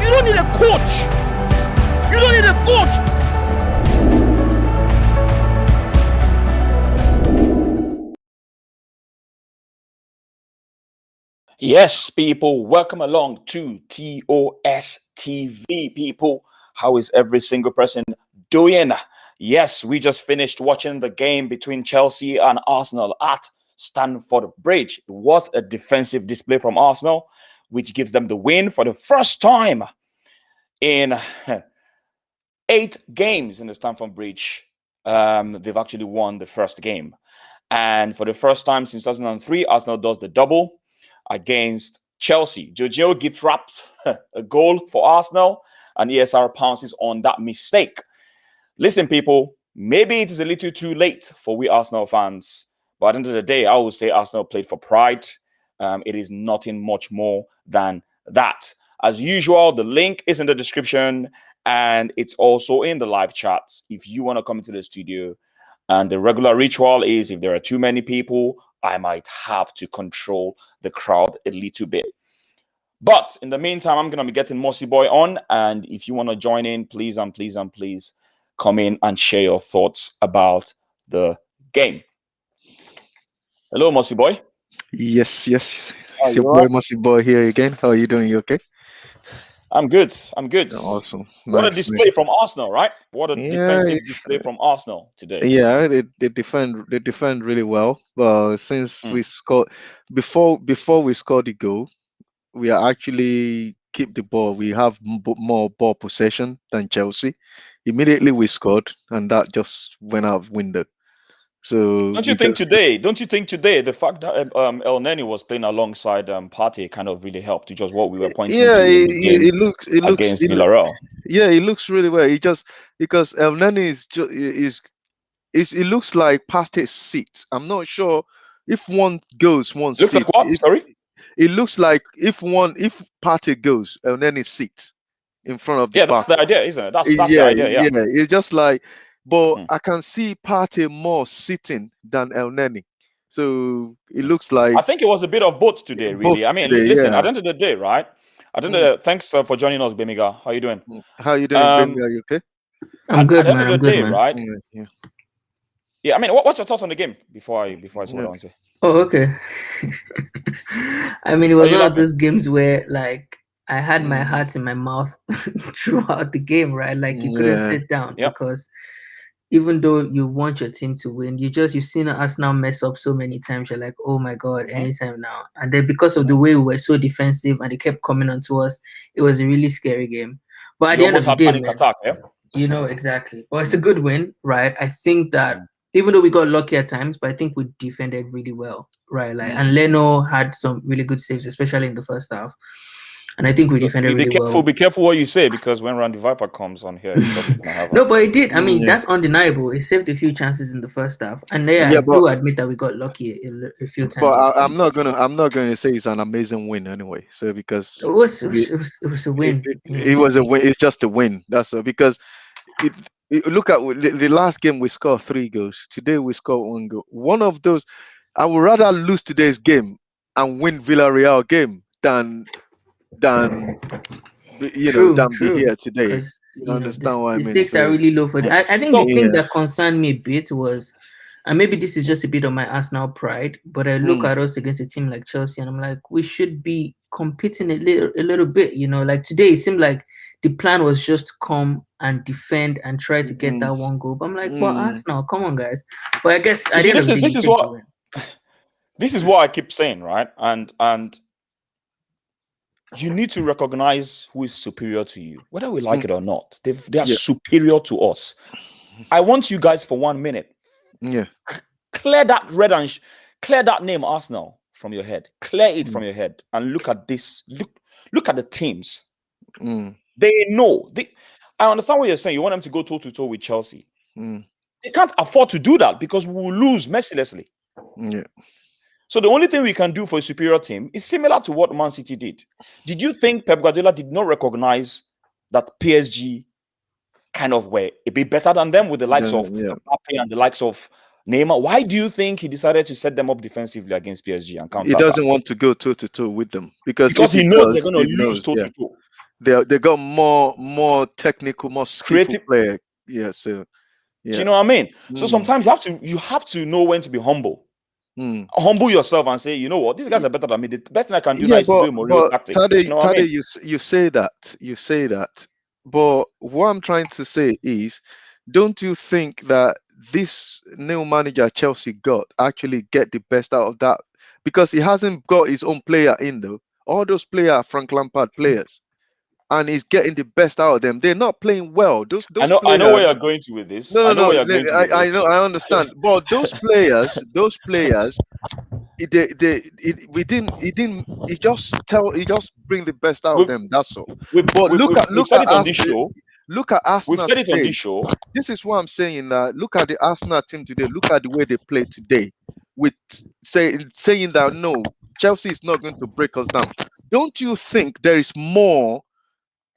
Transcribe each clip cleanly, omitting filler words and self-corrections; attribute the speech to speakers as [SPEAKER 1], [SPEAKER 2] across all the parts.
[SPEAKER 1] You don't need a coach. You don't need a coach. Yes, people, welcome along to TOSTV, people. How is every single person doing? Yes, we just finished watching the game between Chelsea and Arsenal at Stamford Bridge. It was a defensive display from Arsenal, which gives them the win for the first time in 8 games in the Stamford Bridge. They've actually won the first game. And for the first time since 2003, Arsenal does the double against Chelsea. Jorginho gift wraps a goal for Arsenal, and ESR pounces on that mistake. Listen, people, maybe it is a little too late for we Arsenal fans, but at the end of the day, I would say Arsenal played for pride. It is nothing much more than that. As usual, the link is in the description, and it's also in the live chats if you want to come into the studio. And the regular ritual is if there are too many people, I might have to control the crowd a little bit. But in the meantime, I'm going to be getting Mossy Boy on. And if you want to join in, please come in and share your thoughts about the game. Hello, Mossy Boy.
[SPEAKER 2] Yes. It's your boy, Mossy Boy, here again. How are you doing? You okay?
[SPEAKER 1] I'm good.
[SPEAKER 2] Awesome.
[SPEAKER 1] What a display from Arsenal, right? What a defensive display from Arsenal today.
[SPEAKER 2] Yeah, they defend really well. Since we scored before we scored the goal, we are actually keep the ball. We have more ball possession than Chelsea. Immediately we scored, and that just went out of window. So
[SPEAKER 1] don't you think today the fact that El Neni was playing alongside Partey kind of really helped, which was what we were pointing to
[SPEAKER 2] it looks
[SPEAKER 1] against Villarreal.
[SPEAKER 2] Yeah, it looks really well. It just because El Neni it looks like Partey's seat. I'm not sure if one goes, one
[SPEAKER 1] looks
[SPEAKER 2] seat.
[SPEAKER 1] Like what? Sorry?
[SPEAKER 2] It looks like if Partey goes, El Neni seat in front of the back.
[SPEAKER 1] That's the idea, isn't it? That's the idea. Yeah.
[SPEAKER 2] It's just like, but I can see Partey more sitting than El Neni. So it looks like
[SPEAKER 1] I think it was a bit of both today, really. I mean, listen, at the end of the day, right? At the end of the thanks for joining us, Bemiga. How you doing?
[SPEAKER 2] How you doing, Bemiga? You okay?
[SPEAKER 3] I'm good,
[SPEAKER 1] man.
[SPEAKER 3] At
[SPEAKER 1] the end of the day,
[SPEAKER 3] man.
[SPEAKER 1] Right? Yeah. I mean, what's your thoughts on the game before I say what I want to say?
[SPEAKER 3] Oh, okay. I mean, it was one of those games where, like, I had my heart in my mouth throughout the game, right? Like, you couldn't sit down because even though you want your team to win, you've seen us now mess up so many times. You're like, oh my God, anytime now. And then because of the way we were so defensive and they kept coming onto us, it was a really scary game. But at the end of the day, man, exactly. But it's a good win, right? I think that even though we got lucky at times, but I think we defended really well, right? Like, and Leno had some really good saves, especially in the first half. And I think we defended really well.
[SPEAKER 1] Be careful what you say, because when Randy Viper comes on here,
[SPEAKER 3] no, but it did. I mean, that's undeniable. It saved a few chances in the first half, and I do admit that we got lucky a few times.
[SPEAKER 2] But I'm not gonna say it's an amazing win anyway. So because
[SPEAKER 3] it was a win.
[SPEAKER 2] It was a win. It's just a win. That's all. Because look at the last game, we scored 3 goals. Today we scored 1 goal. One of those, I would rather lose today's game and win Villarreal game than be here today. You understand what I mean?
[SPEAKER 3] The stakes are really low for that. I think the thing that concerned me a bit was, and maybe this is just a bit of my Arsenal pride, but I look at us against a team like Chelsea and I'm like, we should be competing a little bit, like today it seemed like the plan was just to come and defend and try to get that 1 goal. But I'm like, well, Arsenal, come on, guys. But I guess
[SPEAKER 1] this is what I keep saying, right? And you need to recognize who is superior to you, whether we like it or not. They are superior to us. I want you guys for 1 minute. Clear that name Arsenal from your head. Clear it from your head and look at this. Look at the teams. They know. I understand what you're saying. You want them to go toe-to-toe with Chelsea. They can't afford to do that because we will lose mercilessly. So the only thing we can do for a superior team is similar to what Man City did. Did you think Pep Guardiola did not recognize that PSG kind of were a bit better than them with the likes of Mbappe and the likes of Neymar? Why do you think he decided to set them up defensively against PSG and counter?
[SPEAKER 2] He doesn't want to go toe-to-toe with them because
[SPEAKER 1] he knows they're going to lose toe-to-toe.
[SPEAKER 2] They got more technical, more skillful
[SPEAKER 1] creative
[SPEAKER 2] player. Yeah, so
[SPEAKER 1] Do
[SPEAKER 2] yeah.
[SPEAKER 1] you know what I mean? So sometimes you have to know when to be humble. Humble yourself and say, you know what, these guys are better than me. The best thing I can do now
[SPEAKER 2] Yeah,
[SPEAKER 1] is to do a Mourinho
[SPEAKER 2] but
[SPEAKER 1] tactics. Do you know what I
[SPEAKER 2] Tade,
[SPEAKER 1] mean?
[SPEAKER 2] you say that, but what I'm trying to say is, don't you think that this new manager Chelsea got actually get the best out of that, because he hasn't got his own player in though. All those players are Frank Lampard players, and he's getting the best out of them. They're not playing well. Those
[SPEAKER 1] I know where
[SPEAKER 2] players.
[SPEAKER 1] you're going to with this.
[SPEAKER 2] No,
[SPEAKER 1] I
[SPEAKER 2] no,
[SPEAKER 1] know
[SPEAKER 2] no.
[SPEAKER 1] where you're going to with
[SPEAKER 2] I
[SPEAKER 1] this.
[SPEAKER 2] know, I understand. But those players, we didn't, he just bring the best out of
[SPEAKER 1] We've,
[SPEAKER 2] them. That's all.
[SPEAKER 1] we've,
[SPEAKER 2] But
[SPEAKER 1] we've, we've, we've
[SPEAKER 2] look
[SPEAKER 1] said
[SPEAKER 2] at
[SPEAKER 1] it on
[SPEAKER 2] us.
[SPEAKER 1] this show.
[SPEAKER 2] Look at
[SPEAKER 1] We've
[SPEAKER 2] Arsenal
[SPEAKER 1] said it on
[SPEAKER 2] today.
[SPEAKER 1] this show.
[SPEAKER 2] This is what I'm saying. Look at the Arsenal team today. Look at the way they play today, with saying that no, Chelsea is not going to break us down. Don't you think there is more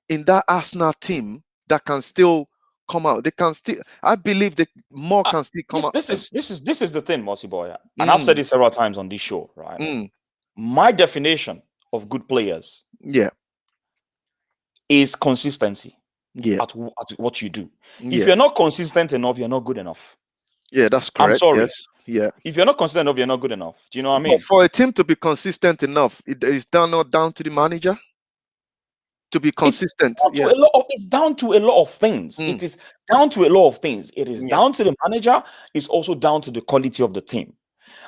[SPEAKER 2] in that Arsenal team that can still come out? They can still. I believe that more can still come out.
[SPEAKER 1] This is the thing, Mossy Boy, and I've said it several times on this show, right? My definition of good players, is consistency. At what you do. If you're not consistent enough, you're not good enough.
[SPEAKER 2] Yeah, that's correct.
[SPEAKER 1] I'm sorry.
[SPEAKER 2] Yes. Yeah.
[SPEAKER 1] If you're not consistent enough, you're not good enough. Do you know what I mean?
[SPEAKER 2] But for a team to be consistent enough, it is not down to the manager to be consistent.
[SPEAKER 1] It's down to a lot of things. It is down to a lot of things. It is down to the manager. It's also down to the quality of the team.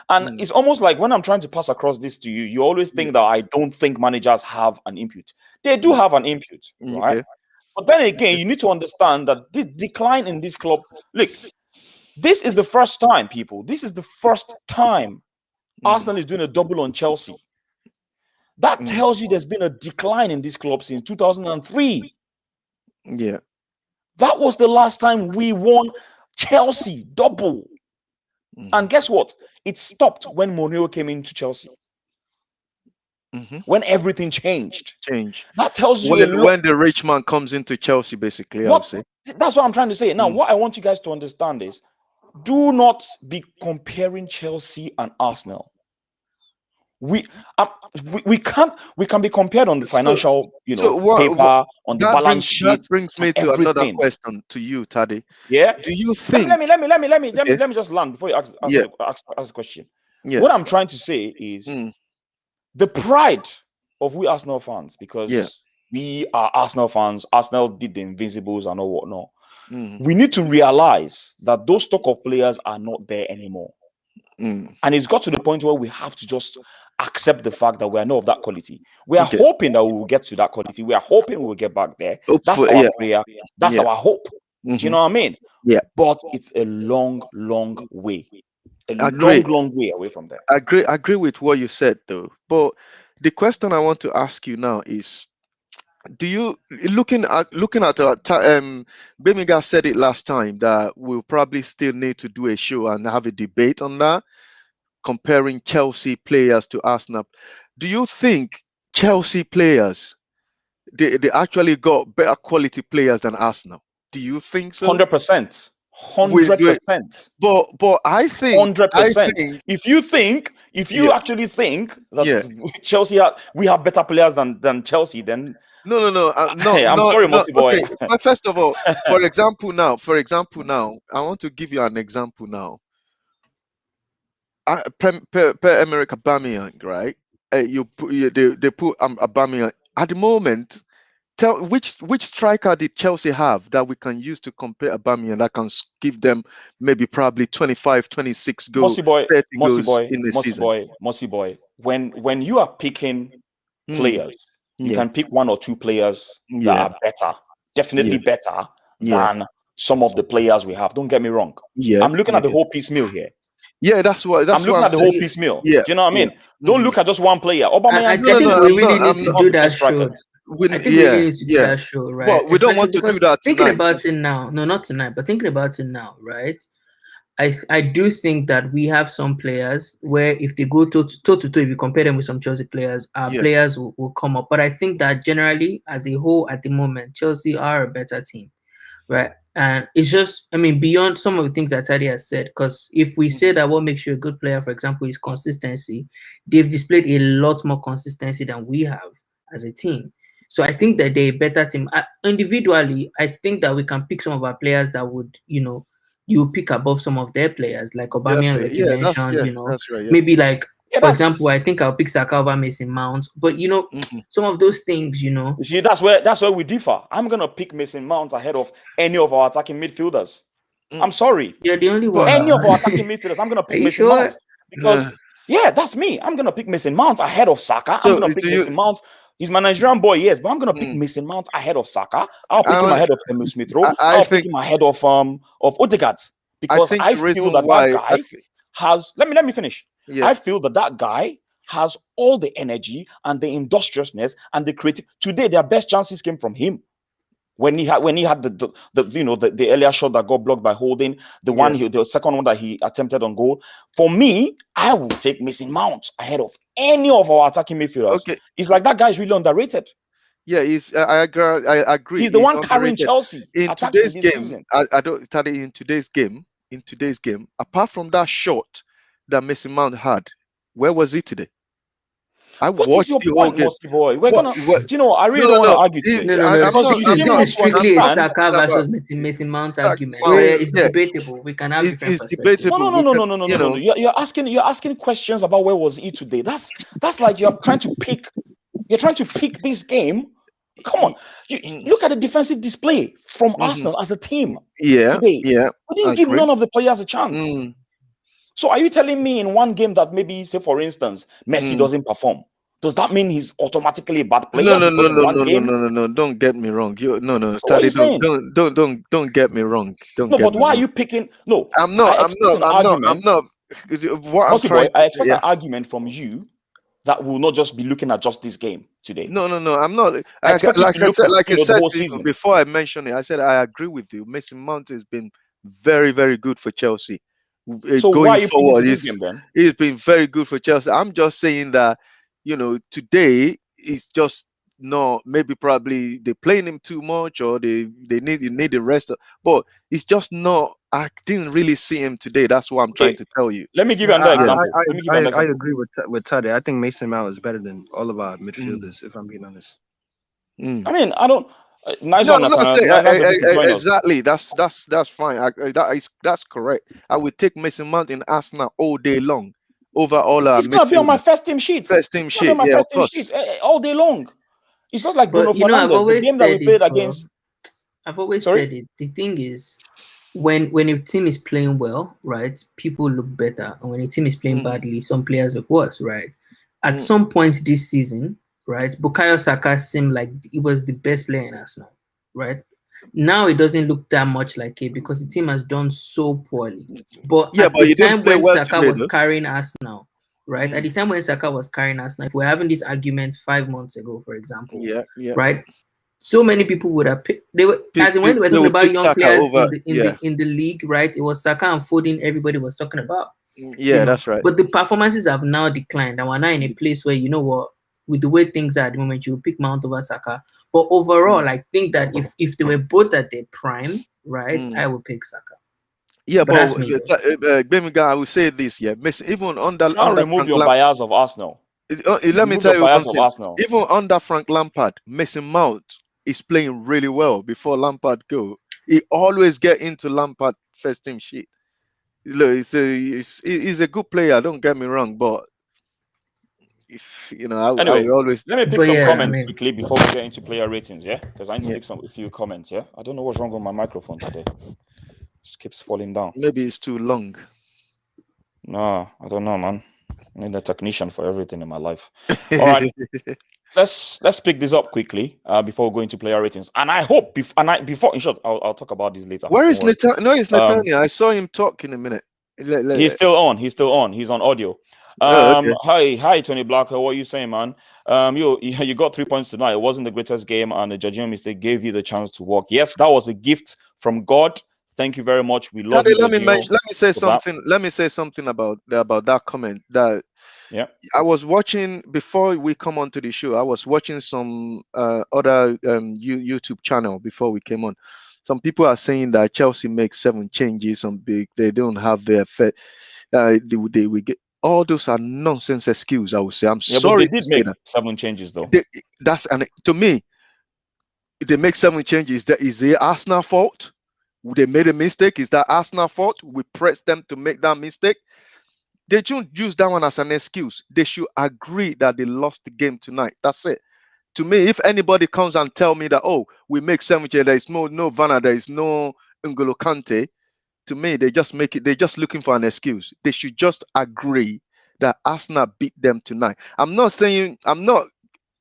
[SPEAKER 1] And it's almost like when I'm trying to pass across this to you, you always think that I don't think managers have an input. They do have an input, right? Okay. But then again, you need to understand that this decline in this club, look, this is the first time, people. This is the first time Arsenal is doing a double on Chelsea. That tells you there's been a decline in this club since 2003.
[SPEAKER 2] Yeah.
[SPEAKER 1] That was the last time we won Chelsea double. And guess what? It stopped when Mourinho came into Chelsea. When everything changed. That tells you
[SPEAKER 2] when the rich man comes into Chelsea, basically, I would say.
[SPEAKER 1] That's what I'm trying to say. Now, what I want you guys to understand is, do not be comparing Chelsea and Arsenal. We can be compared on the financial, paper, on the balance sheet.
[SPEAKER 2] That brings me to another question to you, Tade.
[SPEAKER 1] Yeah.
[SPEAKER 2] Do you think?
[SPEAKER 1] Let me just land before you ask the question.
[SPEAKER 2] Yeah.
[SPEAKER 1] What I'm trying to say is the pride of we Arsenal fans, because we are Arsenal fans. Arsenal did the invincibles and all whatnot. We need to realize that those stock of players are not there anymore. And it's got to the point where we have to just accept the fact that we are not of that quality. We are hoping that we will get to that quality. We are hoping we will get back there. That's our prayer. That's our hope. Do you know what I mean?
[SPEAKER 2] Yeah.
[SPEAKER 1] But it's a long way. Long way away from there.
[SPEAKER 2] I agree with what you said, though. But the question I want to ask you now is, do you looking at Bemiga said it last time that we'll probably still need to do a show and have a debate on that, comparing Chelsea players to Arsenal. Do you think Chelsea players they actually got better quality players than Arsenal? Do you think so?
[SPEAKER 1] 100%. 100%.
[SPEAKER 2] But I think
[SPEAKER 1] 100%. If you actually think that Chelsea we have better players than Chelsea, then
[SPEAKER 2] no. Hey,
[SPEAKER 1] I'm sorry, Mossy Boy.
[SPEAKER 2] Okay. But first of all, for example, now, I want to give you an example now. Per America Aubameyang, right? They put Aubameyang at the moment. Tell which striker did Chelsea have that we can use to compare Aubameyang that can give them maybe probably 25, 26 goals, 30 goals in the season?
[SPEAKER 1] Mossy Boy. When you are picking players, you can pick one or two players that are better, definitely better than some of the players we have. Don't get me wrong. I'm looking at the whole piecemeal here.
[SPEAKER 2] Yeah, that's what I'm
[SPEAKER 1] looking at the whole piecemeal. Yeah. Do you know what I mean? Don't look at just one player.
[SPEAKER 3] I think we really need to do that show. We need to do that show, right?
[SPEAKER 2] But we don't want to do that tonight.
[SPEAKER 3] Thinking about it now, no, not tonight, but thinking about it now, right? I do think that we have some players where if they go toe to toe, if you compare them with some Chelsea players, our players will come up. But I think that generally, as a whole, at the moment, Chelsea are a better team, right? And it's just, I mean, beyond some of the things that Tade has said, because if we say that what makes you a good player, for example, is consistency, they've displayed a lot more consistency than we have as a team. So I think that they're a better team. Individually, I think that we can pick some of our players that would, you pick above some of their players, like Aubameyang, like you mentioned,
[SPEAKER 2] that's right. Yeah.
[SPEAKER 3] Maybe like, for example, I think I'll pick Saka over Mason Mount. But some of those things,
[SPEAKER 1] You see, that's where we differ. I'm gonna pick Mason Mount ahead of any of our attacking midfielders. I'm sorry.
[SPEAKER 3] You're the only one.
[SPEAKER 1] Any of our attacking midfielders, I'm gonna pick Mason Mount because that's me. I'm gonna pick Mason Mount ahead of Saka. I'm gonna pick Mason Mount. He's my Nigerian boy, yes, but I'm gonna pick Mason Mount ahead of Saka. I'll pick him ahead of Emile Smith Rowe. I'll pick him ahead of Odegaard because I feel that guy has. Let me finish. Yeah. I feel that guy has all the energy and the industriousness and the creative. Today, their best chances came from him. When he had the earlier shot that got blocked by Holding, the second one that he attempted on goal. For me, I will take Mason Mount ahead of any of our attacking midfielders. Okay. It's like that guy is really underrated.
[SPEAKER 2] Yeah, I agree.
[SPEAKER 1] He's the one carrying Chelsea
[SPEAKER 2] in today's game. I don't tell you in today's game. Apart from that shot that Mason Mount had, where was he today? I watched the whole game.
[SPEAKER 1] Boy? We're gonna. Do you know? I really don't want to argue today.
[SPEAKER 3] This is strictly a Saka versus Mason Mount argument. Where it's debatable. We can have different perspectives.
[SPEAKER 1] No. You're asking questions about where was he today. That's like you're trying to pick. You're trying to pick this game. Come on, you look at the defensive display from Arsenal as a team. Today. We didn't give none of the players a chance. So are you telling me in one game that maybe, say for instance, Messi doesn't perform? Does that mean he's automatically a bad player?
[SPEAKER 2] No. Don't get me wrong. Tade, don't get me wrong.
[SPEAKER 1] Why are you picking? No,
[SPEAKER 2] I'm not. What I'm trying.
[SPEAKER 1] I expect an argument from you that will not just be looking at just this game today.
[SPEAKER 2] No. I'm not. Like I said before I mentioned it, I said I agree with you. Mason Mount has been very, very good for Chelsea.
[SPEAKER 1] So going why are you forward,
[SPEAKER 2] he's been very good for Chelsea. I'm just saying that, today it's just not. Maybe probably they're playing him too much, or they need the rest. But it's just not. I didn't really see him today. That's what I'm trying to tell you.
[SPEAKER 1] Let me give you another example.
[SPEAKER 4] I agree with Tade. I think Mason Mount is better than all of our midfielders, if I'm being honest.
[SPEAKER 1] I mean, I don't.
[SPEAKER 2] Exactly. That's fine. That's correct. I would take Mason Mount in Arsenal all day long over all our.
[SPEAKER 1] He's gonna be on my first team sheet. All day long. It's not like Bruno Fernandes. The game that we played against.
[SPEAKER 3] I've always said it. The thing is, when a team is playing well, right, people look better, and when a team is playing badly, some players look worse, right? At some point this season, right, Bukayo Saka seemed like he was the best player in Arsenal, right? Now it doesn't look that much like it because the team has done so poorly. But at the time when Saka was carrying Arsenal, right? At the time when Saka was carrying Arsenal, if we're having this argument 5 months ago, for example, right? So many people would have picked. When we were talking about young players in the league, right? It was Saka and Foden everybody was talking about.
[SPEAKER 2] That's right.
[SPEAKER 3] But the performances have now declined, and we're now in a place where, you know what, with the way things are at the moment, you pick Mount over Saka. But overall, I think that if they were both at their prime, right, I would pick Saka.
[SPEAKER 2] Yeah, but I will say this, even under
[SPEAKER 1] remove your bias of Arsenal.
[SPEAKER 2] Let me tell you one thing. Even under Frank Lampard, Mason Mount is playing really well before Lampard go. He always get into Lampard first team sheet. Look, he's a good player. Don't get me wrong, but if I will always.
[SPEAKER 1] Let me pick some comments quickly before we get into player ratings. Because I need to pick a few comments. I don't know what's wrong with my microphone today. It just keeps falling down.
[SPEAKER 2] Maybe it's too long.
[SPEAKER 1] No, I don't know, man. I need a technician for everything in my life. All right, let's pick this up quickly before we go into player ratings. And I hope before in short, I'll talk about this later.
[SPEAKER 2] Where is Nathaniel? No, it's Nathaniel. I saw him talk in a minute.
[SPEAKER 1] He's still on. He's on audio. Hi, Tony Black. What are you saying, man? You got 3 points tonight. It wasn't the greatest game, and the Jorginho mistake gave you the chance to walk. Yes, that was a gift from God. Thank you very much. We love you.
[SPEAKER 2] Let me say something. Let me say something about that comment. That I was watching before we come onto the show. I was watching some other YouTube channel before we came on. Some people are saying that Chelsea makes 7 changes. Some big. They don't have their effect. We get. All those are nonsense excuses. I would say. I'm sorry.
[SPEAKER 1] But they did make 7 changes though.
[SPEAKER 2] To me, they make 7 changes. Is it Arsenal fault? They made a mistake. Is that Arsenal fault? We pressed them to make that mistake. They shouldn't use that one as an excuse. They should agree that they lost the game tonight. That's it. To me, if anybody comes and tell me that, oh, we make 7 changes, there is no Vanna, there is no N'Golo Kante, to me, they just make it. They're just looking for an excuse. They should just agree that Arsenal beat them tonight. I'm not saying I'm not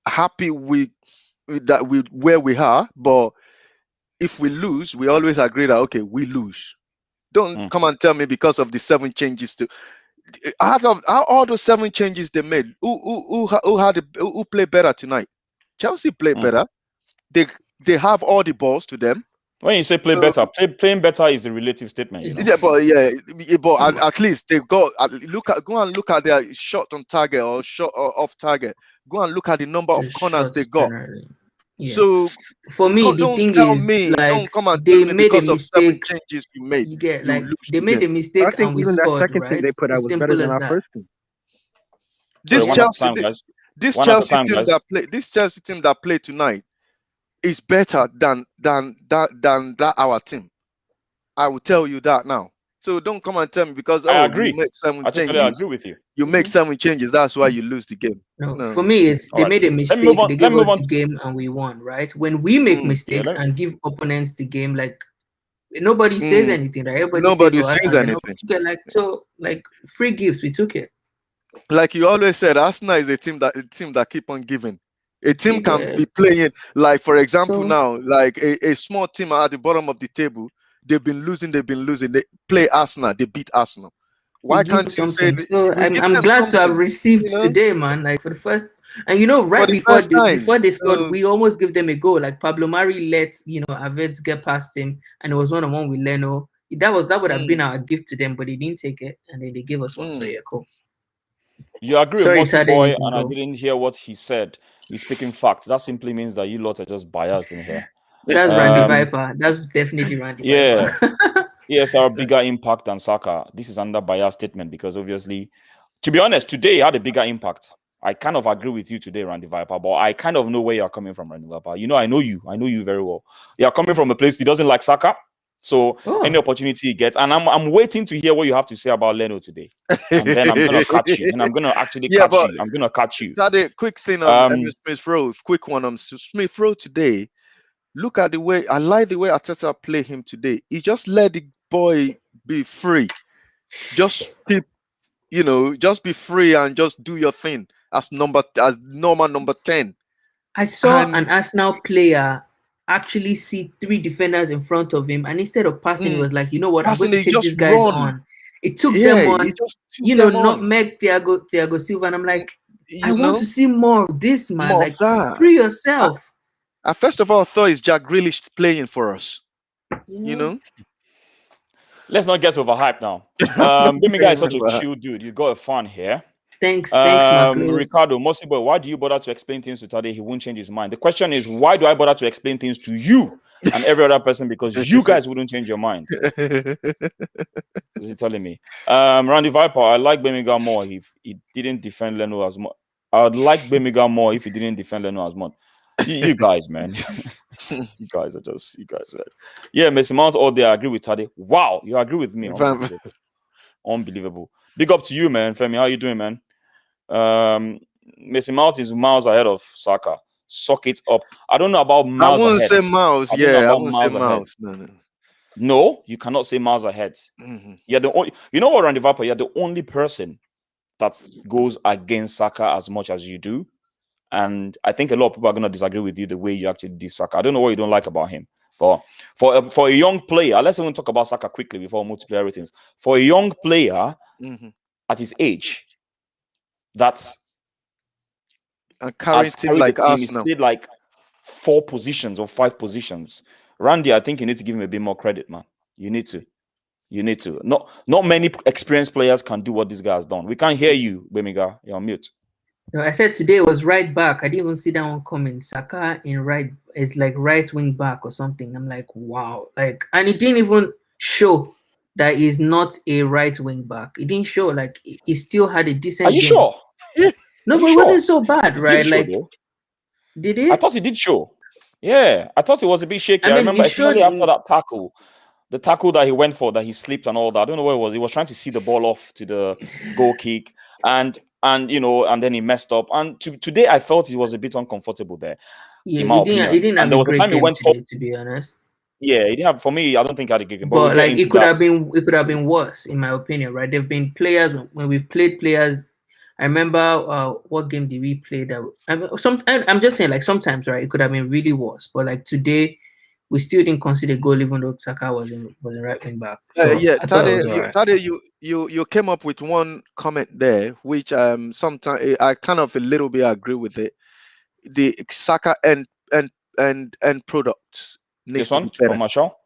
[SPEAKER 2] happy with that with where we are, but if we lose, we always agree that okay, we lose. Don't come and tell me because of the 7 changes to out of all those 7 changes they made, who played better tonight? Chelsea played better. They have all the balls to them.
[SPEAKER 1] When you say play better, playing better is a relative statement. You know?
[SPEAKER 2] But at least they go and look at their shot on target or shot off target. Go and look at the number of corners they got.
[SPEAKER 3] Generally. Yeah.
[SPEAKER 2] So
[SPEAKER 3] for me, the thing is, like,
[SPEAKER 2] don't come and
[SPEAKER 3] they
[SPEAKER 2] tell me
[SPEAKER 3] made
[SPEAKER 2] because
[SPEAKER 3] a
[SPEAKER 2] of 7
[SPEAKER 3] mistake.
[SPEAKER 2] changes you made.
[SPEAKER 3] You get
[SPEAKER 2] you
[SPEAKER 3] like
[SPEAKER 2] lose
[SPEAKER 3] they
[SPEAKER 2] the
[SPEAKER 3] made a
[SPEAKER 2] game.
[SPEAKER 3] mistake
[SPEAKER 4] I think
[SPEAKER 3] and we
[SPEAKER 4] even
[SPEAKER 3] scored.
[SPEAKER 4] that second
[SPEAKER 3] Right?
[SPEAKER 4] team they put out
[SPEAKER 3] As
[SPEAKER 4] was
[SPEAKER 3] simple
[SPEAKER 4] better than
[SPEAKER 3] as
[SPEAKER 4] our
[SPEAKER 3] that.
[SPEAKER 4] first team.
[SPEAKER 2] This
[SPEAKER 1] Sorry,
[SPEAKER 2] Chelsea,
[SPEAKER 1] time, guys.
[SPEAKER 2] this
[SPEAKER 1] One
[SPEAKER 2] Chelsea
[SPEAKER 1] time,
[SPEAKER 2] team
[SPEAKER 1] guys.
[SPEAKER 2] this Chelsea team that played tonight is better than that our team. I will tell you that now. So don't come and tell me because
[SPEAKER 1] I
[SPEAKER 2] you
[SPEAKER 1] agree.
[SPEAKER 2] make 7
[SPEAKER 1] I totally
[SPEAKER 2] changes.
[SPEAKER 1] agree with you.
[SPEAKER 2] You make 7 changes. That's why you lose the game.
[SPEAKER 3] No, for me, it's they
[SPEAKER 1] All right.
[SPEAKER 3] made a
[SPEAKER 1] Let me
[SPEAKER 3] mistake.
[SPEAKER 1] move on.
[SPEAKER 3] They
[SPEAKER 1] Let
[SPEAKER 3] gave
[SPEAKER 1] me move
[SPEAKER 3] us
[SPEAKER 1] on
[SPEAKER 3] the
[SPEAKER 1] to-
[SPEAKER 3] game and we won. Right? When we make mistakes
[SPEAKER 1] let me-
[SPEAKER 3] and give opponents the game, like nobody says anything. Right? Everybody
[SPEAKER 2] Nobody
[SPEAKER 3] says,
[SPEAKER 2] says
[SPEAKER 3] Arsenal,
[SPEAKER 2] anything.
[SPEAKER 3] like free gifts. We took it.
[SPEAKER 2] Like you always said, Arsenal is a team that keep on giving. A team can be playing, like for example, now, like a small team at the bottom of the table, they've been losing. They play Arsenal, they beat Arsenal. Why can't you say
[SPEAKER 3] something? So I'm glad to have received today, man. Like for the first, and right before they scored, we almost give them a goal. Like Pablo Mari let Havertz get past him, and it was 1-on-1 with Leno. That would have been our gift to them, but they didn't take it, and then they gave us one. So yeah, cool.
[SPEAKER 1] You agree
[SPEAKER 3] Sorry,
[SPEAKER 1] with Mossy
[SPEAKER 3] Tade,
[SPEAKER 1] Boy, and I didn't hear what he said. He's speaking facts. That simply means that you lot are just biased in here.
[SPEAKER 3] That's Randy Viper. That's definitely Randy Viper.
[SPEAKER 1] Yes, our bigger impact than Saka. This is under bias statement because obviously, to be honest, today he had a bigger impact. I kind of agree with you today, Randy Viper, but I kind of know where you're coming from, Randy Viper. I know you very well. You're coming from a place he doesn't like Saka. So any opportunity he gets, and I'm waiting to hear what you have to say about Leno today, and then I'm gonna catch you, and I'm gonna actually catch you. I'm gonna catch you.
[SPEAKER 2] Tade, quick thing on Smith Rowe. Quick one on Smith Rowe today. Look at the way I like the way Arteta played him today. He just let the boy be free. Just keep, just be free and just do your thing as normal number 10.
[SPEAKER 3] I saw an Arsenal player actually see 3 defenders in front of him, and instead of passing, it was like, you know what, I'm going to take these guys on. It took them on, nutmeg Thiago Silva, and I'm like, I want to see more of this, man.
[SPEAKER 2] More
[SPEAKER 3] like,
[SPEAKER 2] of that.
[SPEAKER 3] Free yourself.
[SPEAKER 2] I first of all, I thought it's Jack Grealish playing for us.
[SPEAKER 1] Let's not get overhyped now. Bimi guy is such a chill dude. You got a fan here.
[SPEAKER 3] Thanks, Marcus.
[SPEAKER 1] Ricardo, Mossy Boy, why do you bother to explain things to Tade? He won't change his mind. The question is, why do I bother to explain things to you and every other person? Because you guys wouldn't change your mind. Is he telling me? Randy Viper, I like Birmingham more if he didn't defend Leno as much. I would like Birmingham more if he didn't defend Leno as much. You guys, man. you guys, right? Yeah, Messi Mount all day. I agree with Tade. Wow, you agree with me. Unbelievable. Big up to you, man. Femi, how you doing, man? Messi Mount is miles ahead of Saka. Suck it up. I don't know about miles ahead.
[SPEAKER 2] I wouldn't say miles. I wouldn't say miles.
[SPEAKER 1] No, you cannot say miles ahead. You're the only. You know what, Randy Viper? You're the only person that goes against Saka as much as you do. And I think a lot of people are going to disagree with you the way you actually did Saka. I don't know what you don't like about him. But for a young player, let's even talk about Saka quickly before multiplayer ratings. For a young player at his age, that's
[SPEAKER 2] a current team like Arsenal,
[SPEAKER 1] he's played like 4 positions or 5 positions. Randy, I think you need to give him a bit more credit, man. You need to. Not many experienced players can do what this guy has done. We can't hear you, Bemiga. You're on mute.
[SPEAKER 3] No, I said today was right back. I didn't even see that one coming. Saka in right, it's like right wing back or something. I'm like, wow. Like, and it didn't even show that he's not a right wing back. It didn't show. Like, he still had a decent.
[SPEAKER 1] Are you
[SPEAKER 3] game.
[SPEAKER 1] Sure?
[SPEAKER 3] No, but it wasn't so bad, right? Like,
[SPEAKER 1] show,
[SPEAKER 3] did it?
[SPEAKER 1] I thought it did show. Yeah, I thought it was a bit shaky. I remember, especially after that tackle. The tackle that he went for, that he slipped and all that. I don't know what it was. He was trying to see the ball off to the goal kick, and then he messed up. And today, I felt he was a bit uncomfortable there.
[SPEAKER 3] Yeah,
[SPEAKER 1] in my opinion.
[SPEAKER 3] He didn't
[SPEAKER 1] and
[SPEAKER 3] have
[SPEAKER 1] there
[SPEAKER 3] a
[SPEAKER 1] was a
[SPEAKER 3] great
[SPEAKER 1] time he
[SPEAKER 3] game
[SPEAKER 1] went
[SPEAKER 3] today, to be honest.
[SPEAKER 1] Yeah, he didn't have. For me, I don't think he had a good game.
[SPEAKER 3] But
[SPEAKER 1] we'll
[SPEAKER 3] like it could have been worse, in my opinion. Right? There've been players when we've played players. I remember what game did we play that? I'm just saying, like, sometimes, right, it could have been really worse. But like today, we still didn't concede a goal, even though Saka was in right wing back. So
[SPEAKER 2] Yeah,
[SPEAKER 3] I thought it was all right.
[SPEAKER 2] Tade, you came up with one comment there, which sometimes I kind of a little bit agree with it. The Saka end product needs to be better.
[SPEAKER 1] From Marshall?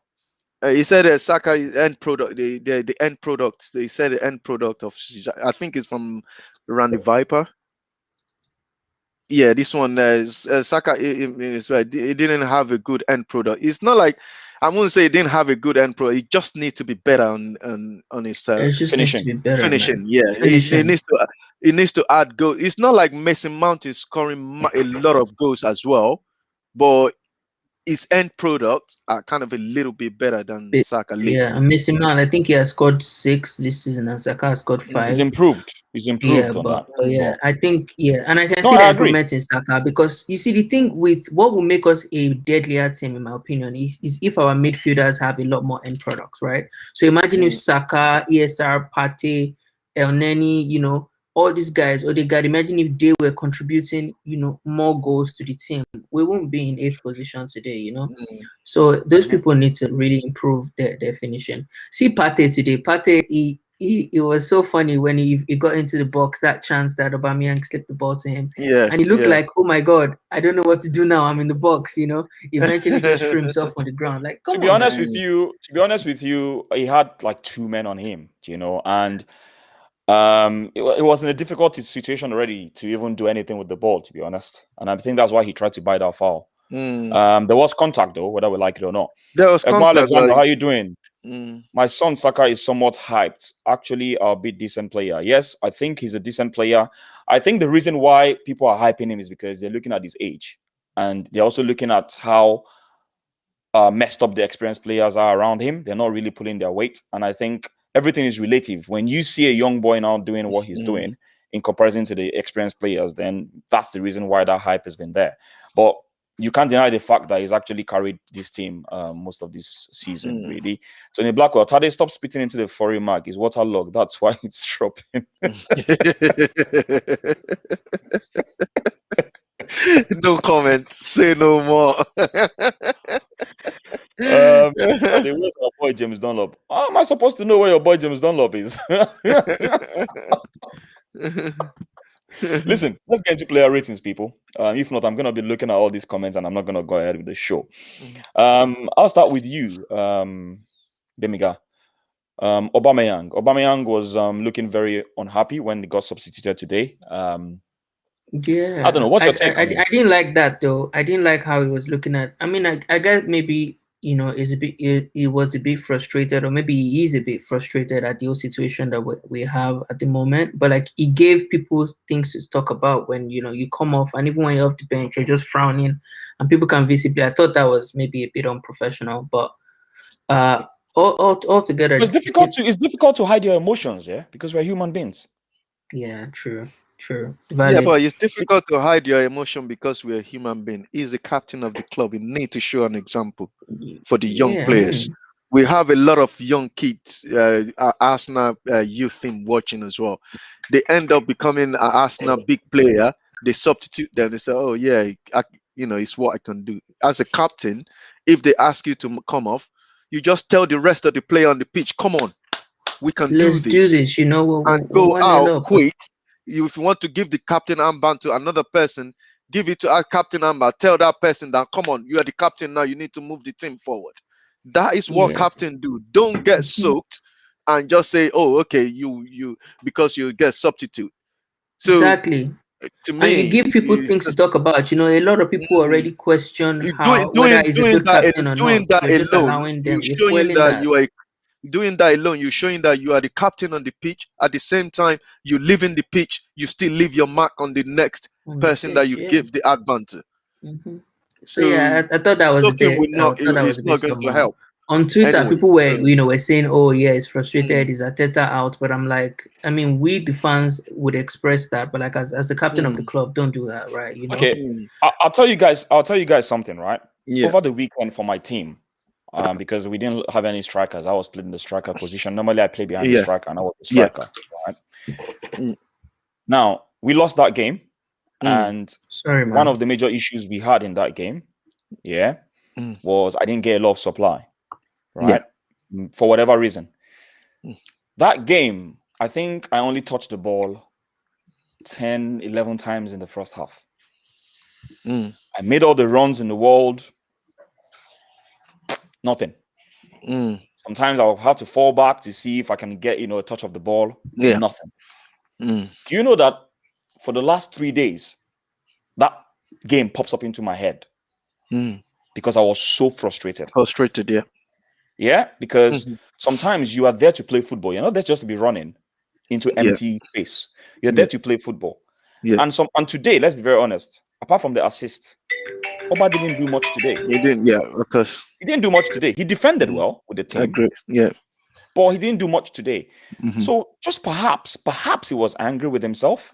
[SPEAKER 2] He said Saka end product, the end product. They said the end product of, I think it's from Randy Viper. Yeah, this one is Saka. Is right. It didn't have a good end product. It's not like I wouldn't say it didn't have a good end product. It just needs to be better on his
[SPEAKER 3] finishing. Needs to be better,
[SPEAKER 2] finishing.
[SPEAKER 3] man.
[SPEAKER 2] Yeah,
[SPEAKER 3] finishing.
[SPEAKER 2] It needs to add goals. It's not like Mason Mount is scoring a lot of goals as well, but his end product are kind of a little bit better than Saka.
[SPEAKER 3] Yeah, and Mason Mount, I think he has scored 6 this season, and Saka has scored 5.
[SPEAKER 1] He's improved.
[SPEAKER 3] Yeah,
[SPEAKER 1] on
[SPEAKER 3] but
[SPEAKER 1] that.
[SPEAKER 3] yeah, I think and I can see the improvements in Saka, because you see, the thing with what will make us a deadlier team, in my opinion, is if our midfielders have a lot more end products, right? So imagine if Saka, ESR, Partey, El Neni, all these guys, Odegaard, imagine if they were contributing, more goals to the team. We won't be in 8th position today, So those people need to really improve their finishing. See Partey today. Partey, it was so funny when he got into the box, that chance that Aubameyang slipped the ball to him.
[SPEAKER 2] Yeah.
[SPEAKER 3] And he looked like, oh my God, I don't know what to do now. I'm in the box, Eventually just threw himself on the ground. Like, come on.
[SPEAKER 1] To be honest with you, he had like 2 men on him, and it was in a difficult situation already to even do anything with the ball, to be honest. And I think that's why he tried to buy that foul. There was contact, though, whether we like it or not.
[SPEAKER 2] There was contact.
[SPEAKER 1] Alexander, how are you doing? My son Saka is somewhat hyped. Actually, a bit decent player. Yes, I think he's a decent player. I think the reason why people are hyping him is because they're looking at his age, and they're also looking at how messed up the experienced players are around him. They're not really pulling their weight, and I think everything is relative. When you see a young boy now doing what he's doing in comparison to the experienced players, then that's the reason why that hype has been there. But you can't deny the fact that he's actually carried this team most of this season, really. So in the Blackwell, Tade, stop spitting into the foreign mark. He's waterlogged. That's why it's dropping.
[SPEAKER 2] No comment. Say no more.
[SPEAKER 1] Where's our boy James Dunlop? How am I supposed to know where your boy James Dunlop is? Listen, let's get into player ratings, people. If not, I'm going to be looking at all these comments and I'm not going to go ahead with the show. I'll start with you, Demiga. Aubameyang. Aubameyang was looking very unhappy when he got substituted today.
[SPEAKER 3] Yeah,
[SPEAKER 1] I don't know. What's your take?
[SPEAKER 3] I didn't like that, though. I didn't like how he was looking at. I mean, I guess maybe he was a bit frustrated, or maybe he is a bit frustrated at the whole situation that we have at the moment. But like, he gave people things to talk about when you come off, and even when you're off the bench, you're just frowning, and people can visibly. I thought that was maybe a bit unprofessional, but altogether,
[SPEAKER 1] it's difficult to hide your emotions, yeah, because we're human beings.
[SPEAKER 3] Yeah, true.
[SPEAKER 2] Valid. Yeah, but it's difficult to hide your emotion because we're a human being. He's the captain of the club. You need to show an example for the young players. We have a lot of young kids, Arsenal youth team watching as well. They end up becoming an Arsenal big player. They substitute them. They say, "Oh yeah, it's what I can do." As a captain, if they ask you to come off, you just tell the rest of the player on the pitch, "Come on, we can do this." And go out quick. If you want to give the captain armband to another person, give it to our captain armband. Tell that person that, come on, you are the captain now. You need to move the team forward. That is what captain do. Don't get soaked and just say, "Oh, okay, you because you get substitute." So
[SPEAKER 3] exactly.
[SPEAKER 2] To me,
[SPEAKER 3] and you give people things to talk about. A lot of people already question whether he's a good captain or not.
[SPEAKER 2] Doing that alone, you're showing that you are. Doing that alone, you're showing that you are the captain on the pitch. At the same time, you live in the pitch, you still leave your mark on the next person that you give the advantage.
[SPEAKER 3] So yeah, I thought that was a bit.
[SPEAKER 2] It's not going to help.
[SPEAKER 3] On Twitter,
[SPEAKER 2] Anyway,
[SPEAKER 3] people were saying, "Oh yeah, it's frustrated. Is Arteta out?" But I'm like, I mean, we the fans would express that, but like as the captain of the club, don't do that, right? You know.
[SPEAKER 1] Okay, I'll tell you guys something, right?
[SPEAKER 2] Yeah.
[SPEAKER 1] Over the weekend for my team, because we didn't have any strikers, I was splitting the striker position. Normally, I play behind the striker, and I was the striker, right? Now we lost that game, and one of the major issues we had in that game, was I didn't get a lot of supply. Right? For whatever reason. That game, I think I only touched the ball 10, 11 times in the first half. I made all the runs in the world. Nothing. Sometimes I'll have to fall back to see if I can get, a touch of the ball. Nothing. Do you know that for the last 3 days, that game pops up into my head? Because I was so frustrated. Yeah, because sometimes you are there to play football. You're not there just to be running into empty space. You're there to play football. And today, let's be very honest, apart from the assist, Oba didn't do much today.
[SPEAKER 2] He didn't, because
[SPEAKER 1] he didn't do much today. He defended well with the team.
[SPEAKER 2] I agree.
[SPEAKER 1] But he didn't do much today. So just perhaps he was angry with himself.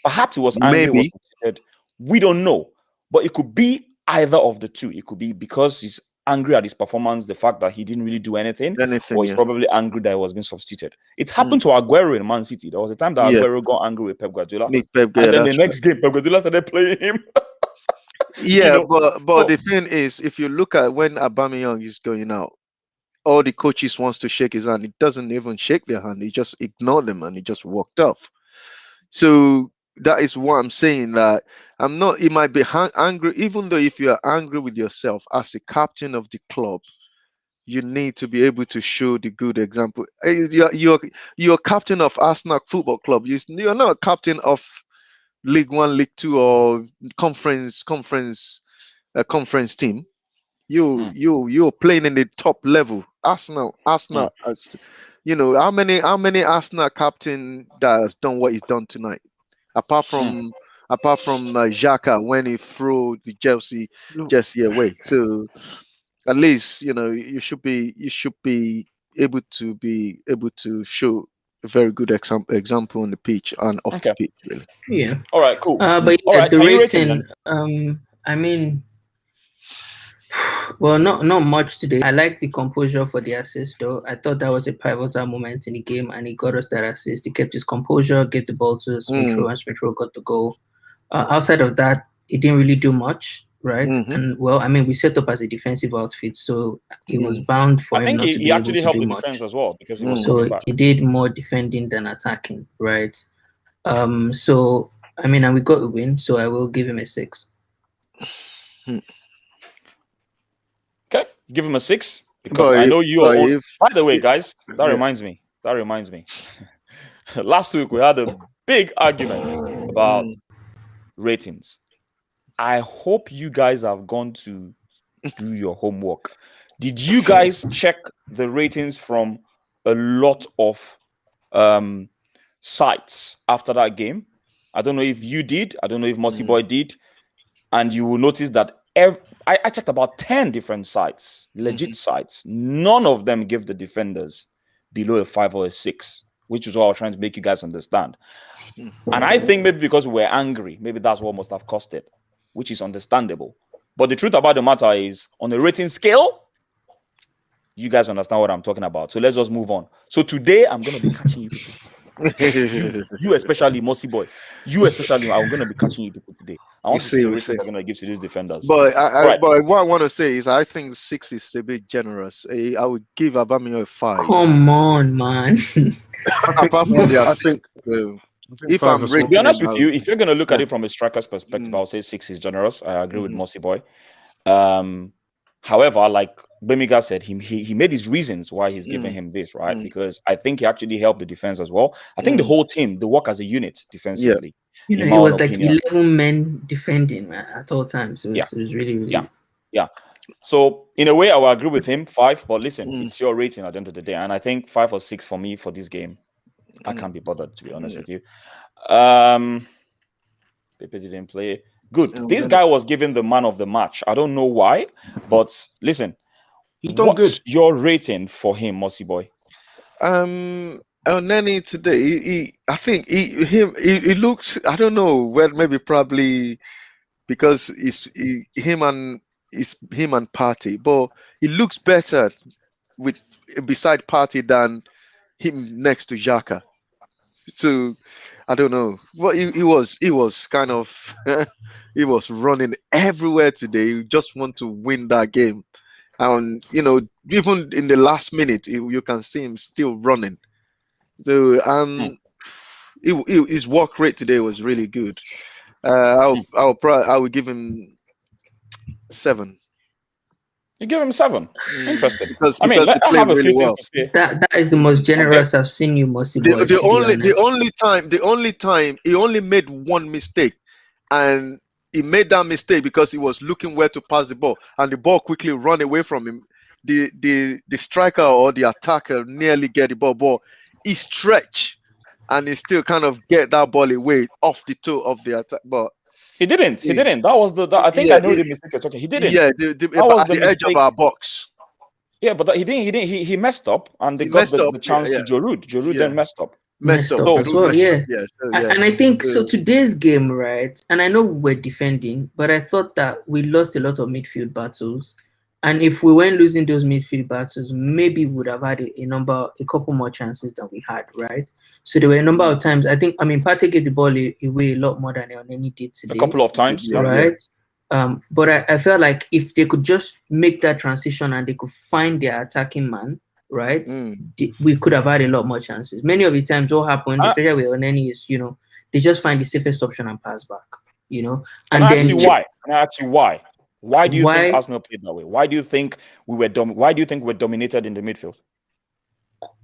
[SPEAKER 1] Perhaps he was angry with himself. We don't know. But it could be either of the two. It could be because he's angry at his performance, the fact that he didn't really do anything, or he's probably angry that he was being substituted. It happened to Aguero in Man City. There was a time that Aguero got angry with Pep Guardiola, and then the next game, Pep Guardiola started playing him.
[SPEAKER 2] But the thing is, if you look at when Aubameyang is going out, all the coaches wants to shake his hand. He doesn't even shake their hand. He just ignored them and he just walked off. So that is what I'm saying, that I'm not, it might be angry, even though if you are angry with yourself as a captain of the club, you need to be able to show the good example. You're captain of Arsenal Football Club. You're not a captain of League One, League Two, or conference team. You're playing in the top level. Arsenal. How many Arsenal captain that has done what he's done tonight? Apart from Xhaka when he threw the Chelsea away. So at least you should be able to show a very good example on the pitch and off the pitch, really.
[SPEAKER 3] Yeah.
[SPEAKER 1] All right, cool.
[SPEAKER 3] But the rating, I mean, well, not much today. I like the composure for the assist, though. I thought that was a pivotal moment in the game, and he got us that assist. He kept his composure, gave the ball to Smith Rowe, and Smith Rowe got the goal. Outside of that, he didn't really do much, right? And well, I mean, we set up as a defensive outfit, so it was bound for him not to be able to do much. I think he actually helped the defense
[SPEAKER 1] as well, because he was
[SPEAKER 3] so he did more defending than attacking, right? So I mean, and we got a win, so I will give him a 6.
[SPEAKER 1] Okay, give him a 6 because I know you are. By the way, guys, that reminds me. Last week we had a big argument about ratings. I hope you guys have gone to do your homework. Did you guys check the ratings from a lot of sites after that game? I don't know if you did. I don't know if Mossy Boy did. And you will notice that I checked about 10 different sites, legit sites. None of them give the defenders below a 5 or a 6, which is what I was trying to make you guys understand. And I think maybe because we were angry, maybe that's what must have cost it, which is understandable. But the truth about the matter is, on the rating scale, you guys understand what I'm talking about. So let's just move on. So today, I'm going to be catching you people. you especially, Mossy Boy. You especially, I'm going to be catching you people today. I want to see the ratings I'm going to give to these defenders.
[SPEAKER 2] But but what I want to say is, I think 6 is a bit generous. I would give Aubameyang a 5.
[SPEAKER 3] Come on, man.
[SPEAKER 2] Apart from the assist. If I'm
[SPEAKER 1] to be honest with you, if you're going to look at it from a striker's perspective, I'll say 6 is generous. I agree with Mossy Boy. However, like Bemiga said, he made his reasons why he's giving him this, right? Because I think he actually helped the defense as well. I think the whole team, they work as a unit defensively.
[SPEAKER 3] It was like 11 men defending at all times. It was really.
[SPEAKER 1] Yeah. So in a way, I will agree with him, 5. But listen, it's your rating at the end of the day, and I think 5 or 6 for me for this game. I can't be bothered, to be honest with you. Pepe didn't play. Good. This guy was given the man of the match. I don't know why, but listen, what's your rating for him, Mossy Boy?
[SPEAKER 2] Elneny today, I think he looks. I don't know where, maybe probably because it's him and Partey, but he looks better with beside Partey than him next to Xhaka. So I don't know. Well, he was kind of he was running everywhere today. He just want to win that game, and even in the last minute, you can see him still running. So his work rate today was really good. I would give him 7.
[SPEAKER 1] You give him 7. Interesting.
[SPEAKER 2] Because
[SPEAKER 1] I have a few things to say.
[SPEAKER 3] That is the most generous I've seen you, Mossy Boy.
[SPEAKER 2] The only time he only made one mistake, and he made that mistake because he was looking where to pass the ball, and the ball quickly ran away from him. The striker or the attacker nearly get the ball, but he stretched and he still kind of get that ball away off the toe of the attack. But
[SPEAKER 1] he didn't. That was I think I know the mistake you're talking. He didn't.
[SPEAKER 2] Yeah, that was the edge of our box.
[SPEAKER 1] Yeah, but he didn't. He messed up, and they got the chance to Giroud. Giroud then messed up.
[SPEAKER 3] Messed up as well, and I think so. Today's game, right? And I know we're defending, but I thought that we lost a lot of midfield battles. And if we weren't losing those midfield battles, maybe we would have had a couple more chances than we had, right? So there were a number of times. Partey gave the ball away a lot more than Elneny did today.
[SPEAKER 1] A couple of times,
[SPEAKER 3] right? But I felt like if they could just make that transition and they could find their attacking man, right, we could have had a lot more chances. Many of the times what happened, especially with Elneny, is, they just find the safest option and pass back, And
[SPEAKER 1] then why? Why do you think Arsenal played that way? Why do you think we were dominated in the midfield?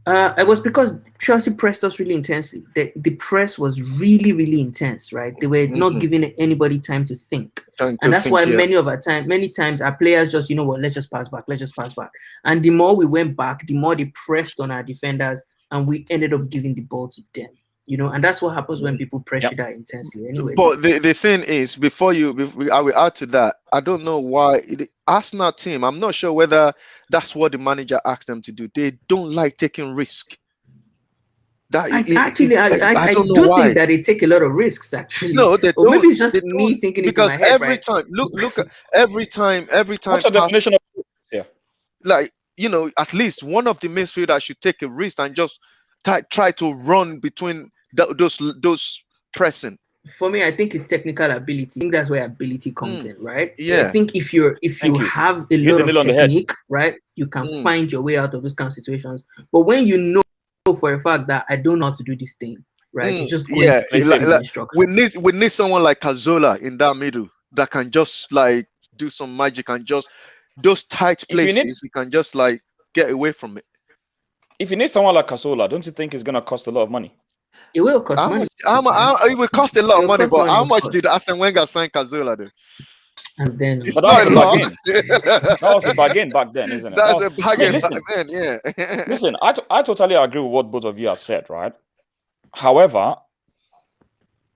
[SPEAKER 3] It was because Chelsea pressed us really intensely. The press was really, really intense, right? They were not giving anybody time to think. That's why many times our players just, let's just pass back. And the more we went back, the more they pressed on our defenders, and we ended up giving the ball to them. And that's what happens when people pressure that intensely anyway.
[SPEAKER 2] But the thing is, I will add to that, I don't know why the Arsenal team, I'm not sure whether that's what the manager asked them to do. They don't like taking risk.
[SPEAKER 3] I don't think that they take a lot of risks, actually.
[SPEAKER 2] No, they don't.
[SPEAKER 3] Or maybe it's just me thinking
[SPEAKER 2] because
[SPEAKER 3] it's in my head,
[SPEAKER 2] every time, look, every time.
[SPEAKER 1] What's your definition of risk?
[SPEAKER 2] Like, at least one of the midfielders should take a risk and just try to run between those pressing.
[SPEAKER 3] For me, I think it's technical ability. I think that's where ability comes in, right?
[SPEAKER 2] Yeah.
[SPEAKER 3] I think if you have a lot of technique, right, you can find your way out of those kind of situations. But when you know for a fact that I don't know how to do this thing, right? You just we need someone like Cazorla in that middle that can just do some magic and just those tight places. He can just get away from it.
[SPEAKER 1] If you need someone like Cazorla, don't you think it's gonna cost a lot of money?
[SPEAKER 3] It will cost money.
[SPEAKER 2] It will cost a lot of money, but how much did Arsene Wenger sign Cazorla then?
[SPEAKER 3] And then
[SPEAKER 2] it's not a lot.
[SPEAKER 1] That was a bargain back then, isn't it?
[SPEAKER 2] That's a bargain back then, yeah.
[SPEAKER 1] Listen, I totally agree with what both of you have said, right? However,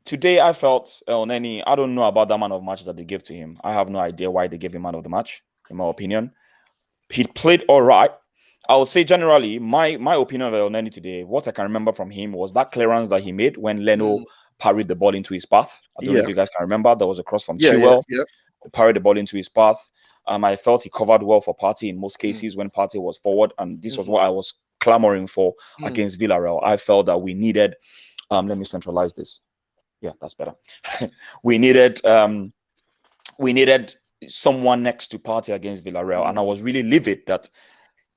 [SPEAKER 1] today I felt Elneny, I don't know about that man of the match that they gave to him. I have no idea why they gave him man of the match, in my opinion. He played all right. I would say generally, my opinion of Elneny today, what I can remember from him was that clearance that he made when Leno parried the ball into his path. I don't know if you guys can remember. There was a cross from Chilwell. Parried the ball into his path. I felt he covered well for Partey in most cases when Partey was forward, and this was what I was clamoring for against Villarreal. I felt that we needed. Let me centralize this. Yeah, that's better. we needed someone next to Partey against Villarreal, and I was really livid that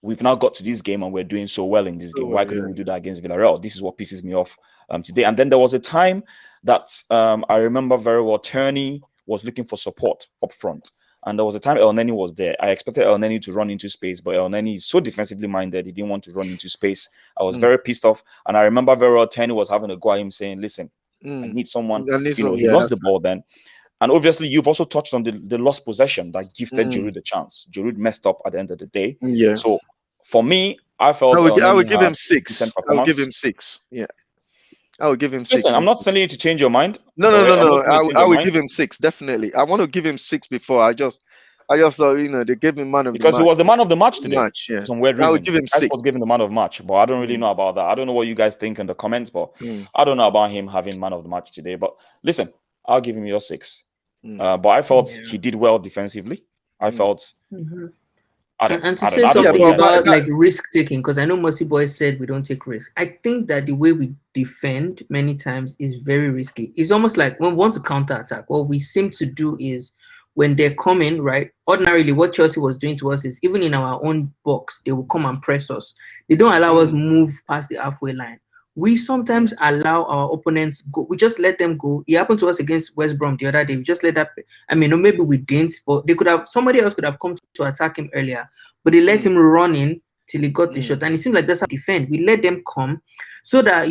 [SPEAKER 1] we've now got to this game and we're doing so well in this game. Why couldn't we do that against Villarreal? This is what pisses me off today. And then there was a time that I remember very well, Tierney was looking for support up front. And there was a time Elneny was there. I expected Elneny to run into space, but Elneny is so defensively minded, he didn't want to run into space. I was very pissed off. And I remember very well, Tierney was having a go at him saying, listen, I need someone. He lost the ball then. And obviously, you've also touched on the lost possession that gifted Giroud the chance. Giroud messed up at the end of the day.
[SPEAKER 2] Yeah.
[SPEAKER 1] So for me, I felt
[SPEAKER 2] I would give him 6. I would give him 6. Yeah. I would give him 6.
[SPEAKER 1] Listen, I'm not telling you to change your mind.
[SPEAKER 2] No. I
[SPEAKER 1] would
[SPEAKER 2] would give him 6 definitely. I want to give him 6 before. I just thought, they gave him man of the match.
[SPEAKER 1] Because he was the man of the match today.
[SPEAKER 2] Yeah.
[SPEAKER 1] For some weird reason.
[SPEAKER 2] I would give him 6.
[SPEAKER 1] Was given the man of the match, but I don't really know about that. I don't know what you guys think in the comments, but I don't know about him having man of the match today. But listen, I'll give him your 6. But I felt he did well defensively. I felt.
[SPEAKER 3] And to say something about like risk taking, because I know Mercy Boys said we don't take risk. I think that the way we defend many times is very risky. It's almost like when we want to counter attack, what we seem to do is when they're coming, right? Ordinarily, what Chelsea was doing to us is even in our own box, they will come and press us. They don't allow us move past the halfway line. We sometimes allow our opponents go. We just let them go. It happened to us against West Brom the other day. We just let that. I mean, or maybe we didn't, but somebody else could have come to attack him earlier, but they let him run in till he got the shot. And it seems like that's how we defend. We let them come so that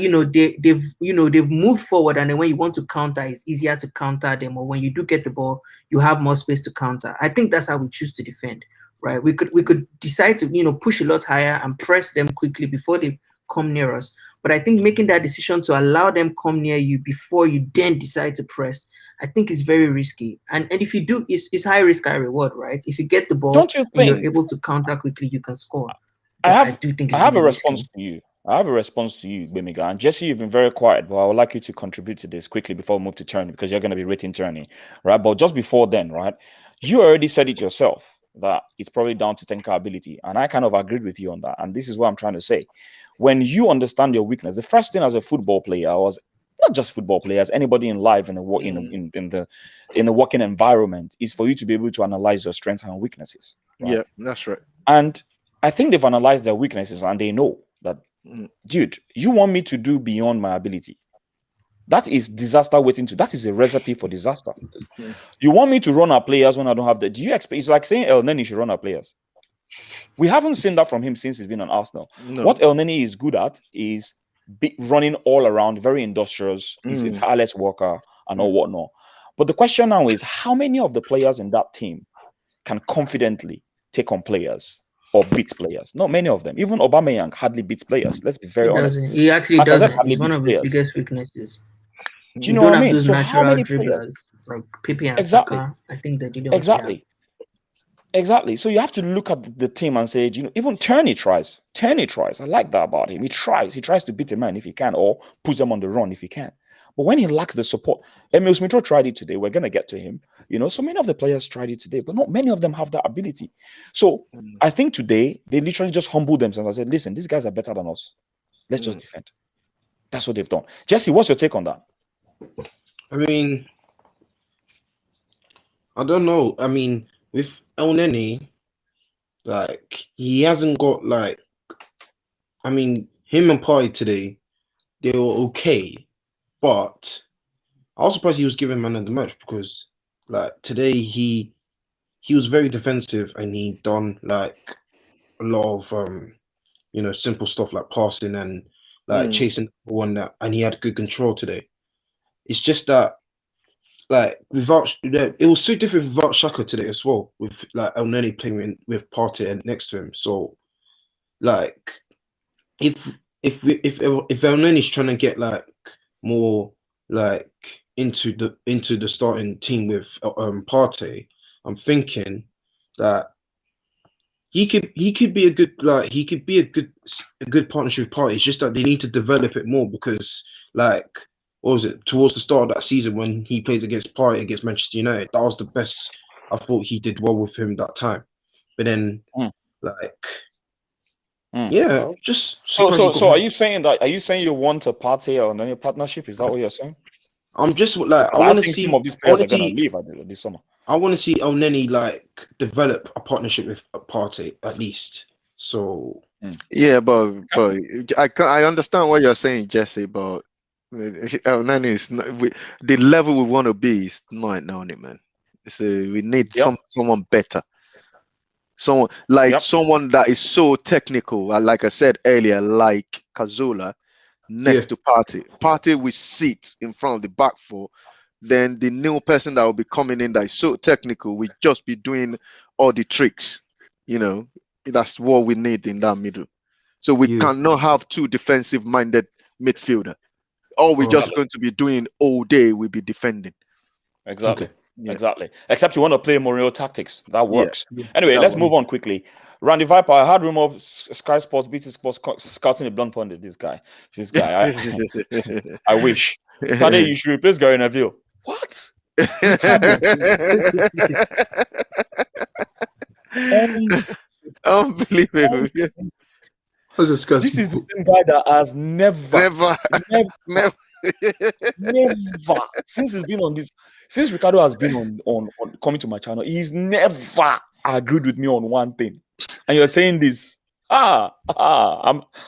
[SPEAKER 3] they've moved forward, and then when you want to counter, it's easier to counter them. Or when you do get the ball, you have more space to counter. I think that's how we choose to defend. Right? We could decide to push a lot higher and press them quickly before they come near us. But I think making that decision to allow them come near you before you then decide to press, I think it's very risky. And if you do, it's high risk, high reward, right? If you get the ball,
[SPEAKER 1] don't you think
[SPEAKER 3] you're able to counter quickly, you can score.
[SPEAKER 1] I have a response to you. I have a response to you, Bimiga. And Jesse, you've been very quiet, but I would like you to contribute to this quickly before we move to Turney, because you're going to be rating Turney, right? But just before then, right, you already said it yourself that it's probably down to technical ability. And I kind of agreed with you on that. And this is what I'm trying to say. When you understand your weakness, the first thing as a football player was not just football players, anybody in life in the working environment is for you to be able to analyze your strengths and weaknesses. Right?
[SPEAKER 2] Yeah, that's right.
[SPEAKER 1] And I think they've analyzed their weaknesses and they know that, dude, you want me to do beyond my ability. That is disaster waiting to. That is a recipe for disaster. You want me to run our players when I don't have the. Do you expect? It's like saying El Neni should run our players. We haven't seen that from him since he's been on Arsenal. No. What El Neni is good at is running all around, very industrious. He's a tireless worker and all whatnot. But the question now is, how many of the players in that team can confidently take on players or beat players? Not many of them. Even Aubameyang hardly beats players. Let's be very honest.
[SPEAKER 3] He actually doesn't. It's one of his biggest weaknesses.
[SPEAKER 1] Do you know what I mean?
[SPEAKER 3] Those
[SPEAKER 1] so
[SPEAKER 3] natural
[SPEAKER 1] how many
[SPEAKER 3] dribblers
[SPEAKER 1] players?
[SPEAKER 3] like Kepa and Saka, I think that you don't.
[SPEAKER 1] Exactly. So you have to look at the team and say, even Turney tries. I like that about him. He tries to beat a man if he can, or put them on the run if he can. But when he lacks the support, Emile Smith-Rowe tried it today. We're gonna get to him. So many of the players tried it today, but not many of them have that ability. So I think today they literally just humbled themselves and said, "Listen, these guys are better than us. Let's just defend." That's what they've done. Jesse, what's your take on that?
[SPEAKER 5] I mean, I don't know. I mean, with El Neni, like, he hasn't got, like, I mean, him and Partey today, they were okay, but I was surprised he was given man of the match because, like, today he was very defensive and he done, like, a lot of, simple stuff like passing and, like, chasing and he had good control today. It's just that, like, it was so different without Xhaka today as well, with like El Neni playing with Partey next to him. So, like, if El Neni's trying to get like more like into the starting team with Partey, I'm thinking that he could be a good partnership with Partey. It's just that they need to develop it more because, like, what was it, towards the start of that season when he played against Partey against Manchester United, that was the best. I thought he did well with him that time. But then, just
[SPEAKER 1] so are you saying you want a Partey or any partnership? Is that what you're saying?
[SPEAKER 5] I'm just like, I want to see
[SPEAKER 1] some of these players are going to leave this summer.
[SPEAKER 5] I want to see El Neni like develop a partnership with Partey at least. So
[SPEAKER 2] yeah, but I understand what you're saying, Jesse, but El Neni is not, the level we want to be is not on it, man. So we need someone better, someone that is so technical. Like I said earlier, like Cazorla next to Partey. Partey will sit in front of the back four. Then the new person that will be coming in that is so technical will just be doing all the tricks. That's what we need in that middle. So we cannot have two defensive-minded midfielder. all we're just going to be doing all day will be defending.
[SPEAKER 1] Exactly.
[SPEAKER 2] Okay. Yeah.
[SPEAKER 1] Exactly. Except you want to play Mourinho tactics. That works.
[SPEAKER 2] Yeah.
[SPEAKER 1] Anyway, let's move on quickly. Randy Viper, I had rumor of Sky Sports, BT Sports scouting a blonde pundit. This guy. I wish. Tade, you should replace Gary Neville. What?
[SPEAKER 2] Unbelievable.
[SPEAKER 1] This is the same guy that has never since he's been on this, since Ricardo has been on coming to my channel, he's never agreed with me on one thing. And you're saying this. I'm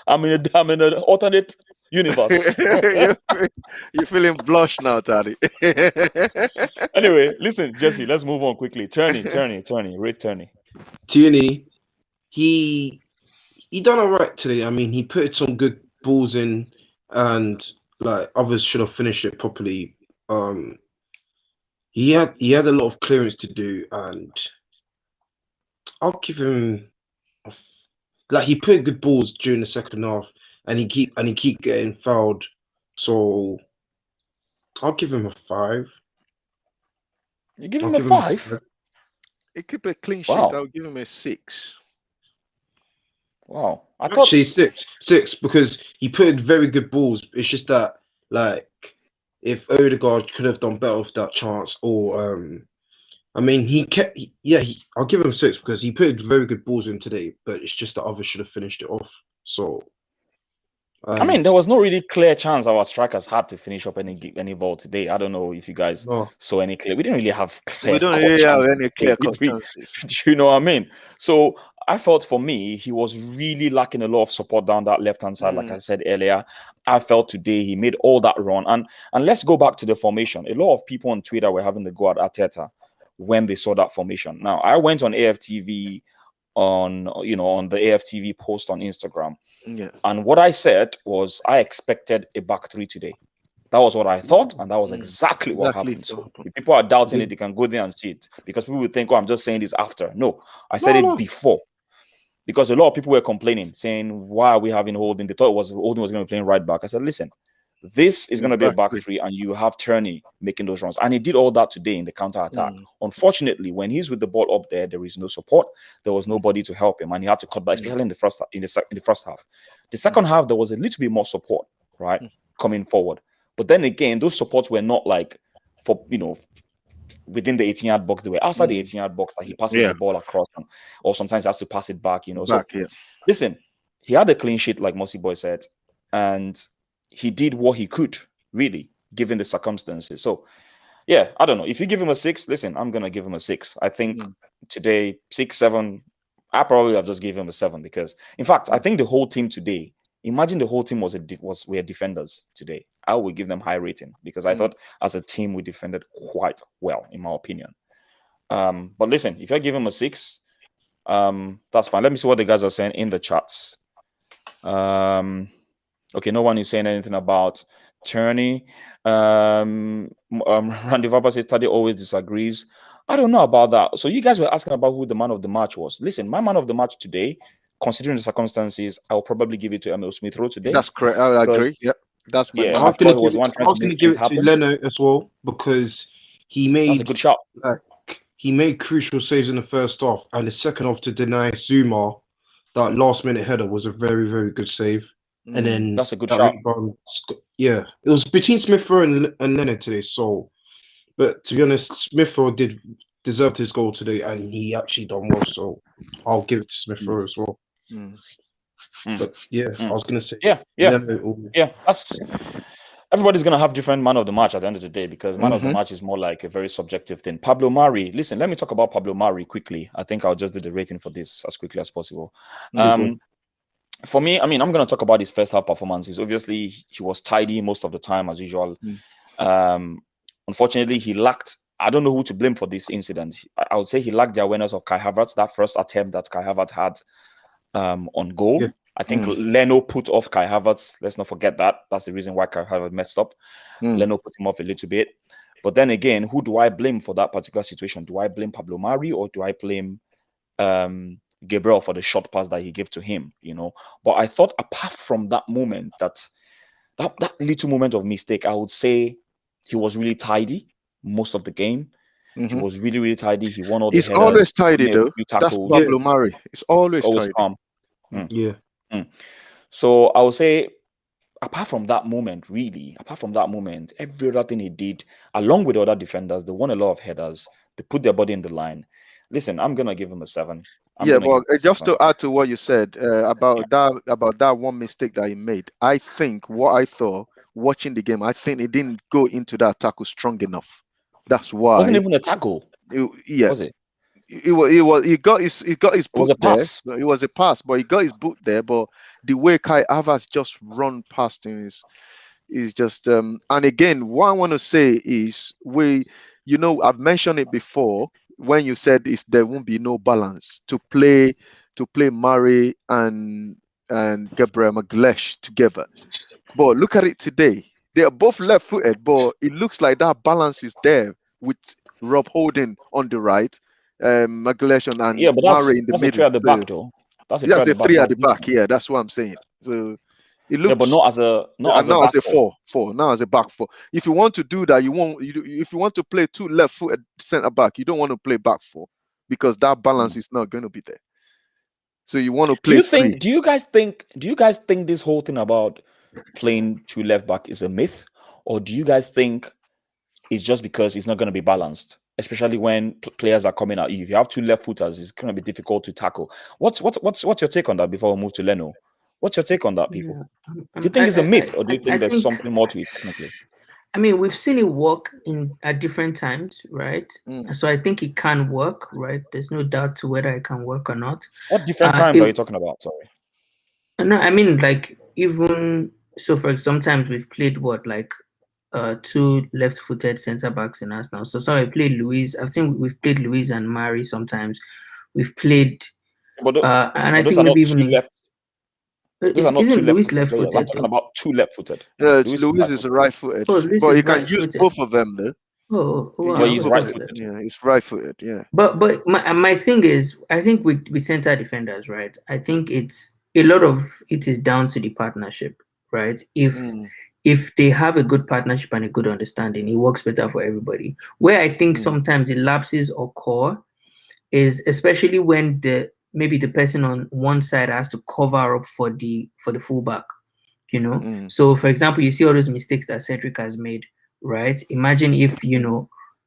[SPEAKER 1] in an alternate universe.
[SPEAKER 2] You're feeling blush now, Tade.
[SPEAKER 1] Anyway, listen, Jesse, let's move on quickly. Turney, rate Turney.
[SPEAKER 5] Tierney, he done all right today. I mean, he put some good balls in, and like others should have finished it properly. He had a lot of clearance to do, and I'll give him like he put good balls during the second half, and he keep getting fouled. So I'll give him a 5.
[SPEAKER 1] You give him a 5?
[SPEAKER 2] He keep a clean sheet. I'll give him a 6.
[SPEAKER 1] Wow. I thought
[SPEAKER 5] actually 6 because he put very good balls. It's just that like if Odegaard could have done better with that chance, or I mean I'll give him 6 because he put very good balls in today, but it's just that others should have finished it off. So
[SPEAKER 1] I mean, there was no really clear chance our strikers had to finish up any ball today. I don't know if you guys saw any clear. We didn't really have clear.
[SPEAKER 2] We don't really have any clear cut chances.
[SPEAKER 1] You know what I mean? So I felt for me, he was really lacking a lot of support down that left-hand side. Like I said earlier, I felt today he made all that run. And let's go back to the formation. A lot of people on Twitter were having to go at Arteta when they saw that formation. Now, I went on AFTV on the AFTV post on Instagram.
[SPEAKER 2] Yeah.
[SPEAKER 1] And what I said was I expected a back 3 today. That was what I thought, and that was exactly what happened. So if people are doubting it, they can go there and see it, because people would think, oh, I'm just saying this after. No, I said it before, because a lot of people were complaining, saying, why are we having Holding? They thought Holding was going to be playing right back. I said, listen, this is going to be a back 3, and you have Turney making those runs. And he did all that today in the counter-attack. Unfortunately, when he's with the ball up there is no support. There was nobody to help him, and he had to cut back, especially in the first half. The second half, there was a little bit more support, right, coming forward. But then again, those supports were not like for, within the 18-yard box. They were outside the 18-yard box that he passes the ball across, or sometimes he has to pass it back, Listen, he had a clean sheet, like Mossy Boy said, and he did what he could, really, given the circumstances. So, yeah, I don't know. If you give him a 6, listen, I'm going to give him a 6. I think today, 6, 7, I probably have just given him a 7 because, in fact, I think the whole team today, imagine the whole team were defenders today. I would give them high rating because I thought as a team we defended quite well, in my opinion. But listen, if I give him a 6, that's fine. Let me see what the guys are saying in the chats. Okay, no one is saying anything about Turney. Randy Vapa says Tade always disagrees. I don't know about that. So you guys were asking about who the man of the match was. Listen, my man of the match today, considering the circumstances, I will probably give it to Emile Smith-Rowe today.
[SPEAKER 2] That's correct. I agree. Yep. That's my
[SPEAKER 5] I was going to give it to Leno as well because he made
[SPEAKER 1] that's a good shot.
[SPEAKER 5] He made crucial saves in the first half, and the second half to deny Zuma that last-minute header was a very, very good save. And then
[SPEAKER 1] that's a good shot.
[SPEAKER 5] Yeah, it was between Smith-Rowe and Leonard today. So, but to be honest, Smith-Rowe deserved his goal today, and he actually done well. So, I'll give it to Smith-Rowe as well. But I was gonna say,
[SPEAKER 1] That's everybody's gonna have different man of the match at the end of the day because man of the match is more like a very subjective thing. Pablo Mari, listen, let me talk about Pablo Mari quickly. I think I'll just do the rating for this as quickly as possible. For me, I mean, I'm going to talk about his first half performances. Obviously, he was tidy most of the time, as usual. Unfortunately, he lacked, I don't know who to blame for this incident. I would say he lacked the awareness of Kai Havertz, that first attempt that Kai Havertz had on goal. I think Leno put off Kai Havertz. Let's not forget that. That's the reason why Kai Havertz messed up. Leno put him off a little bit. But then again, who do I blame for that particular situation? Do I blame Pablo Mari or do I blame Gabriel for the short pass that he gave to him, But I thought apart from that moment that that little moment of mistake, I would say he was really tidy most of the game. He was really, really tidy. He won all the
[SPEAKER 2] He's
[SPEAKER 1] headers.
[SPEAKER 2] always tidy, though. That's
[SPEAKER 1] Tackles.
[SPEAKER 2] Pablo Mari. It's always tidy.
[SPEAKER 1] Calm.
[SPEAKER 5] Yeah.
[SPEAKER 1] So I would say, apart from that moment, every other thing he did, along with the other defenders, they won a lot of headers. They put their body in the line. Listen, I'm gonna give him a 7.
[SPEAKER 2] Well, just to add to what you said about that one mistake that he made, I think what I thought watching the game, I think he didn't go into that tackle strong enough. That's why.
[SPEAKER 1] It wasn't even a tackle. Was it?
[SPEAKER 2] He got his boot there.
[SPEAKER 1] It
[SPEAKER 2] was a pass, but he got his boot there. But the way Kai Havertz just run past him is just and again, what I want to say is I've mentioned it before when you said there won't be no balance to play Murray and Gabriel Magalhaes together. But look at it today. They are both left-footed, but it looks like that balance is there with Rob Holding on the right, Magalhaes and Murray in the middle.
[SPEAKER 1] That's a three at the back, though.
[SPEAKER 2] That's the three at the back. Yeah, that's what I'm saying. So it looks,
[SPEAKER 1] but not as a
[SPEAKER 2] four. Now as a back four. If you want to do that, if you want to play two left-footed centre back, you don't want to play back four because that balance is not going to be there. So you want to play three.
[SPEAKER 1] Do you guys think this whole thing about playing two left back is a myth, or do you guys think it's just because it's not going to be balanced, especially when players are coming at you? If you have two left footers, it's going to be difficult to tackle. What's your take on that before we move to Leno? What's your take on that, people? Do you think it's a myth, or do you think there's something more to it technically?
[SPEAKER 3] I mean, we've seen it work at different times, right? So I think it can work, right? There's no doubt to whether it can work or not.
[SPEAKER 1] What different times are you talking about? Sorry.
[SPEAKER 3] No, I mean, like, even so, for example, sometimes we've played two left-footed centre backs in Arsenal. So I played Luis. I've seen we've played Luis and Mari sometimes. We've played, and I think maybe even left. Isn't Luis left-footed?
[SPEAKER 1] I'm talking about two left-footed.
[SPEAKER 2] Yeah, Luis is right-footed, but you can use both of them though.
[SPEAKER 3] Well,
[SPEAKER 1] he's right-footed.
[SPEAKER 2] Yeah, he's right-footed. Yeah.
[SPEAKER 3] But my thing is, I think with centre defenders, right? I think it's a lot of it is down to the partnership, right? If they have a good partnership and a good understanding, it works better for everybody. Where I think sometimes the lapses occur is especially when maybe the person on one side has to cover up for the fullback, So, for example, you see all those mistakes that Cedric has made, right? Imagine if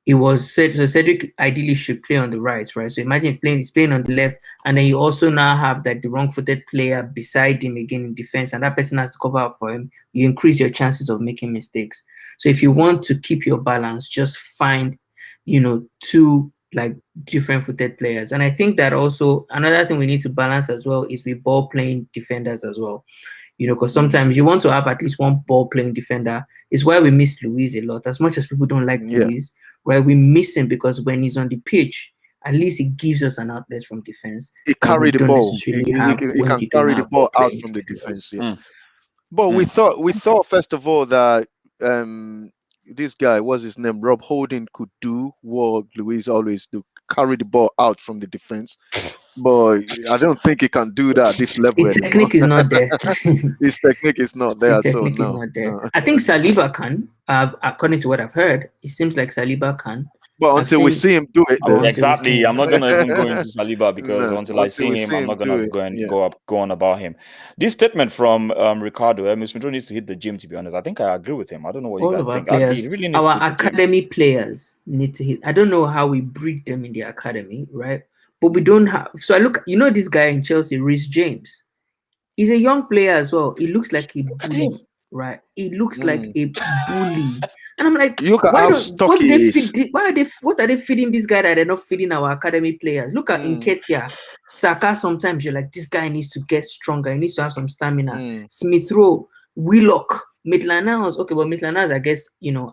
[SPEAKER 3] it was Cedric ideally should play on the right, right? So imagine if he's playing on the left, and then you also now have the wrong-footed player beside him again in defense, and that person has to cover up for him. You increase your chances of making mistakes. So if you want to keep your balance, just find, two like different footed players. And I think that also another thing we need to balance as well is with ball playing defenders as well. Because sometimes you want to have at least one ball playing defender. It's why we miss Luis a lot. As much as people don't like Luis, where we miss him because when he's on the pitch, at least it gives us an outlet from defense.
[SPEAKER 2] He carry the ball. He can carry the ball out from the defense. Yeah. But we thought first of all that this guy, what's his name, Rob Holding, could do what Luis always do, carry the ball out from the defense. But I don't think he can do that at this level.
[SPEAKER 3] His technique is not there.
[SPEAKER 2] His technique is not there at all. No.
[SPEAKER 3] I think Saliba can. According to what I've heard, it seems like Saliba can.
[SPEAKER 2] But until we see him do it, though.
[SPEAKER 1] Exactly. I'm not gonna even go into Saliba because until I see him, I'm not gonna go on about him. This statement from Ricardo, Emile Smith Rowe needs to hit the gym. To be honest, I think I agree with him. I don't know what you guys think.
[SPEAKER 3] Our academy players need to hit. I don't know how we breed them in the academy, right? But we don't have. So I look. This guy in Chelsea, Reece James. He's a young player as well. He looks like a bully, right? He looks like a bully. And I'm like, what are they feeding this guy that they're not feeding our academy players? Look at Nketiah, Saka. Sometimes you're like, this guy needs to get stronger. He needs to have some stamina. Smith Rowe, Willock, Maitland-Niles. Okay, but Maitland-Niles, I guess,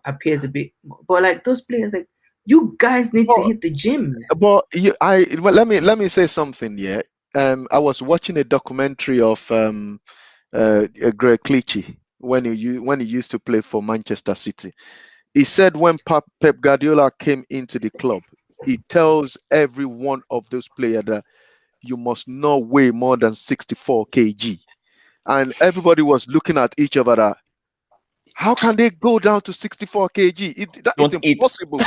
[SPEAKER 3] appears a bit more. But like those players, like you guys need to hit the gym.
[SPEAKER 2] But let me say something. Yeah, I was watching a documentary of Greg Clichy when he used to play for Manchester City. He said when Pep Guardiola came into the club, he tells every one of those players that you must not weigh more than 64 kg. And everybody was looking at each other that, How can they go down to 64 kg? That is impossible.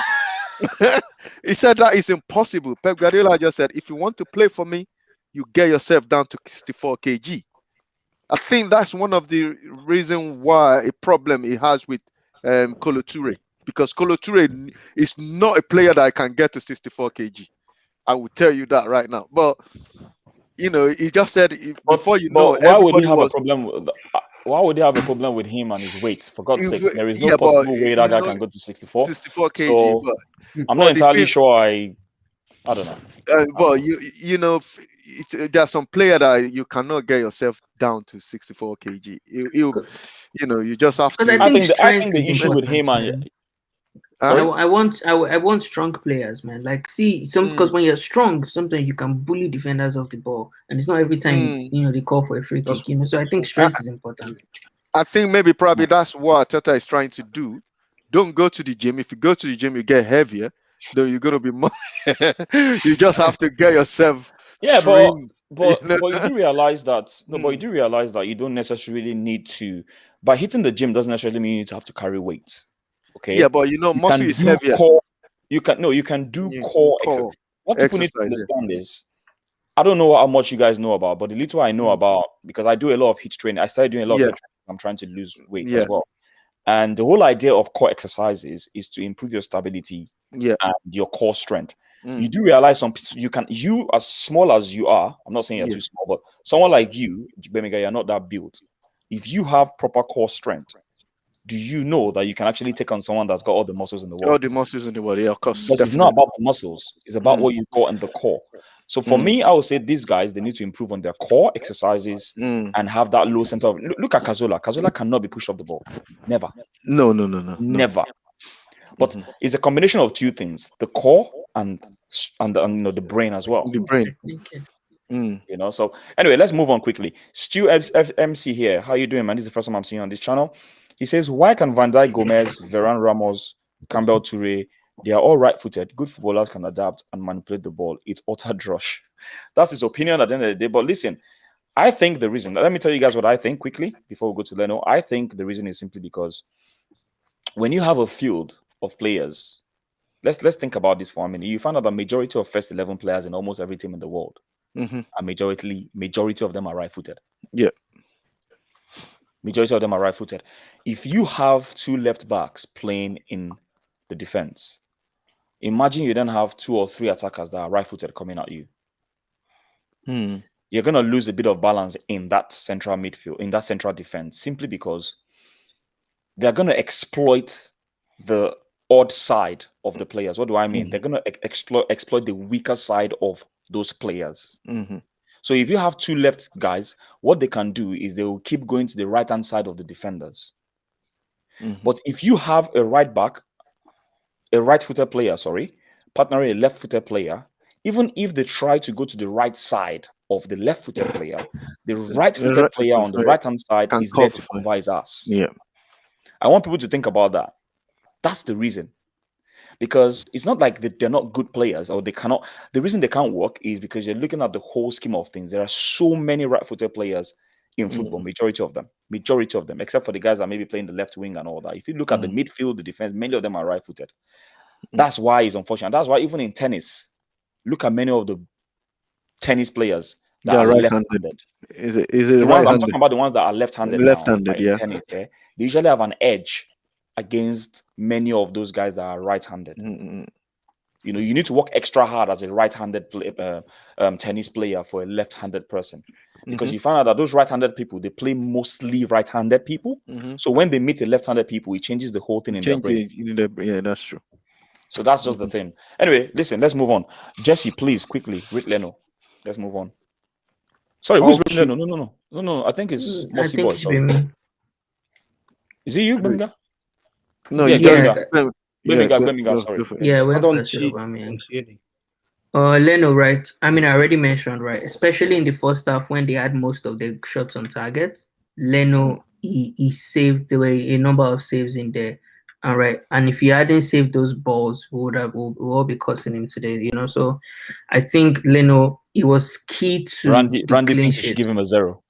[SPEAKER 2] He said that is impossible. Pep Guardiola just said, if you want to play for me, you get yourself down to 64 kg. I think that's one of the reasons why a problem he has with Kolo Toure, because Kolo Toure is not a player that can get to 64 kg. I will tell you that right now. But you know, he just said before you know,
[SPEAKER 1] why would he have a problem with? Why would they have a problem with him and his weight? For God's sake, there is no possible way that guy can go to 64.
[SPEAKER 2] 64 kg.
[SPEAKER 1] So I'm not entirely sure. I don't know.
[SPEAKER 2] But you know, there are some player that you cannot get yourself down to 64 kg. You know, you just have to.
[SPEAKER 1] I think the issue with him and
[SPEAKER 3] I want strong players, man. Like, see, because when you're strong, sometimes you can bully defenders off the ball, and it's not every time you know they call for a free kick. You know, so I think strength is important.
[SPEAKER 2] I think probably that's what Tata is trying to do. Don't go to the gym. If you go to the gym, you get heavier. Though you're gonna be more. You just have to get yourself. Trimmed,
[SPEAKER 1] but you do realize that but you do realize that you don't necessarily need to. By hitting the gym doesn't necessarily mean you have to carry weight. Okay.
[SPEAKER 2] Yeah, but you know, muscle is heavier.
[SPEAKER 1] You can do core exercise. What people need to understand is, I don't know how much you guys know about, but the little I know about, because I do a lot of HIIT training. I started doing a lot of HIIT training. I'm trying to lose weight as well. And the whole idea of core exercises is to improve your stability and your core strength. You do realize you as small as you are, I'm not saying you're too small, but someone like you, Bemiga, you're not that built. If you have proper core strength, do you know that you can actually take on someone that's got all the muscles in the world?
[SPEAKER 2] All the muscles in the world, yeah, of course.
[SPEAKER 1] Because it's not about the muscles, it's about what you got in the core. So for me, I would say these guys, they need to improve on their core exercises and have that low center of. Look at Cazorla. Cazorla cannot be pushed off the ball. Never.
[SPEAKER 2] No.
[SPEAKER 1] Never. But it's a combination of two things: the core and the brain as well.
[SPEAKER 2] The brain.
[SPEAKER 1] You know. So anyway, let's move on quickly. Stu MC here. How you doing, man? This is the first time I'm seeing you on this channel. He says, why can Van Dijk, Gomez, Varane, Ramos, Campbell, Toure, they are all right-footed. Good footballers can adapt and manipulate the ball. It's utter drush. That's his opinion at the end of the day. But listen, I think the reason, let me tell you guys what I think quickly before we go to Leno. I think the reason is simply because when you have a field of players, let's think about this for a minute. You find out the majority of first 11 players in almost every team in the world, and majority of them are right-footed.
[SPEAKER 2] Yeah.
[SPEAKER 1] Majority of them are right-footed. If you have two left backs playing in the defense, imagine you then have 2 or 3 attackers that are right-footed coming at you. You're going to lose a bit of balance in that central midfield, in that central defense, simply because they're going to exploit the odd side of the players. What do I mean? They're going to exploit the weaker side of those players. So if you have 2 left guys, what they can do is they will keep going to the right-hand side of the defenders. But if you have a right-footed player, partnering a left-footed player, even if they try to go to the right side of the left-footed player, the right-footed player on the right-hand side is there to cover his ass.
[SPEAKER 2] Yeah.
[SPEAKER 1] I want people to think about that. That's the reason. Because it's not like they're not good players or they cannot. The reason they can't work is because you're looking at the whole scheme of things. There are so many right-footed players in football, majority of them, except for the guys that maybe playing the left wing and all that. If you look at the midfield, the defense, many of them are right-footed. That's why it's unfortunate. That's why even in tennis, look at many of the tennis players that are left-handed.
[SPEAKER 2] Is it
[SPEAKER 1] the ones I'm talking about, the ones that are left-handed.
[SPEAKER 2] Left-handed, yeah.
[SPEAKER 1] Tennis, they usually have an edge against many of those guys that are right-handed. You know, you need to work extra hard as a right-handed tennis player for a left-handed person, because you find out that those right-handed people, they play mostly right-handed people. So when they meet a left-handed people, it changes the whole thing in their brain.
[SPEAKER 2] Yeah, that's true.
[SPEAKER 1] So that's just the thing. Anyway, listen, let's move on. Jesse, please, quickly, read Leno. Let's move on. Sorry, who's reading Leno? No. I think it's Mossy Boy. Sorry. Is it you, Benga?
[SPEAKER 2] No,
[SPEAKER 1] Birmingham, sorry.
[SPEAKER 3] Yeah, we're on Leno, right? I mean, I already mentioned, right? Especially in the first half when they had most of the shots on target, Leno, he saved a number of saves in there. All right, and if he hadn't saved those balls, we would all be cursing him today, you know. So I think Leno, it was key to
[SPEAKER 1] Randy thinks you should give him a 0.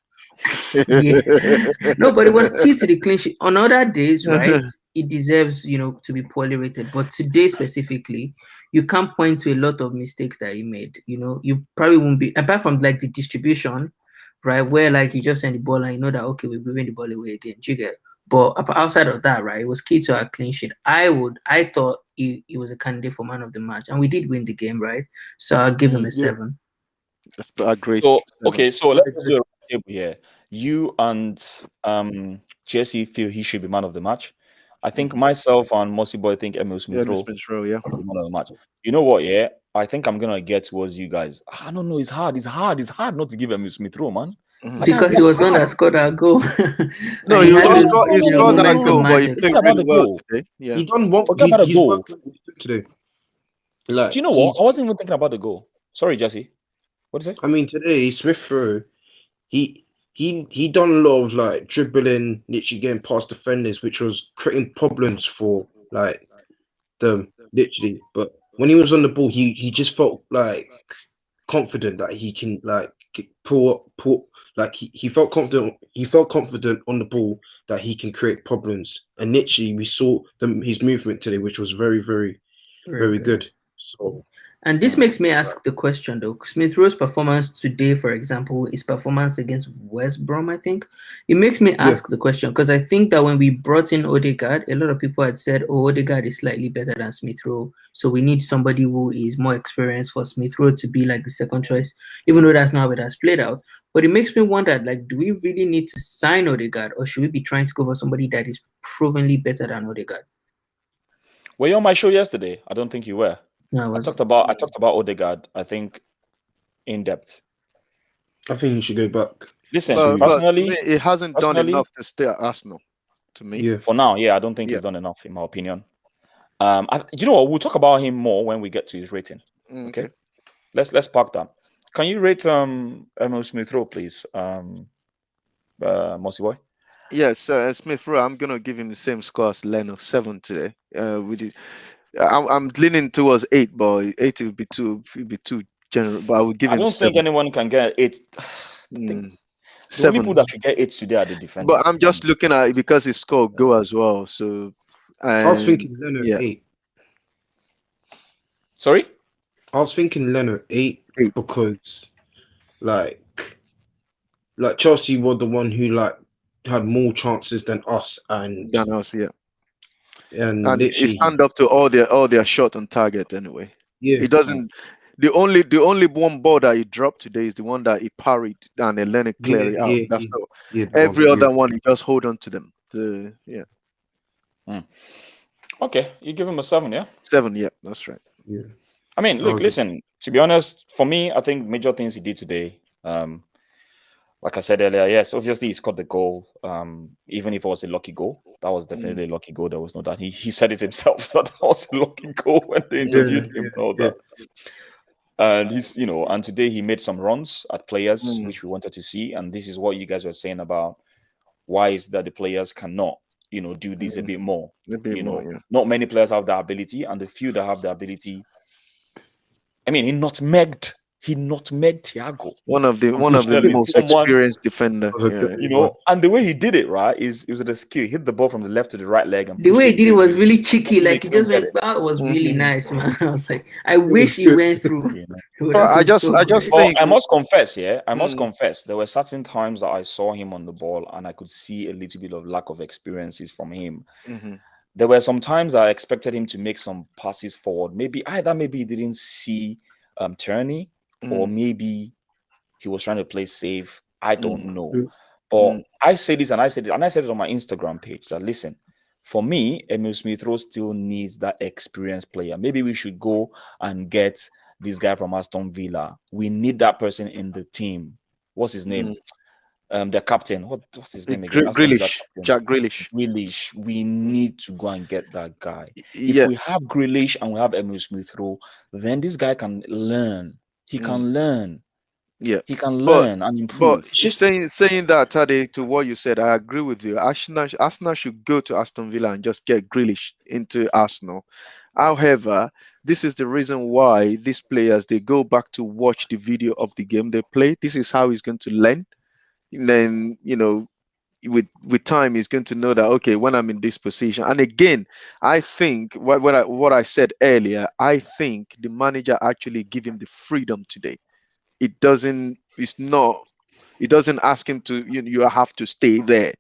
[SPEAKER 3] Yeah. No, but it was key to the clean sheet. On other days, right, it deserves, to be poorly rated. But today specifically, you can't point to a lot of mistakes that he made. You probably won't be, apart from like the distribution, right, where like you just send the ball and you know that, okay, we're moving the ball away again. Do you get? But outside of that, right, it was key to our clean sheet. I thought he was a candidate for man of the match, and we did win the game, right? So I'll give him a 7.
[SPEAKER 2] Agree.
[SPEAKER 1] So okay, so let's do a table here. You and Jesse feel he should be man of the match. I think myself and Mossy Boy think Emile Smith-Rowe
[SPEAKER 2] yeah.
[SPEAKER 1] should be man of the match. You know what? Yeah, I think I'm gonna get towards you guys. I don't know. It's hard not to give Emile Smith-Rowe, man.
[SPEAKER 3] Because he was one that scored our goal.
[SPEAKER 2] No, he scored that goal, but he played really well today. Yeah.
[SPEAKER 5] He done what?
[SPEAKER 1] Forget about the goal
[SPEAKER 5] today.
[SPEAKER 1] Like, do you know what? I wasn't even thinking about the goal. Sorry, Jesse. What did you say?
[SPEAKER 5] I mean, today Smith-Rowe, he done a lot of like dribbling, literally getting past defenders, which was creating problems for like them, literally. But when he was on the ball, he just felt like confident that he can like pull like he felt confident. He felt confident on the ball that he can create problems. And literally, we saw his movement today, which was very, very, very good. So.
[SPEAKER 3] And this makes me ask the question though. Smith-Rowe's performance today, for example, his performance against West Brom, I think. It makes me ask the question because I think that when we brought in Odegaard, a lot of people had said, oh, Odegaard is slightly better than Smith-Rowe. So we need somebody who is more experienced for Smith-Rowe to be like the second choice, even though that's not how it has played out. But it makes me wonder, like, do we really need to sign Odegaard or should we be trying to go for somebody that is provenly better than Odegaard?
[SPEAKER 1] Were you on my show yesterday? I don't think you were.
[SPEAKER 3] No,
[SPEAKER 1] I talked about Odegaard, I think, in depth.
[SPEAKER 5] I think you should go back.
[SPEAKER 1] Listen, personally,
[SPEAKER 2] it hasn't done enough to stay at Arsenal, to me.
[SPEAKER 5] Yeah.
[SPEAKER 1] For now, I don't think he's done enough, in my opinion. You know what? We'll talk about him more when we get to his rating. Okay. Let's park that. Can you rate Emile Smith-Rowe, please, Mossy Boy?
[SPEAKER 2] Yes, Smith-Rowe. I'm gonna give him the same score as Leno, 7 today. I'm leaning towards 8, but 8 would be too general. But I would give him.
[SPEAKER 1] I don't
[SPEAKER 2] 7.
[SPEAKER 1] think anyone can get 8. The
[SPEAKER 2] 7.
[SPEAKER 1] only people that should get 8 today are the defenders.
[SPEAKER 2] But I'm just looking at it because he scored goal as well. So
[SPEAKER 5] I was thinking Leno 8.
[SPEAKER 1] Sorry?
[SPEAKER 5] I was thinking Leno 8 because like Chelsea were the one who like had more chances than us and And
[SPEAKER 2] he stand up to all their shot on target anyway.
[SPEAKER 5] Yeah,
[SPEAKER 2] he doesn't. The only one ball that he dropped today is the one that he parried and then let it clear it out. That's all. Every other one he just hold on to them.
[SPEAKER 1] Okay, you give him a 7, yeah?
[SPEAKER 2] 7, yeah, that's right.
[SPEAKER 5] Yeah.
[SPEAKER 1] I mean, look, listen. To be honest, for me, I think major things he did today. Like I said earlier, yes, obviously he scored the goal. Even if it was a lucky goal, that was definitely a lucky goal. There was no doubt. He said it himself that was a lucky goal when they interviewed him and all that. And he's, and today he made some runs at players which we wanted to see. And this is what you guys were saying about why is that the players cannot, do this a bit more. Not many players have that ability, and the few that have the ability. I mean, he nutmegged Thiago.
[SPEAKER 2] One of the most experienced defender.
[SPEAKER 1] And the way he did it, right, it was a skill. He hit the ball from the left to the right leg. And
[SPEAKER 3] the way he did it was really cheeky. Like he just went. That was really nice, man. I was like, I wish he went through.
[SPEAKER 2] I just think
[SPEAKER 1] I must confess, there were certain times that I saw him on the ball and I could see a little bit of lack of experiences from him. There were some times I expected him to make some passes forward. Maybe he didn't see Tierney. Or maybe he was trying to play safe. I don't know. But I say this and I said it on my Instagram page that listen, for me, Emile Smith-Rowe still needs that experienced player. Maybe we should go and get this guy from Aston Villa. We need that person in the team. What's his name? The captain. What's his name again?
[SPEAKER 2] Jack Grealish.
[SPEAKER 1] Grealish. We need to go and get that guy. If we have Grealish and we have Emile Smith-Rowe, then this guy can learn. He can learn.
[SPEAKER 2] Yeah,
[SPEAKER 1] he can learn and improve.
[SPEAKER 2] But saying that, Tade, to what you said, I agree with you. Arsenal should go to Aston Villa and just get Grealish into Arsenal. However, this is the reason why these players, they go back to watch the video of the game they play. This is how he's going to learn. then with time he's going to know that, okay, when I'm in this position. And again, I think what I said earlier, I think the manager actually give him the freedom today. It doesn't ask him to, you have to stay there.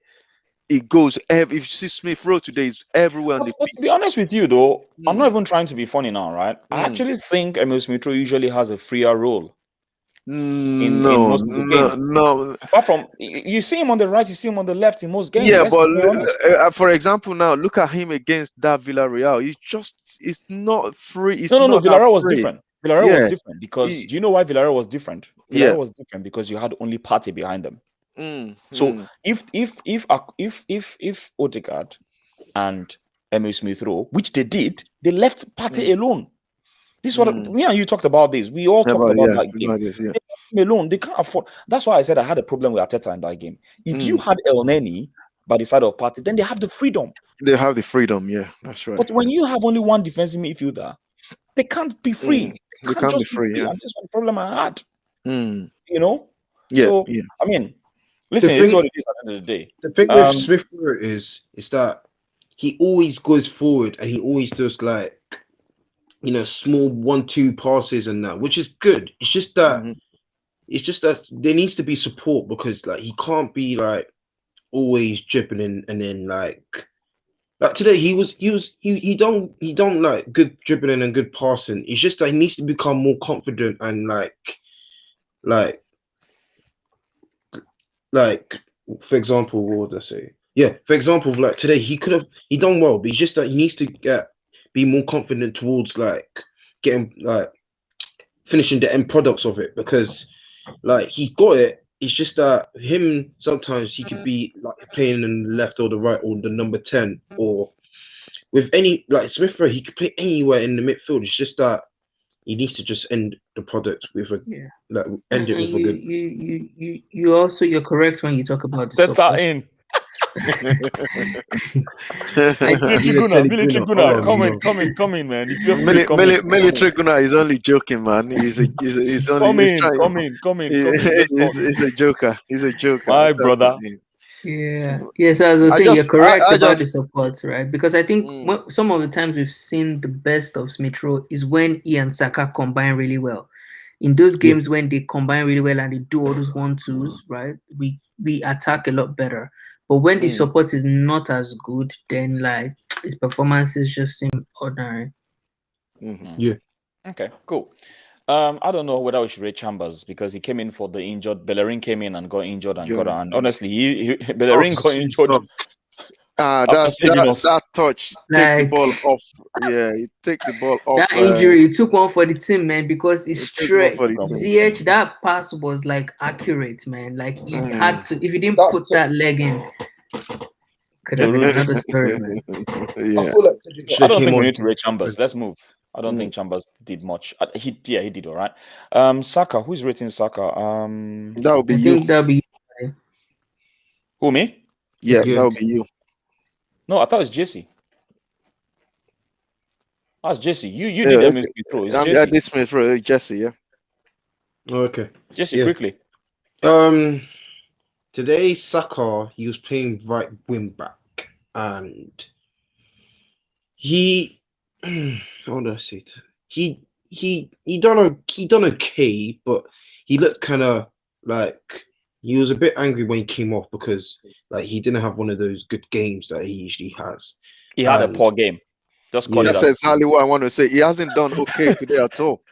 [SPEAKER 2] It goes, if you see Smith Rowe today is everywhere on the
[SPEAKER 1] But
[SPEAKER 2] pitch.
[SPEAKER 1] to be honest with you though, I'm not even trying to be funny now, right? I
[SPEAKER 2] Mm.
[SPEAKER 1] actually think Emile Smith Rowe usually has a freer role. In
[SPEAKER 2] No,
[SPEAKER 1] most of the games.
[SPEAKER 2] no.
[SPEAKER 1] Apart from, you see him on the right, you see him on the left in most games.
[SPEAKER 2] Yeah,
[SPEAKER 1] Let's
[SPEAKER 2] but
[SPEAKER 1] be honest.
[SPEAKER 2] for example, now look at him against that Villarreal. It's not free. It's
[SPEAKER 1] No.
[SPEAKER 2] not that
[SPEAKER 1] Villarreal was
[SPEAKER 2] free.
[SPEAKER 1] different. Villarreal was different because do you know why Villarreal was different?
[SPEAKER 2] Yeah.
[SPEAKER 1] Villarreal was different because you had only Partey behind them. So if Odegaard and Emile Smith Rowe, which they did, they left Partey alone. This is what me and you talked about this. We all talked about that game. They left him alone. They can't afford. That's why I said I had a problem with Arteta in that game. If you had El Neni by the side of Partey, then they have the freedom.
[SPEAKER 2] They have the freedom, yeah, that's right.
[SPEAKER 1] But when you have only one defensive midfielder, they can't be free.
[SPEAKER 2] They can't be free. Yeah.
[SPEAKER 1] And this is the problem I had.
[SPEAKER 2] Yeah.
[SPEAKER 1] So
[SPEAKER 2] yeah.
[SPEAKER 1] I mean, listen, it's what it is at the end of the day.
[SPEAKER 5] The thing with Smith Rowe is that he always goes forward and he always does like, small 1-2 passes and that, which is good. It's just that there needs to be support because like he can't be like always dribbling and then like today he don't like good dribbling and good passing. It's just that he needs to become more confident and like for example, what would I say? Yeah, for example, like today he done well, but it's just that he needs to be more confident towards like getting like finishing the end products of it because like he got it. It's just that him sometimes he could be like playing in the left or the right or the number 10 or with any like Smith Rowe, he could play anywhere in the midfield. It's just that he needs to just end the product with a end it with a good.
[SPEAKER 3] You're correct when you talk about the
[SPEAKER 1] support. In. Military Guna, come in, man. If you're
[SPEAKER 2] Military Guna is only joking, man. He's only
[SPEAKER 1] come in.
[SPEAKER 2] He's a joker. He's a joker.
[SPEAKER 1] My brother.
[SPEAKER 3] Yeah. Yes, as I was saying, you're correct about the support, right? Because I think some of the times we've seen the best of Smith Rowe is when he and Saka combine really well. In those games when they combine really well and they do all those 1-2s, right? We attack a lot better. But when the support is not as good, then like his performances just seem ordinary.
[SPEAKER 5] Yeah.
[SPEAKER 1] Okay, cool. I don't know whether we should rate Chambers because he came in for the injured. Bellerin came in and got injured and got on. Honestly, Bellerin got injured.
[SPEAKER 2] That touch, take the ball off. Yeah, you take the ball off.
[SPEAKER 3] That injury, he took one for the team, man, because it's straight. ZH, that pass was like accurate, man. Like he had to. If he didn't put that leg in, could have been another story, man.
[SPEAKER 2] Yeah.
[SPEAKER 1] I don't think we need to rate Chambers. Let's move. I don't think Chambers did much. He did all right. Saka, who's rating Saka?
[SPEAKER 2] That would be you.
[SPEAKER 3] That'll be you.
[SPEAKER 1] Who, me?
[SPEAKER 2] Yeah, that would be you.
[SPEAKER 1] No, I thought it was Jesse. That's Jesse. You did Emile Smith Rowe. It's Jesse.
[SPEAKER 2] This Smith Rowe, Jesse, yeah.
[SPEAKER 5] Okay.
[SPEAKER 1] Jesse, quickly.
[SPEAKER 5] Today Saka, he was playing right wing back, and he how do I say it? He done okay, but he looked kind of like he was a bit angry when he came off because like he didn't have one of those good games that he usually has.
[SPEAKER 1] He had a poor game. Just call it.
[SPEAKER 2] That's exactly what I want to say. He hasn't done okay today at all.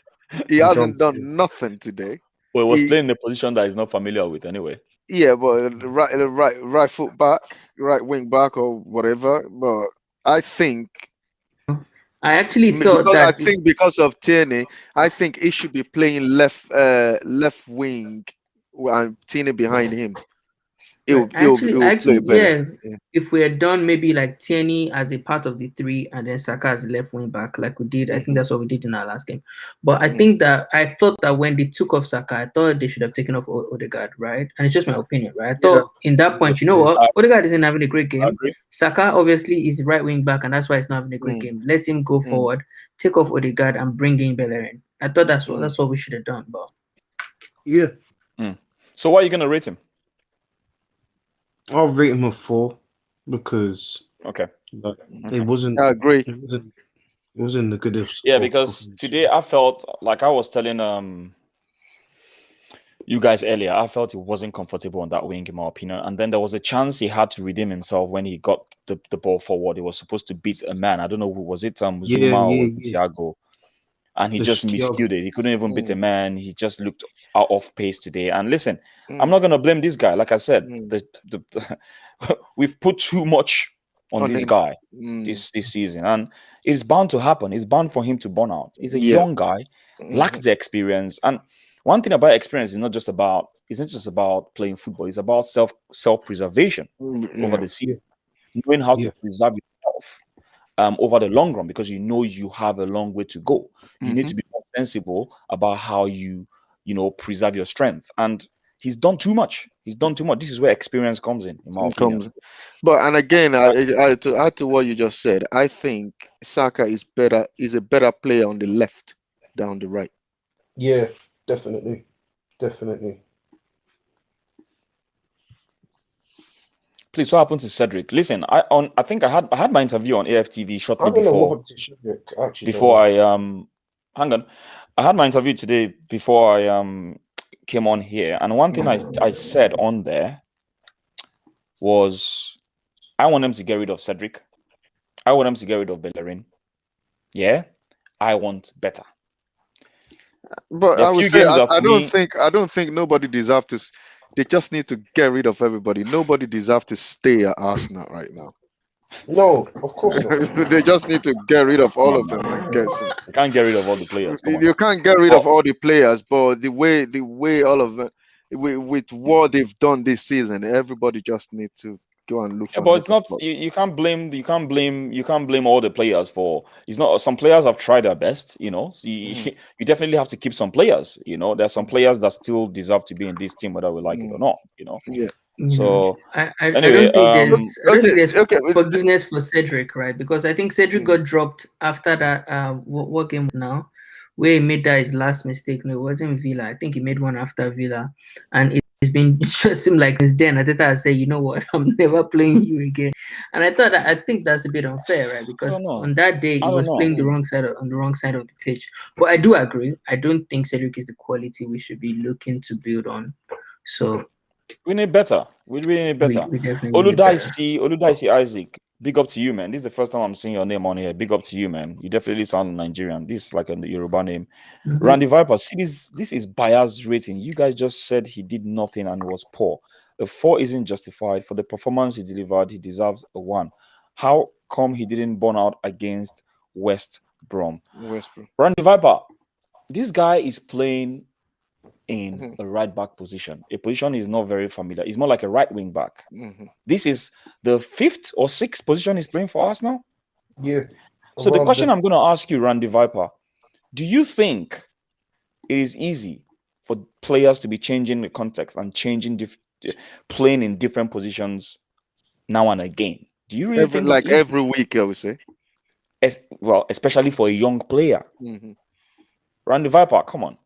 [SPEAKER 2] He hasn't done nothing today.
[SPEAKER 1] Well, he was playing in a position that he's not familiar with anyway.
[SPEAKER 2] Yeah, but right foot back, right wing back, or whatever. But I think
[SPEAKER 3] I actually thought that
[SPEAKER 2] because of Tierney, I think he should be playing left wing and Tierney behind him. He'll play better.
[SPEAKER 3] Yeah. If we had done maybe like Tierney as a part of the 3 and then Saka as a left wing back, like we did, I think that's what we did in our last game. But I think that I thought that when they took off Saka, I thought they should have taken off Odegaard, right? And it's just my opinion, right? I thought in that point, you know what? Odegaard isn't having a great game. Saka obviously is right wing back, and that's why he's not having a great game. Let him go forward, take off Odegaard, and bring in Bellerin. I thought that's what we should have done. But
[SPEAKER 5] yeah.
[SPEAKER 1] So what are you gonna rate him?
[SPEAKER 5] I'll rate him a 4 because
[SPEAKER 1] Okay.
[SPEAKER 5] like,
[SPEAKER 1] Okay.
[SPEAKER 5] it wasn't.
[SPEAKER 2] I agree.
[SPEAKER 5] It wasn't the good
[SPEAKER 1] Yeah, because today I felt like I was telling you guys earlier, I felt he wasn't comfortable on that wing, in my opinion. And then there was a chance he had to redeem himself when he got the ball forward. He was supposed to beat a man. I don't know who was it, Zuma or was it Thiago? And he just miscued it. He couldn't even beat a man. He just looked out of pace today. And listen, I'm not gonna blame this guy. Like I said, we've put too much on this guy this season, and it's bound to happen. It's bound for him to burn out. He's a young guy, lacks the experience. And one thing about experience is not just about playing football. It's about self-preservation over the season, knowing how to preserve yourself over the long run, because you have a long way to go. You need to be more sensible about how you preserve your strength. And he's done too much. This is where experience comes in my opinion.
[SPEAKER 2] But and again, I to add to what you just said, I think Saka is a better player on the left than on the right.
[SPEAKER 5] Yeah, definitely.
[SPEAKER 1] Please, what happened to Cedric? Listen, I think I had my interview on AFTV shortly before. Hang on. I had my interview today before I came on here, and one thing I said on there was I want them to get rid of Cedric. I want them to get rid of Bellerin. Yeah, I want better.
[SPEAKER 2] But I would say I don't think nobody deserves to. They just need to get rid of everybody. Nobody deserves to stay at Arsenal right now.
[SPEAKER 5] No, of course not.
[SPEAKER 2] They just need to get rid of all of them and get some.
[SPEAKER 1] You can't get rid of all the players.
[SPEAKER 2] You can't get rid of all the players, but the way all of them with what they've done this season, everybody just need to go and look for.
[SPEAKER 1] But it's not. You can't blame all the players for. It's not. Some players have tried their best. You definitely have to keep some players. There's some players that still deserve to be in this team, whether we like it or not.
[SPEAKER 2] Yeah.
[SPEAKER 1] So
[SPEAKER 3] anyway, I don't think there's forgiveness for Cedric, right? Because I think Cedric got dropped after that. What game now? Where he made his last mistake. No, it wasn't Villa. I think he made one after Villa, and it's been just seemed like since then. I say, you know what, I'm never playing you again. And I think that's a bit unfair, right? Because on that day he was playing on the wrong side of the pitch. But I do agree. I don't think Cedric is the quality we should be looking to build on. So
[SPEAKER 1] we need better. We need better.
[SPEAKER 3] We definitely need better.
[SPEAKER 1] Oludaisi Isaac, big up to you, man. This is the first time I'm seeing your name on here. Big up to you, man. You definitely sound Nigerian. This is like a Yoruba name. Randy Viper, see this is bias rating. You guys just said he did nothing and was poor. A 4 isn't justified. For the performance he delivered, he deserves a 1. How come he didn't burn out against West Brom? Randy Viper, this guy is playing in a right back position. A position is not very familiar. It's more like a right wing back. This is the 5th or 6th position he's playing for us now.
[SPEAKER 5] Yeah.
[SPEAKER 1] So the question I'm going to ask you, Randy Viper, do you think it is easy for players to be changing the context and playing in different positions now and again? Do you really think
[SPEAKER 2] every week? I would say.
[SPEAKER 1] Especially for a young player. Randy Viper, come on.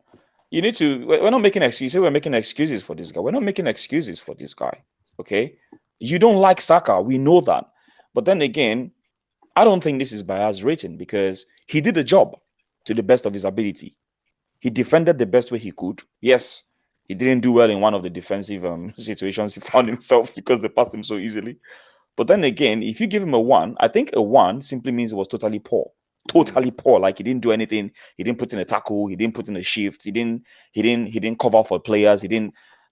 [SPEAKER 1] You need to. We're not making excuses. We're making excuses for this guy. We're not making excuses for this guy. Okay, you don't like Saka. We know that. But then again, I don't think this is bias rating because he did the job to the best of his ability. He defended the best way he could. Yes, he didn't do well in one of the defensive situations he found himself because they passed him so easily. But then again, if you give him a 1, I think a 1 simply means it was totally poor. Totally poor. Like he didn't do anything. He didn't put in a tackle. He didn't put in a shift. He didn't cover for players.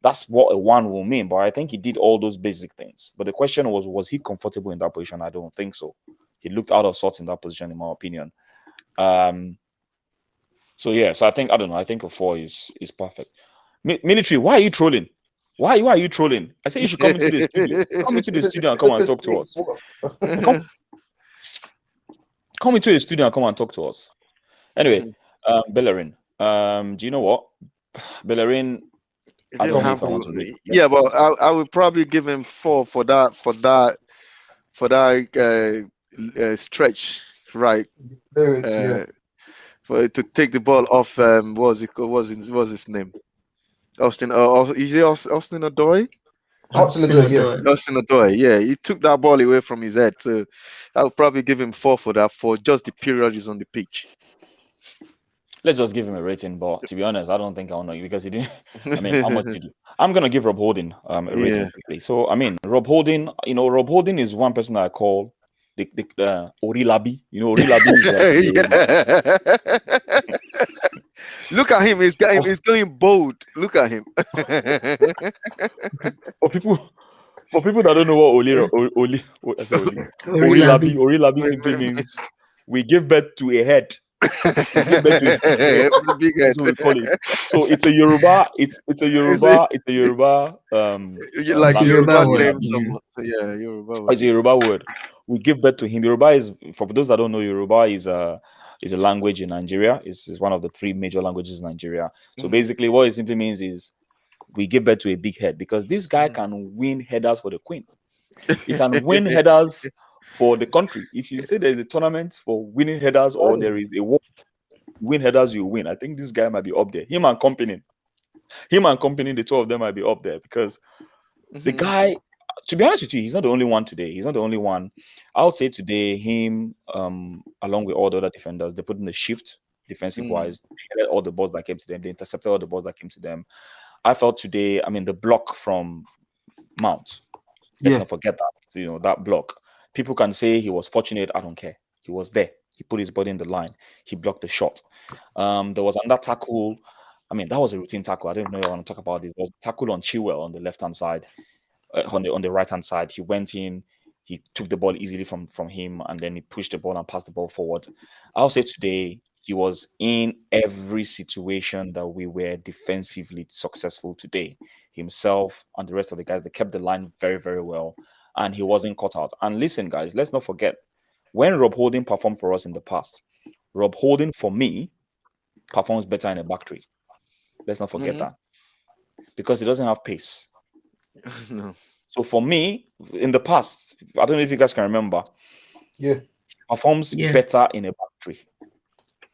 [SPEAKER 1] That's what a 1 will mean. But I think he did all those basic things. But the question was he comfortable in that position? I don't think so. He looked out of sorts in that position, in my opinion. So I think I think a 4 is perfect. Military, why are you trolling? Why are you trolling? I say you should come into the studio. Come into the studio and come and talk to us. Come into the studio and come and talk to us. Anyway, Bellerin. Do you know what? Bellerin. I don't know if I want to read.
[SPEAKER 2] Yeah, but I would probably give him 4 for that stretch, right? For to take the ball off. What's his name? Austin. Is it Austin Odoi? Hudson-Odoi, yeah. He took that ball away from his head. So I'll probably give him 4 for that, for just the period he's on the pitch.
[SPEAKER 1] Let's just give him a rating, but to be honest, I don't think I'll know you because he didn't. I mean, how much did you? I'm gonna give Rob Holding a rating quickly. So I mean, Rob Holding, Rob Holding is one person I call the Orilabi. Orilabi is
[SPEAKER 2] Look at him, he's going bold. Look at him.
[SPEAKER 1] For people that don't know what Orilabi simply means we give birth to a head.
[SPEAKER 2] It's a big head.
[SPEAKER 1] We call it. So it's a Yoruba. It's a Yoruba. It's a Yoruba.
[SPEAKER 2] Like Yoruba name.
[SPEAKER 1] Yoruba word. It's a Yoruba word. We give birth to him. Yoruba is, for those that don't know, Yoruba is a language in Nigeria. It's one of the 3 major languages in Nigeria. So basically, what it simply means is we give birth to a big head because this guy can win headers for the Queen. He can win headers for the country. If you say there's a tournament for winning headers or there is a war, win headers, you win. I think this guy might be up there. Him and company, the 2 of them might be up there because the guy, to be honest with you, he's not the only one today. He's not the only one. I would say today, him, along with all the other defenders, they put in the shift defensive wise. They headed all the balls that came to them. They intercepted all the balls that came to them. I felt today, I mean, the block from Mount. Let's not forget that. That block. People can say he was fortunate. I don't care. He was there. He put his body in the line. He blocked the shot. There was another tackle. I mean, that was a routine tackle. I don't know if I want to talk about this. There was a tackle on Chilwell on the left-hand side. On the right-hand side, he went in. He took the ball easily from him, and then he pushed the ball and passed the ball forward. I'll say today, he was in every situation that we were defensively successful today. Himself and the rest of the guys, they kept the line very, very well. And he wasn't caught out. And listen, guys, let's not forget, when Rob Holding performed for us in the past, Rob Holding, for me, performs better in a back three. Let's not forget that. Because he doesn't have pace.
[SPEAKER 2] No.
[SPEAKER 1] So for me, in the past, I don't know if you guys can remember, performs better in a back three.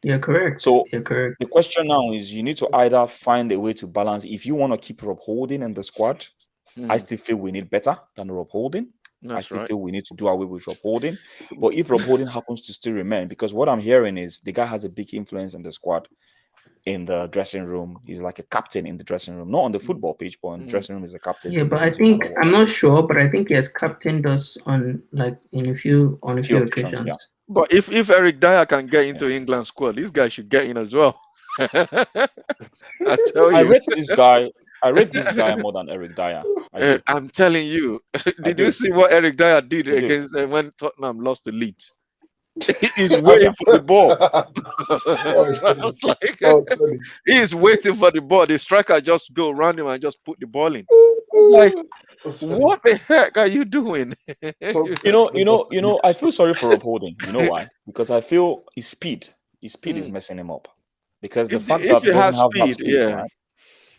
[SPEAKER 3] You're correct.
[SPEAKER 1] So
[SPEAKER 3] you're correct.
[SPEAKER 1] The question now is you need to either find a way to balance. If you want to keep Rob Holding in the squad, I still feel we need better than Rob Holding. I still feel we need to do away with Rob Holding. But if Rob Holding happens to still remain, because what I'm hearing is the guy has a big influence in the squad, in the dressing room. He's like a captain in the dressing room, not on the football pitch, but in the dressing room is a captain.
[SPEAKER 3] Yeah, but I think I'm not sure, but I think he has captained us on a few occasions.
[SPEAKER 1] Yeah.
[SPEAKER 2] But if Eric Dyer can get into England squad, this guy should get in as well. I tell you,
[SPEAKER 1] I rate this guy more than Eric Dyer.
[SPEAKER 2] I'm telling you. Did you see what Eric Dyer did against when Tottenham lost the Leeds? He's waiting for the ball. He's waiting for the ball. The striker just go around him and just put the ball in. Like, what the heck are you doing?
[SPEAKER 1] I feel sorry for Rob Holding. You know why? Because I feel his speed is messing him up. Because the fact that he doesn't have that speed, right?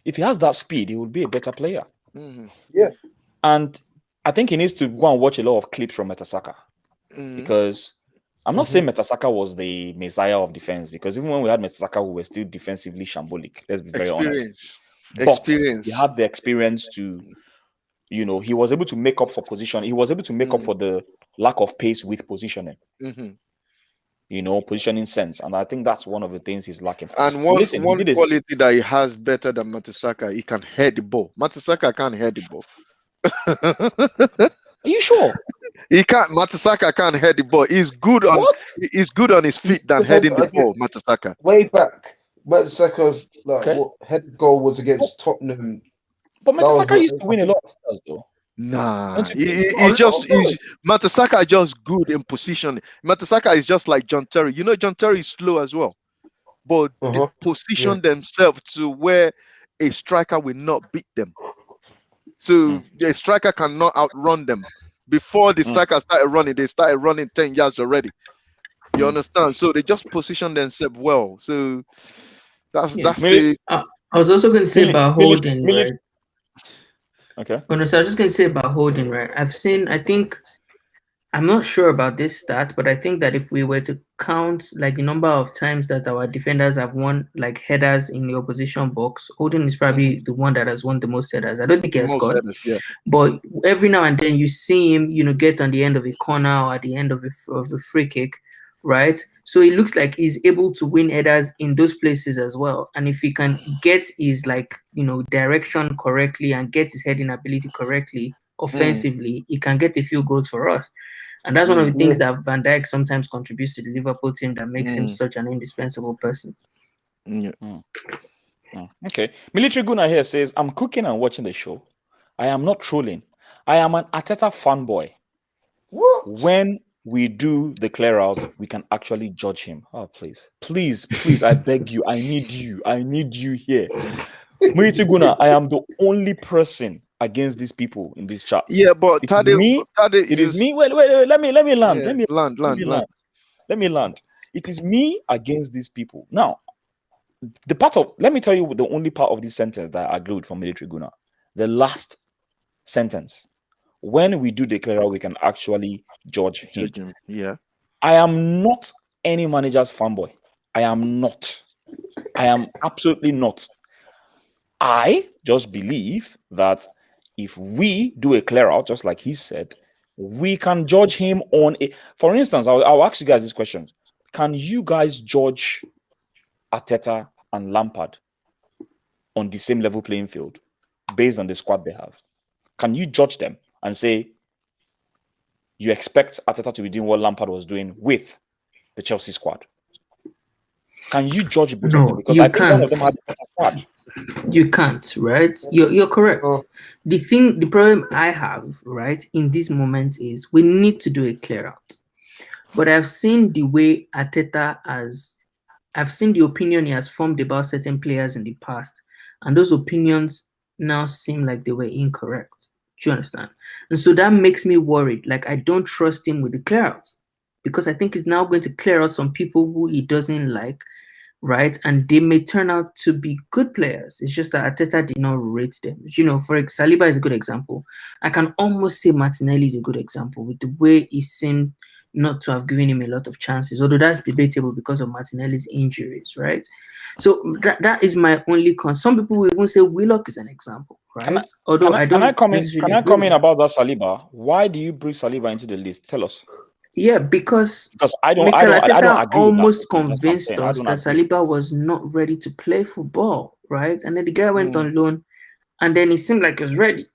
[SPEAKER 1] If he has that speed, he would be a better player.
[SPEAKER 4] Yeah.
[SPEAKER 1] And I think he needs to go and watch a lot of clips from Mertesacker. Because I'm not saying Mertesacker was the messiah of defense, because even when we had Mertesacker, we were still defensively shambolic. Let's be very honest. But he had the experience to, he was able to make up for position. He was able to make up for the lack of pace with positioning. Positioning sense. And I think that's one of the things he's lacking.
[SPEAKER 2] And one quality that he has better than Mertesacker, he can head the ball. Mertesacker can't head the ball.
[SPEAKER 1] Are you sure?
[SPEAKER 2] He can't. Mertesacker can't head the ball. He's good on his feet than heading the ball. Mertesacker.
[SPEAKER 5] Way back, Mertesacker's head goal was against Tottenham.
[SPEAKER 1] But Mertesacker used to win a lot of stars, though.
[SPEAKER 2] Nah, Mertesacker just good in position. Mertesacker is just like John Terry. John Terry is slow as well, but they position themselves to where a striker will not beat them. So the striker cannot outrun them. Before the striker started running, they started running 10 yards already. You understand? So they just position themselves well. So that's the.
[SPEAKER 3] I was also going to say about Holding, right?
[SPEAKER 1] Okay.
[SPEAKER 3] So I was just going to say about Holding, right? I'm not sure about this stat, but I think that if we were to count like the number of times that our defenders have won like headers in the opposition box, Odin is probably the one that has won the most headers. I don't think he has scored, but every now and then you see him, get on the end of a corner or at the end of a free kick, right? So it looks like he's able to win headers in those places as well. And if he can get his direction correctly and get his heading ability correctly offensively, he can get a few goals for us. And that's one of the things that Van Dijk sometimes contributes to the Liverpool team that makes him such an indispensable person.
[SPEAKER 1] Okay. Military Guna here says, I'm cooking and watching the show. I am not trolling. I am an Arteta fanboy. What? When we do the clear out, we can actually judge him. Oh, please. Please, I beg you. I need you here. Military Guna, I am the only person against these people in this chat.
[SPEAKER 2] Yeah, but Tade,
[SPEAKER 1] it is me. Wait. Let me land.
[SPEAKER 2] Yeah,
[SPEAKER 1] let me land. It is me against these people. Now, let me tell you the only part of this sentence that I agree with from Military Guna. The last sentence. When we do declare, we can actually judge him.
[SPEAKER 2] Yeah.
[SPEAKER 1] I am not any manager's fanboy. I am not. I am absolutely not. I just believe that if we do a clear out, just like he said, we can judge him on a. For instance, I'll ask you guys this question: can you guys judge Arteta and Lampard on the same level playing field based on the squad they have? Can you judge them and say you expect Arteta to be doing what Lampard was doing with the Chelsea squad? Can you judge both of them? Because I think one of them had a better squad.
[SPEAKER 3] You can't, right? You're correct. The problem I have, right, in this moment is we need to do a clear out. But I've seen the way Arteta I've seen the opinion he has formed about certain players in the past, and those opinions now seem like they were incorrect. Do you understand? And so that makes me worried. Like, I don't trust him with the clear out because I think he's now going to clear out some people who he doesn't like, right? And they may turn out to be good players. It's just that Arteta did not rate them. For example, Saliba is a good example. I can almost say Martinelli is a good example with the way he seemed not to have given him a lot of chances, although that's debatable because of Martinelli's injuries, right? So that is my only concern. Some people will even say Willock is an example, right?
[SPEAKER 1] Can I comment about that Saliba? Why do you bring Saliba into the list? Tell us.
[SPEAKER 3] Yeah, because
[SPEAKER 1] I don't agree
[SPEAKER 3] almost convinced us that Saliba was not ready to play football, right? And then the guy went on loan, and then it seemed like he was ready.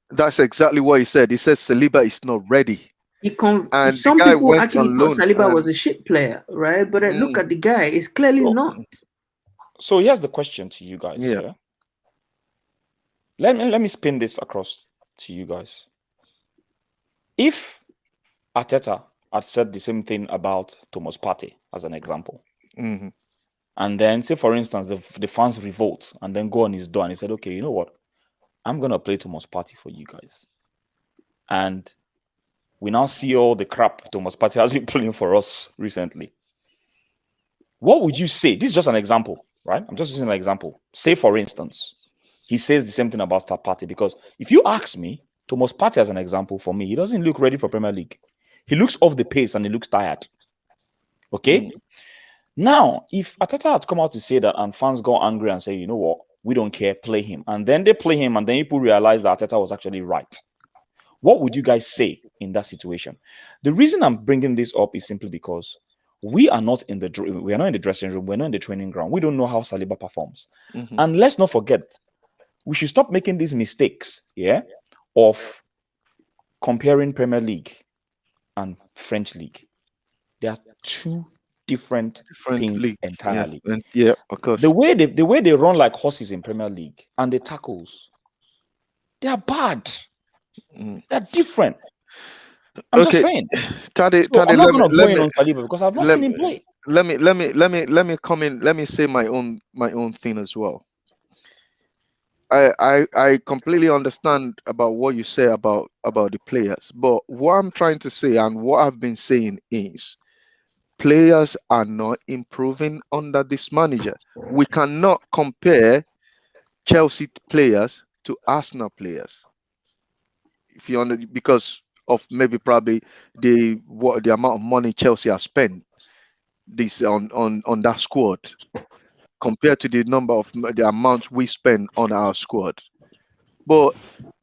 [SPEAKER 2] That's exactly what he said. He said Saliba is not ready.
[SPEAKER 3] And some people actually thought Saliba was a shit player, right? But look at the guy; it's clearly not.
[SPEAKER 1] So here's the question to you guys. Yeah. Let me spin this across to you guys. If Arteta had said the same thing about Thomas Partey, as an example, and then say, for instance, the fans revolt and then go on his door and he said, okay, you know what? I'm going to play Thomas Partey for you guys. And we now see all the crap Thomas Partey has been playing for us recently. What would you say? This is just an example, right? I'm just using an example. Say, for instance, he says the same thing about Partey, because if you ask me, Thomas Partey as an example, for me, he doesn't look ready for Premier League. He looks off the pace and he looks tired. Okay? Now, if Arteta had come out to say that and fans got angry and say, you know what, we don't care, play him. And then they play him and then people realize that Arteta was actually right. What would you guys say in that situation? The reason I'm bringing this up is simply because we are not in the dressing room, we're not in the training ground. We don't know how Saliba performs. And let's not forget, we should stop making these mistakes, of comparing Premier League and French League. They are two different things entirely.
[SPEAKER 2] Yeah, of course.
[SPEAKER 1] The way they run like horses in Premier League and the tackles, they are bad. They're different. I'm just saying.
[SPEAKER 2] Tade,
[SPEAKER 1] I'm not going to go in on Saliba because I've not seen him play.
[SPEAKER 2] Let me come in. Let me say my own thing as well. I completely understand about what you say about the players, but what I'm trying to say and what I've been saying is players are not improving under this manager. We cannot compare Chelsea players to Arsenal players. If you because of probably the amount of money Chelsea has spent. this on that squad compared to the number of the amount we spend on our squad. But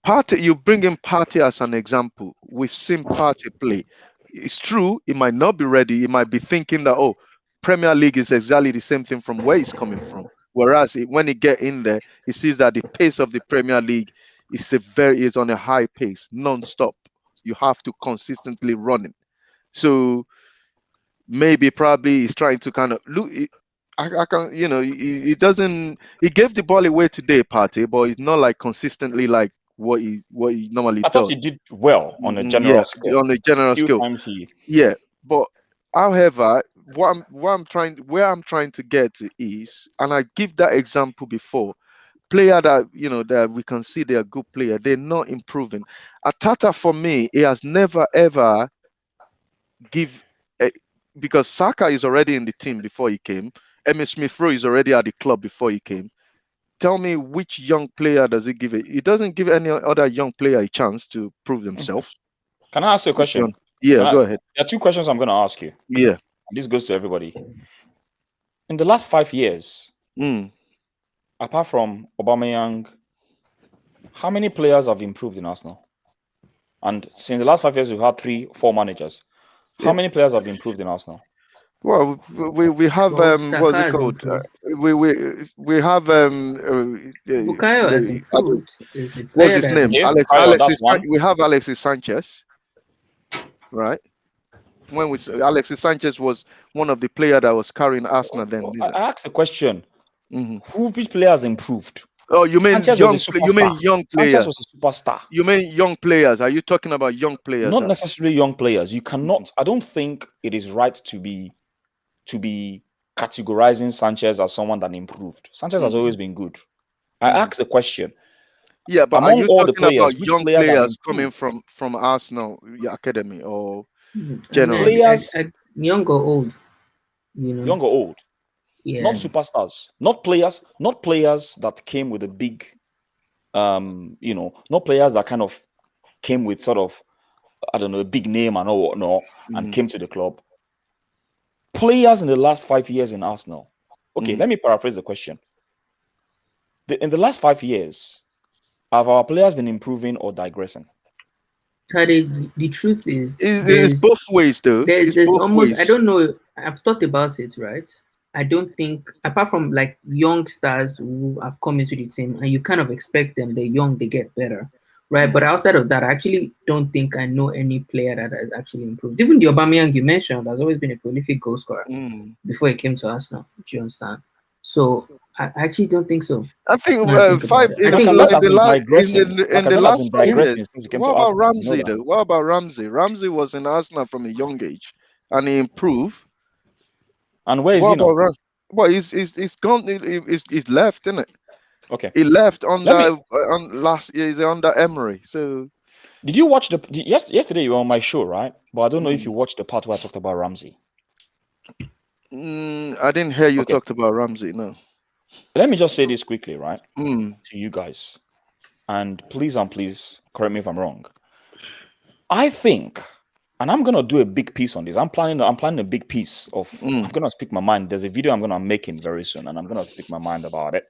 [SPEAKER 2] Partey, you bring in Partey as an example. We've seen Partey play. It's true, he might not be ready. He might be thinking that, oh, Premier League is exactly the same thing from where he's coming from. Whereas when he get in there, he sees that the pace of the Premier League is on a high pace, non-stop. You have to consistently run it. So maybe probably he's trying to kind of look. I can, he doesn't. He gave the ball away today, Partey, but it's not like consistently like what he normally
[SPEAKER 1] I
[SPEAKER 2] does.
[SPEAKER 1] thought he did well on a general scale.
[SPEAKER 2] On a general scale. Yeah, but however, where I'm trying to get to is, and I give that example before, player that that we can see they're a good player, they're not improving. Atata for me, he has never ever because Saka is already in the team before he came. Emile Smith-Rowe is already at the club before he came. Tell me which young player does he give it? He doesn't give any other young player a chance to prove themselves.
[SPEAKER 1] Can I ask you a question?
[SPEAKER 2] Yeah, go ahead.
[SPEAKER 1] There are two questions I'm going to ask you.
[SPEAKER 2] Yeah.
[SPEAKER 1] This goes to everybody. In the last 5 years, apart from Aubameyang, how many players have improved in Arsenal? And since the last 5 years, we've had 3-4 managers. How many players have improved in Arsenal?
[SPEAKER 2] Well, we have what's it called? We have
[SPEAKER 3] Bukayo has improved.
[SPEAKER 2] What's his name? Alexis. We have Alexis Sanchez, right? Alexis Sanchez was one of the players that was carrying Arsenal then.
[SPEAKER 1] I asked a question. Which players improved?
[SPEAKER 2] Oh, you mean young players?
[SPEAKER 1] Sanchez was a superstar.
[SPEAKER 2] You mean young players? Are you talking about young players?
[SPEAKER 1] Not necessarily young players. You cannot. I don't think it is right to be categorizing Sanchez as someone that improved. Sanchez has always been good. I asked a question.
[SPEAKER 2] Yeah, but are you talking about young players coming from Arsenal academy or general
[SPEAKER 3] players? Young or old?
[SPEAKER 1] Young or old? Yeah. Not superstars. Not players that came with a big, not players that kind of came with sort of, I don't know, a big name and all whatnot, and came to the club. Players in the last 5 years in Arsenal. Okay, let me paraphrase the question. In the last 5 years, have our players been improving or digressing?
[SPEAKER 3] Tade, the truth is,
[SPEAKER 2] it's both ways, though.
[SPEAKER 3] There's almost ways. I don't know. I've thought about it, right? I don't think, apart from like young stars who have come into the team, and you kind of expect them, they're young, they get better. Right, but outside of that, I actually don't think I know any player that has actually improved. Even the Aubameyang you mentioned has always been a prolific goal scorer before he came to Arsenal. Do you understand? So I actually don't think so.
[SPEAKER 2] I think 5 in the last 5 years. What about Ramsey though? What about Ramsey? Ramsey was in Arsenal from a young age, and he improved.
[SPEAKER 1] And where is he now?
[SPEAKER 2] Well, he's gone. He's left, isn't it?
[SPEAKER 1] Okay.
[SPEAKER 2] He left on last year. He's under Emery. So,
[SPEAKER 1] did you watch yesterday? You were on my show, right? But I don't know if you watched the part where I talked about Ramsey.
[SPEAKER 2] I didn't hear you talked about Ramsey. No.
[SPEAKER 1] Let me just say this quickly, right? To you guys, and please correct me if I'm wrong. I think, and I'm gonna do a big piece on this. I'm planning a big piece of. I'm gonna speak my mind. There's a video I'm gonna make very soon, and I'm gonna speak my mind about it.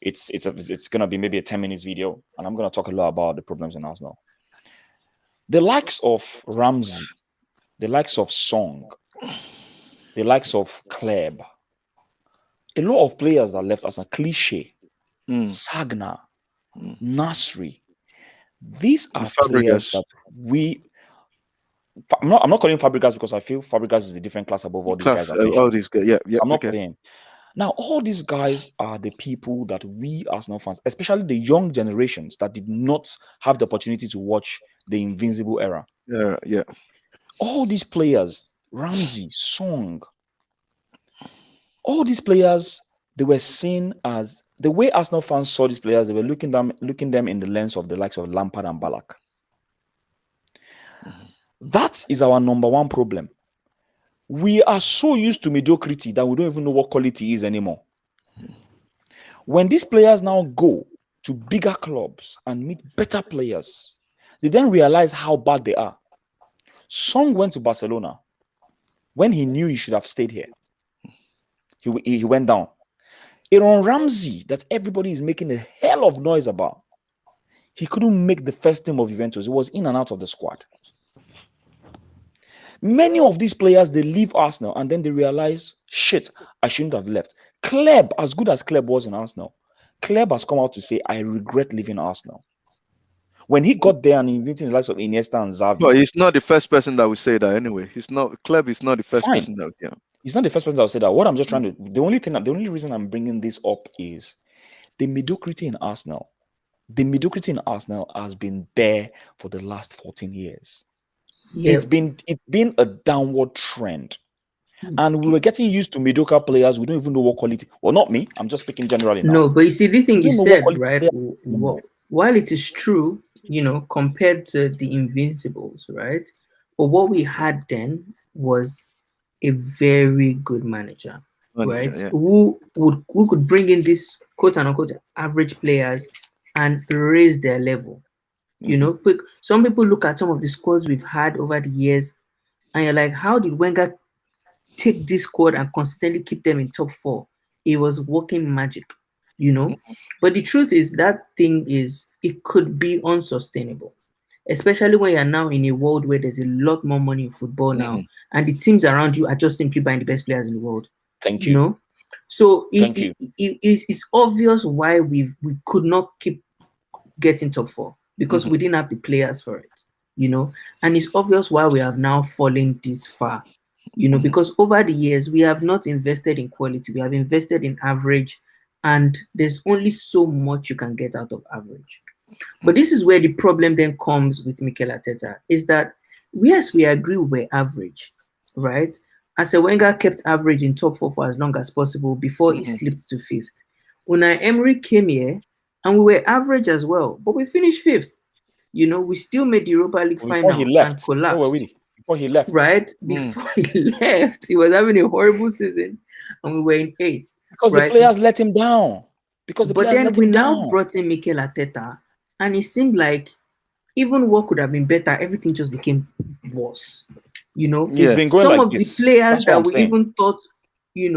[SPEAKER 1] It's gonna be maybe a 10 minutes video, and I'm gonna talk a lot about the problems in Arsenal. The likes of Ramsey, the likes of Song, the likes of Kleb, a lot of players that left as a cliche, Sagna, Nasri. These are players that I'm not calling Fabregas because I feel Fabregas is a different class above all these guys.
[SPEAKER 2] All these guys, yeah.
[SPEAKER 1] I'm not playing. Now, all these guys are the people that we Arsenal fans, especially the young generations that did not have the opportunity to watch the Invincible era.
[SPEAKER 2] Yeah.
[SPEAKER 1] All these players, Ramsey, Song, all these players, they were seen as the way Arsenal fans saw these players. They were looking them in the lens of the likes of Lampard and Ballack. That is our number one problem. We are so used to mediocrity that we don't even know what quality is anymore. When these players now go to bigger clubs and meet better players, they then realize how bad they are. Song went to Barcelona when he knew he should have stayed here. He went down. Aaron Ramsey, that everybody is making a hell of noise about, he couldn't make the first team of Juventus. He was in and out of the squad. Many of these players, they leave Arsenal and then they realize, shit, I shouldn't have left. Kleb, as good as Kleb was in Arsenal, Kleb has come out to say, I regret leaving Arsenal. When he got there and meeting the likes of Iniesta and Xavi.
[SPEAKER 2] But he's not the first person that would say that anyway. Kleb is not the first person that would,
[SPEAKER 1] He's not the first person that will say that. What I'm just trying to, the only reason I'm bringing this up is the mediocrity in Arsenal. The mediocrity in Arsenal has been there for the last 14 years. Yep. It's been a downward trend. And we were getting used to mediocre players. We don't even know what quality. Well, not me. I'm just speaking generally now.
[SPEAKER 3] No, but you see, the thing you said, right? Well, while it is true, compared to the Invincibles, right? But what we had then was a very good manager, right? Yeah. Who could bring in these quote unquote average players and raise their level. Some people look at some of the squads we've had over the years, and you're like, how did Wenger take this squad and consistently keep them in top 4? It was working magic, But the truth is that it could be unsustainable, especially when you're now in a world where there's a lot more money in football now, and the teams around you are just simply buying the best players in the world.
[SPEAKER 1] Thank you.
[SPEAKER 3] So it's obvious why we could not keep getting top 4, because we didn't have the players for it, and it's obvious why we have now fallen this far, because over the years we have not invested in quality, we have invested in average, and there's only so much you can get out of average. But this is where the problem then comes with Mikel Arteta, is that yes, we agree we're average, right? Arsene Wenger kept average in top 4 for as long as possible before he slipped to 5th. Unai Emery came here and we were average as well, but we finished 5th. We still made the Europa League final and collapsed.
[SPEAKER 1] Before he left.
[SPEAKER 3] Right? Before he left, he was having a horrible season and we were in 8th.
[SPEAKER 1] Because the players let him down.
[SPEAKER 3] But then we now brought in Mikel Arteta, and it seemed like even what could have been better, everything just became worse.
[SPEAKER 1] He's been going
[SPEAKER 3] some
[SPEAKER 1] like
[SPEAKER 3] of
[SPEAKER 1] this.
[SPEAKER 3] The players that we even thought, we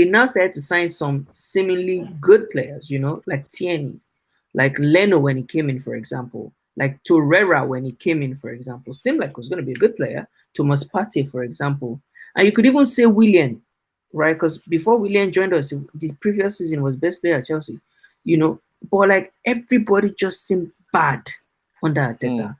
[SPEAKER 3] now started to sign some seemingly good players, like Tierney, like Leno when he came in, for example, like Torreira when he came in, for example, seemed like it was going to be a good player. Thomas Partey, for example, and you could even say Willian, right? Because before Willian joined us, the previous season was best player at Chelsea, but like everybody just seemed bad under Arteta,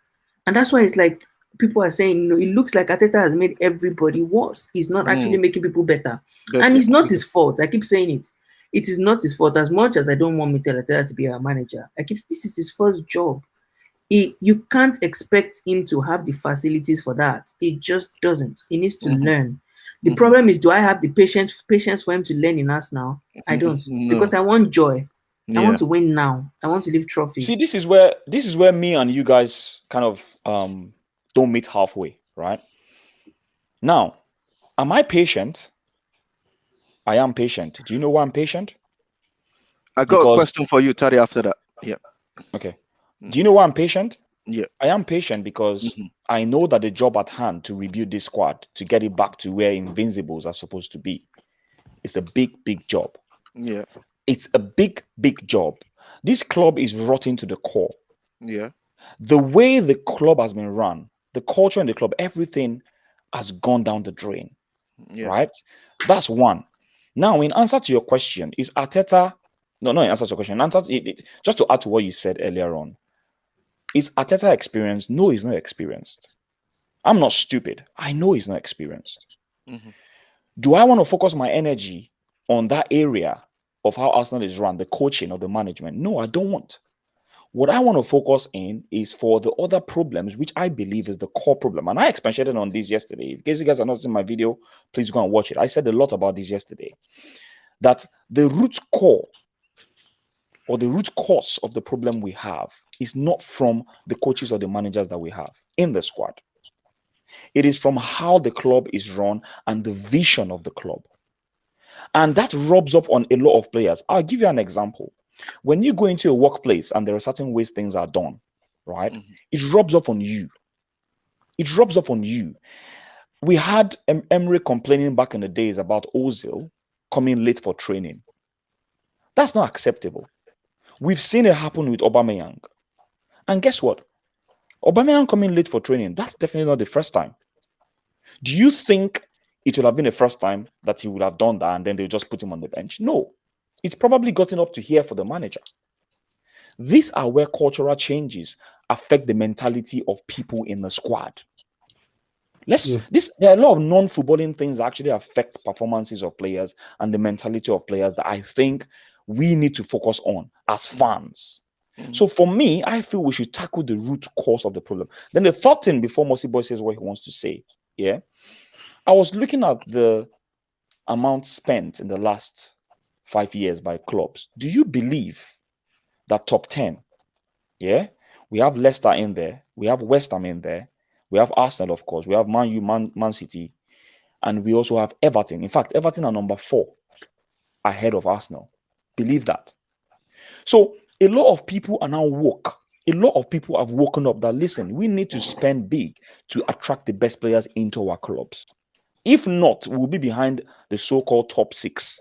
[SPEAKER 3] and that's why it's like people are saying, it looks like Arteta has made everybody worse. He's not actually making people better. And it's not his fault. I keep saying it. It is not his fault. As much as I don't want Mikel Arteta to be our manager, this is his first job. You can't expect him to have the facilities for that. It just doesn't. He needs to learn. The problem is, do I have the patience for him to learn in us now? I don't. Because I want joy. I want to win now. I want to live trophies.
[SPEAKER 1] See, this is where me and you guys kind of don't meet halfway, right? Now, am I patient? I am patient. Do you know why I'm patient?
[SPEAKER 2] I got a question for you, Tade, after that. Yeah.
[SPEAKER 1] Okay. Do you know why I'm patient?
[SPEAKER 2] Yeah.
[SPEAKER 1] I am patient because I know that the job at hand to rebuild this squad, to get it back to where Invincibles are supposed to be, is a big, big job.
[SPEAKER 2] Yeah.
[SPEAKER 1] It's a big, big job. This club is rotten to the core.
[SPEAKER 2] Yeah.
[SPEAKER 1] The way the club has been run, the culture in the club, everything has gone down the drain. Yeah. Right? That's one. Now, in answer to your question, is Arteta... No, not in answer to your question. Just to add to what you said earlier on, is Arteta experienced? No, he's not experienced. I'm not stupid. I know he's not experienced. Do I want to focus my energy on that area of how Arsenal is run, the coaching or the management? No, I don't want. What I want to focus in is for the other problems, which I believe is the core problem. And I expanded on this yesterday. In case you guys are not seeing my video, please go and watch it. I said a lot about this yesterday. That the root core or the root cause of the problem we have is not from the coaches or the managers that we have in the squad. It is from how the club is run and the vision of the club. And that rubs up on a lot of players. I'll give you an example. When you go into a workplace and there are certain ways things are done, right? It rubs up on you. It rubs up on you. We had Emery complaining back in the days about Ozil coming late for training. That's not acceptable. We've seen it happen with Aubameyang. And guess what? Aubameyang coming late for training, that's definitely not the first time. Do you think it would have been the first time that he would have done that and then they'll just put him on the bench? No. It's probably gotten up to here for the manager. These are where cultural changes affect the mentality of people in the squad. There are a lot of non-footballing things that actually affect performances of players and the mentality of players that I think we need to focus on as fans. So for me, I feel we should tackle the root cause of the problem. Then the third thing before Mossy Boy says what he wants to say, I was looking at the amount spent in the last 5 years by clubs. Do you believe that top 10, we have Leicester in there, we have West Ham in there, we have Arsenal, of course, we have Man U, Man City, and we also have Everton. In fact, Everton are number 4 ahead of Arsenal. Believe that. So a lot of people are now woke. A lot of people have woken up that, listen, we need to spend big to attract the best players into our clubs. If not, we'll be behind the so-called top 6.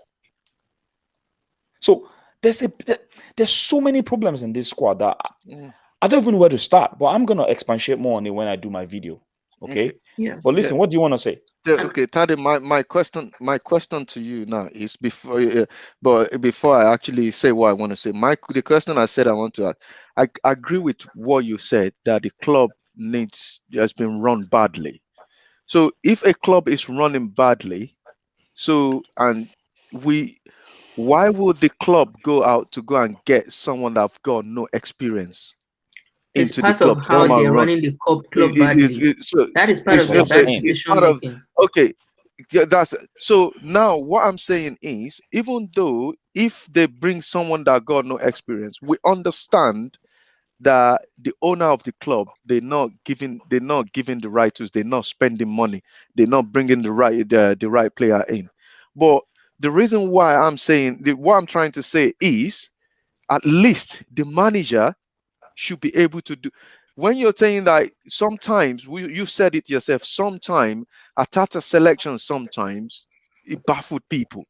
[SPEAKER 1] So there's so many problems in this squad that I don't even know where to start, but I'm going to expatiate more on it when I do my video. Okay?
[SPEAKER 3] Yeah.
[SPEAKER 1] But listen, what do you want to say?
[SPEAKER 2] Okay, Tade, my question to you now is before I actually say what I want to say, the question I said I want to ask, I agree with what you said that the club has been run badly. So if a club is running badly, why would the club go out to go and get someone that have got no experience?
[SPEAKER 3] It's part of how they're running the club badly. That is part of the bad decision making.
[SPEAKER 2] Okay, that's so. Now what I'm saying is, even though if they bring someone that got no experience, we understand that the owner of the club, they're not giving the right tools, they're not spending money, they're not bringing the right player in. But the reason why I'm saying what I'm trying to say is, at least the manager should be able to do. When you're saying that sometimes you said it yourself, sometimes Atata selection sometimes it baffled people.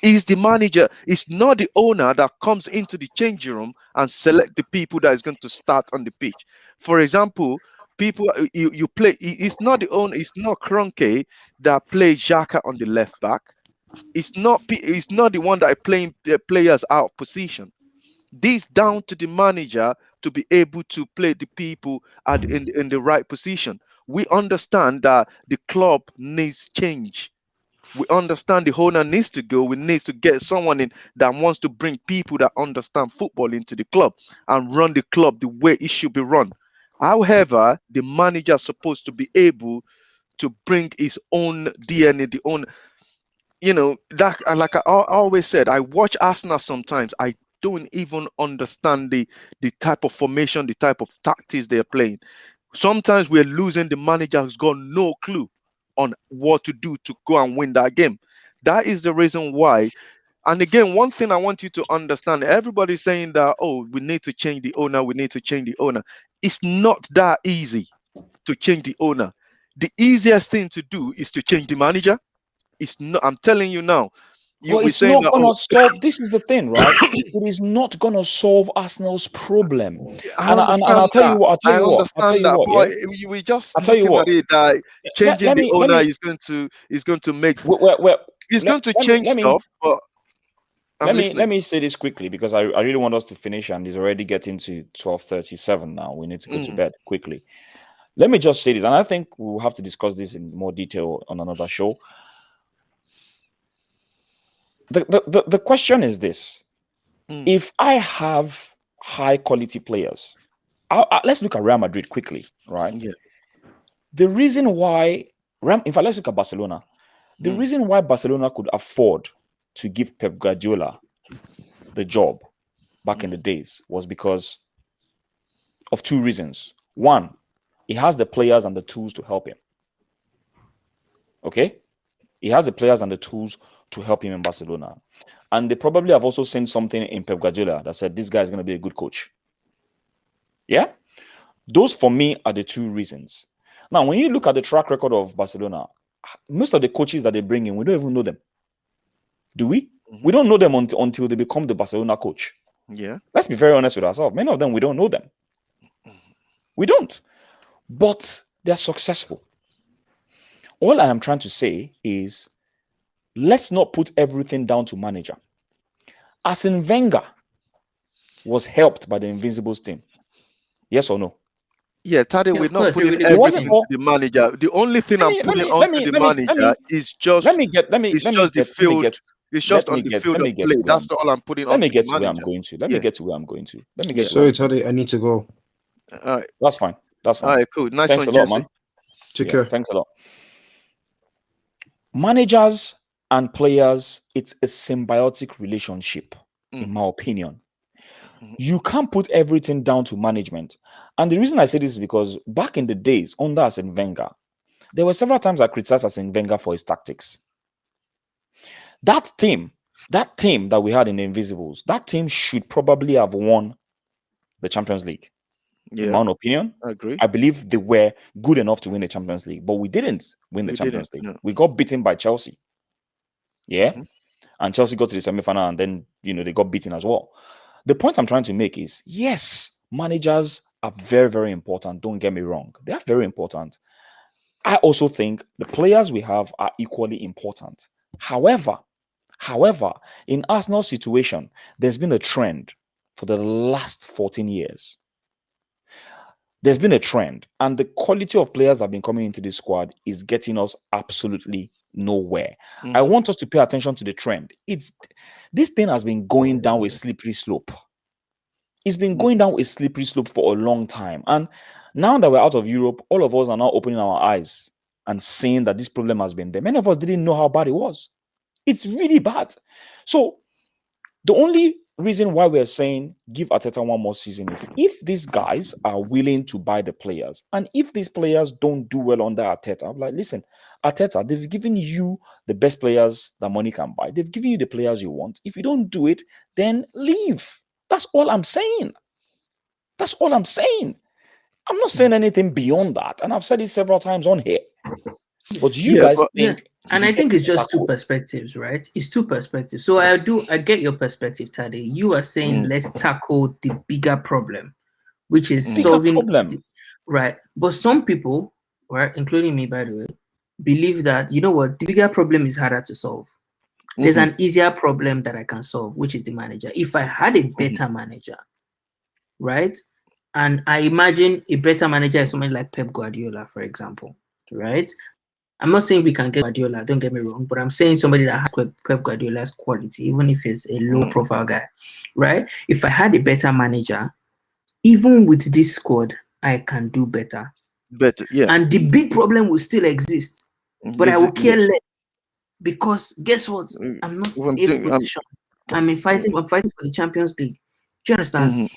[SPEAKER 2] Is the manager, it's not the owner that comes into the changing room and select the people that is going to start on the pitch. For example, people you play, it's not the owner, it's not Kroenke that plays Xhaka on the left back. It's not the one that is playing the players out of position. This down to the manager to be able to play the people in the right position. We understand that the club needs change. We understand the owner needs to go. We need to get someone in that wants to bring people that understand football into the club and run the club the way it should be run. However, the manager is supposed to be able to bring his own DNA, the own, that, like I always said, I watch Arsenal sometimes. I don't even understand the type of formation, the type of tactics they're playing. Sometimes we're losing. The manager has got no clue on what to do to go and win that game. That is the reason why. And again, one thing I want you to understand, everybody's saying that, oh, we need to change the owner, we need to change the owner. It's not that easy to change the owner. The easiest thing to do is to change the manager. It's not, I'm telling you now.
[SPEAKER 1] It's not going to solve. This is the thing, right? It is not going to solve Arsenal's problem. I'll tell you what.
[SPEAKER 2] I understand that. But we just looking at it that changing the owner is going to make. It's going to change stuff. But
[SPEAKER 1] let me say this quickly because I really want us to finish, and it's already getting to 12:37 now. We need to go to bed quickly. Let me just say this, and I think we'll have to discuss this in more detail on another show. The question is this: if I have high quality players, let's look at Real Madrid quickly, right?
[SPEAKER 2] Yeah.
[SPEAKER 1] The reason why, in fact, let's look at Barcelona. The reason why Barcelona could afford to give Pep Guardiola the job back in the days was because of 2 reasons. One, he has the players and the tools to help him. Okay? He has the players and the tools to help him in Barcelona. And they probably have also seen something in Pep Guardiola that said, this guy is going to be a good coach. Yeah? Those, for me, are the 2 reasons. Now, when you look at the track record of Barcelona, most of the coaches that they bring in, we don't even know them. Do we? We don't know them until they become the Barcelona coach.
[SPEAKER 2] Yeah.
[SPEAKER 1] Let's be very honest with ourselves. Many of them, we don't know them. We don't. But they're successful. All I am trying to say is, let's not put everything down to manager. Arsene Wenger was helped by the Invincibles team. Yes or no?
[SPEAKER 2] Yeah, Tade, we're not putting
[SPEAKER 3] really
[SPEAKER 2] everything to the manager. The only thing I'm putting onto the manager is just the field. It's just on the field of play. That's all I'm putting on.
[SPEAKER 1] Let me get to where I'm going to. Let me get to where I'm going to. Let me get.
[SPEAKER 5] Sorry, Tade, I need to go.
[SPEAKER 2] All right.
[SPEAKER 1] That's fine. That's fine.
[SPEAKER 2] All right, cool. Nice
[SPEAKER 1] Thanks
[SPEAKER 2] one,
[SPEAKER 1] a lot,
[SPEAKER 2] Jesse.
[SPEAKER 1] man.
[SPEAKER 5] Take care.
[SPEAKER 1] Thanks a lot. Managers and players, it's a symbiotic relationship, in my opinion. You can't put everything down to management. And the reason I say this is because back in the days under Arsene Wenger, there were several times I criticized Arsene Wenger for his tactics. That team that we had in the Invisibles, that team should probably have won the Champions League.
[SPEAKER 2] Yeah.
[SPEAKER 1] In my own opinion,
[SPEAKER 2] I agree.
[SPEAKER 1] I believe they were good enough to win the Champions League, but we didn't win the Champions League. No. We got beaten by Chelsea. Yeah. And Chelsea got to the semi-final and then, they got beaten as well. The point I'm trying to make is, yes, managers are very, very important. Don't get me wrong. They are very important. I also think the players we have are equally important. However, in Arsenal's situation, there's been a trend for the last 14 years. There's been a trend, and the quality of players that have been coming into this squad is getting us absolutely nowhere. I want us to pay attention to the trend. This thing has been going down a slippery slope. It's been going down a slippery slope for a long time. And now that we're out of Europe, all of us are now opening our eyes and seeing that this problem has been there. Many of us didn't know how bad it was. It's really bad. So the only reason why we're saying give Arteta one more season is if these guys are willing to buy the players, and if these players don't do well under Arteta, I'm like, listen, Arteta, they've given you the best players that money can buy. They've given you the players you want. If you don't do it, then leave. That's all I'm saying. That's all I'm saying. I'm not saying anything beyond that. And I've said it several times on here. But you guys think...
[SPEAKER 3] Yeah. And I think it's just two perspectives, right? It's two perspectives. So I get your perspective, Tade. You are saying let's tackle the bigger problem, which is solving... Right. But some people, right, including me, by the way, believe that, the bigger problem is harder to solve. There's an easier problem that I can solve, which is the manager. If I had a better manager, right? And I imagine a better manager is somebody like Pep Guardiola, for example, right? I'm not saying we can get Guardiola, don't get me wrong, but I'm saying somebody that has Pep Guardiola's quality, even if he's a low-profile guy, right? If I had a better manager, even with this squad, I can do better.
[SPEAKER 2] Yeah.
[SPEAKER 3] And the big problem will still exist, but I will care less. Because guess what? I'm not in 8th position. I'm fighting for the Champions League. Do you understand?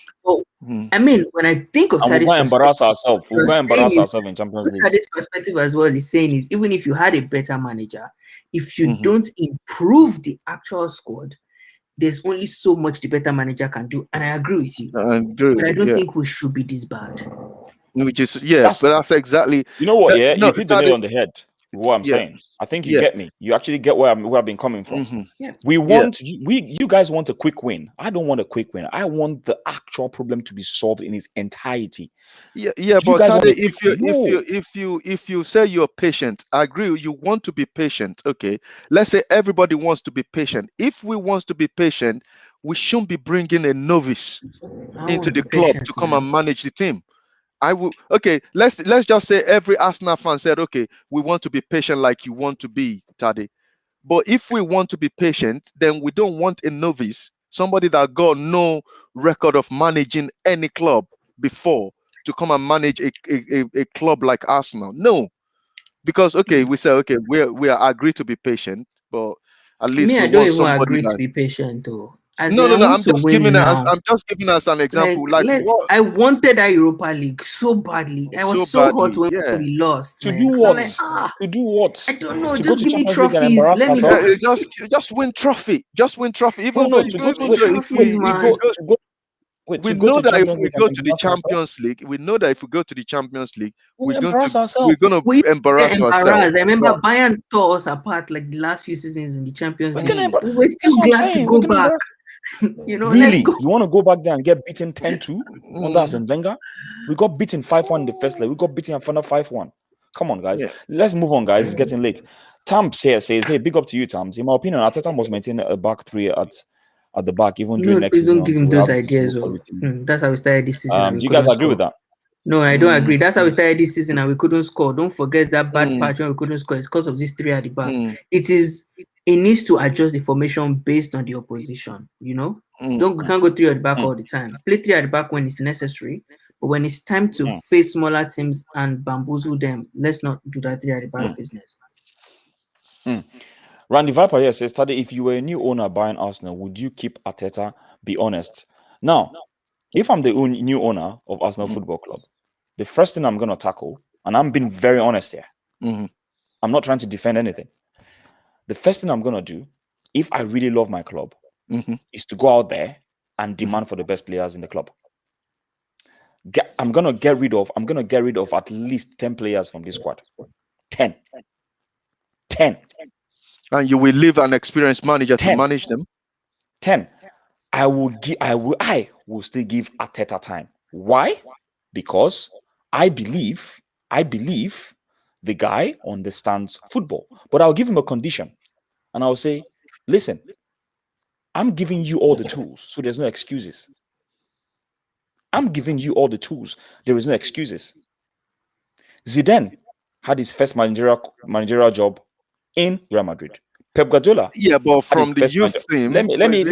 [SPEAKER 3] I mean, when I think of Tade's
[SPEAKER 1] perspective, embarrass ourselves. We're going to embarrass ourselves in Champions League.
[SPEAKER 3] Tade's perspective as well is saying is, even if you had a better manager, if you don't improve the actual squad, there's only so much the better manager can do. And I agree with you. But I don't think we should be this bad.
[SPEAKER 2] But that's exactly...
[SPEAKER 1] You know what, you hit the nail on the head. What I'm saying, I think you get me. You actually get where I've been coming from. We want you guys want a quick win. I don't want a quick win. I want the actual problem to be solved in its entirety.
[SPEAKER 2] But Tade, if you say you're patient, I agree. You want to be patient. Okay, let's say everybody wants to be patient. If we want to be patient, we shouldn't be bringing a novice into the club to come and manage the team. Let's just say every Arsenal fan said, okay, we want to be patient like you want to be, Tade. But if we want to be patient, then we don't want a novice, somebody that got no record of managing any club before, to come and manage a club like Arsenal. No, because we say, okay, we are agreed to be patient, but at least
[SPEAKER 3] I don't even agree to be patient though.
[SPEAKER 2] No. I'm just giving us an example. What
[SPEAKER 3] I wanted that Europa League so badly. I was so hot when we lost.
[SPEAKER 1] To do what? To do what?
[SPEAKER 3] I don't know. Just give me trophies. Let me
[SPEAKER 2] just win trophy. Just win trophy. Even
[SPEAKER 1] to go Wait,
[SPEAKER 2] we
[SPEAKER 1] to go
[SPEAKER 2] know
[SPEAKER 1] to
[SPEAKER 2] that if
[SPEAKER 1] Champions
[SPEAKER 2] we
[SPEAKER 1] League
[SPEAKER 2] go
[SPEAKER 1] and
[SPEAKER 2] to the
[SPEAKER 1] embarrass ourselves,
[SPEAKER 2] Champions League, we know that if we go to the Champions League,
[SPEAKER 1] we embarrass ourselves.
[SPEAKER 2] we're gonna
[SPEAKER 3] We get
[SPEAKER 2] embarrass ourselves.
[SPEAKER 3] embarrassed. I remember
[SPEAKER 2] But
[SPEAKER 3] Bayern tore us apart like the last few seasons in the Champions
[SPEAKER 1] We're
[SPEAKER 3] League.
[SPEAKER 1] gonna embarrass.
[SPEAKER 3] We were
[SPEAKER 1] That's
[SPEAKER 3] still
[SPEAKER 1] what I'm
[SPEAKER 3] glad to
[SPEAKER 1] saying.
[SPEAKER 3] go
[SPEAKER 1] We're gonna
[SPEAKER 3] back.
[SPEAKER 1] embarrass.
[SPEAKER 3] You know, let's
[SPEAKER 1] Really?
[SPEAKER 3] go.
[SPEAKER 1] You want to go back there and get beaten 10-2 under Arsene Wenger? We got beaten 5-1 in the first leg. We got beaten at final 5-1. Come on, guys.
[SPEAKER 2] yeah.
[SPEAKER 1] Let's move on, guys. It's getting late. Tams here says, "Hey, big up to you, Tams. In my opinion, Arteta must maintain a back three at the back even during
[SPEAKER 3] No,
[SPEAKER 1] next
[SPEAKER 3] please
[SPEAKER 1] season
[SPEAKER 3] don't give
[SPEAKER 1] until
[SPEAKER 3] him
[SPEAKER 1] we
[SPEAKER 3] those
[SPEAKER 1] have
[SPEAKER 3] ideas.
[SPEAKER 1] stable quality."
[SPEAKER 3] That's how we started this season and we
[SPEAKER 1] Do you guys
[SPEAKER 3] couldn't
[SPEAKER 1] agree with
[SPEAKER 3] score.
[SPEAKER 1] that?
[SPEAKER 3] No, I don't agree. That's how we started this season and we couldn't score. Don't forget that bad patch when we couldn't score. It's because of these three at the back. It needs to adjust the formation based on the opposition. You know, we can't go three at the back all the time. Play three at the back when it's necessary, but when it's time to face smaller teams and bamboozle them, let's not do that three at the back business.
[SPEAKER 1] Randy Viper here says, "Tade, if you were a new owner buying Arsenal, would you keep Arteta? Be honest. Now, if I'm the new owner of Arsenal Football Club, the first thing I'm going to tackle, and I'm being very honest here, I'm not trying to defend anything. The first thing I'm going to do, if I really love my club, is to go out there and demand for the best players in the club. I'm going to get rid of at least 10 players from this squad. 10.
[SPEAKER 2] And you will leave an experienced manager to manage them.
[SPEAKER 1] 10. I will still give Arteta time. Why? Because I believe the guy understands football. But I'll give him a condition. And I'll say, listen, I'm giving you all the tools, so there's no excuses. I'm giving you all the tools. There is no excuses. Zidane had his first managerial job in Real Madrid. Pep Guardiola.
[SPEAKER 2] Yeah, but from the youth team.
[SPEAKER 1] Let me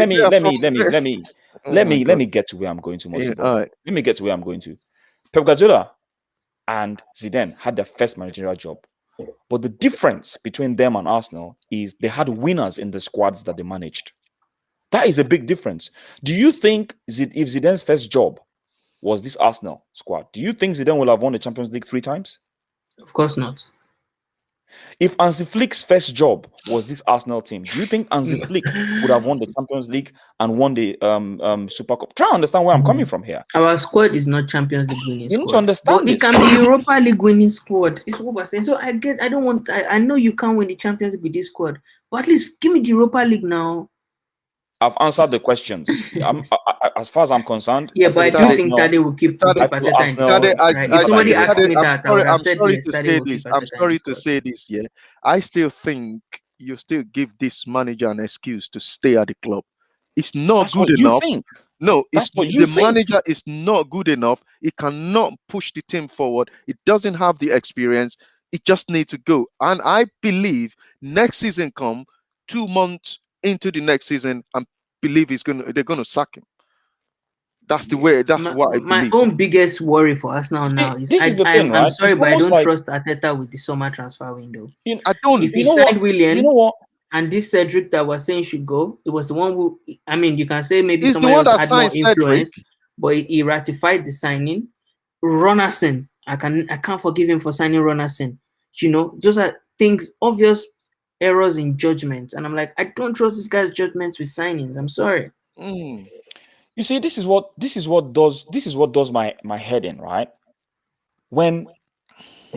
[SPEAKER 1] get to where I'm going to. Let me get to where I'm going to. Pep Guardiola and Zidane had their first managerial job. But the difference between them and Arsenal is they had winners in the squads that they managed. That is a big difference. Do you think if Zidane's first job was this Arsenal squad, do you think Zidane will have won the Champions League 3 times?
[SPEAKER 3] Of course not.
[SPEAKER 1] If Hansi Flick's first job was this Arsenal team, do you think Hansi Flick would have won the Champions League and won the Super Cup? Try to understand where I'm coming from here.
[SPEAKER 3] Our squad is not Champions League winning squad.
[SPEAKER 1] You need to understand this.
[SPEAKER 3] It can be Europa League winning squad. It's what we're saying. So I know you can't win the Champions League with this squad, but at least give me the Europa League now.
[SPEAKER 1] I've answered the questions. As far as I'm concerned.
[SPEAKER 3] Yeah, but I do think Tade will keep Tade. If somebody asked me that, I'm sorry to say this.
[SPEAKER 2] I'm sorry to say this. Yeah, I still think you still give this manager an excuse to stay at the club. It's not good enough. No, the manager is not good enough. It cannot push the team forward. It doesn't have the experience. It just needs to go. And I believe next season 2 months into the next season, I believe they're gonna sack him. That's the way. That's what I believe.
[SPEAKER 3] My own biggest worry for us now is I'm sorry, but I don't trust Arteta with the summer transfer window.
[SPEAKER 2] I don't.
[SPEAKER 3] If you signed Willian, you know what? And this Cedric that was saying should go, it was the one who. I mean, you can say maybe somebody else had more influence, but he ratified the signing. Ronaldson, I can't forgive him for signing Ronaldson. You know, those are things obvious. Errors in judgment, and I'm like, I don't trust this guy's judgments with signings. I'm sorry.
[SPEAKER 1] You see, this is what does my head in, right? When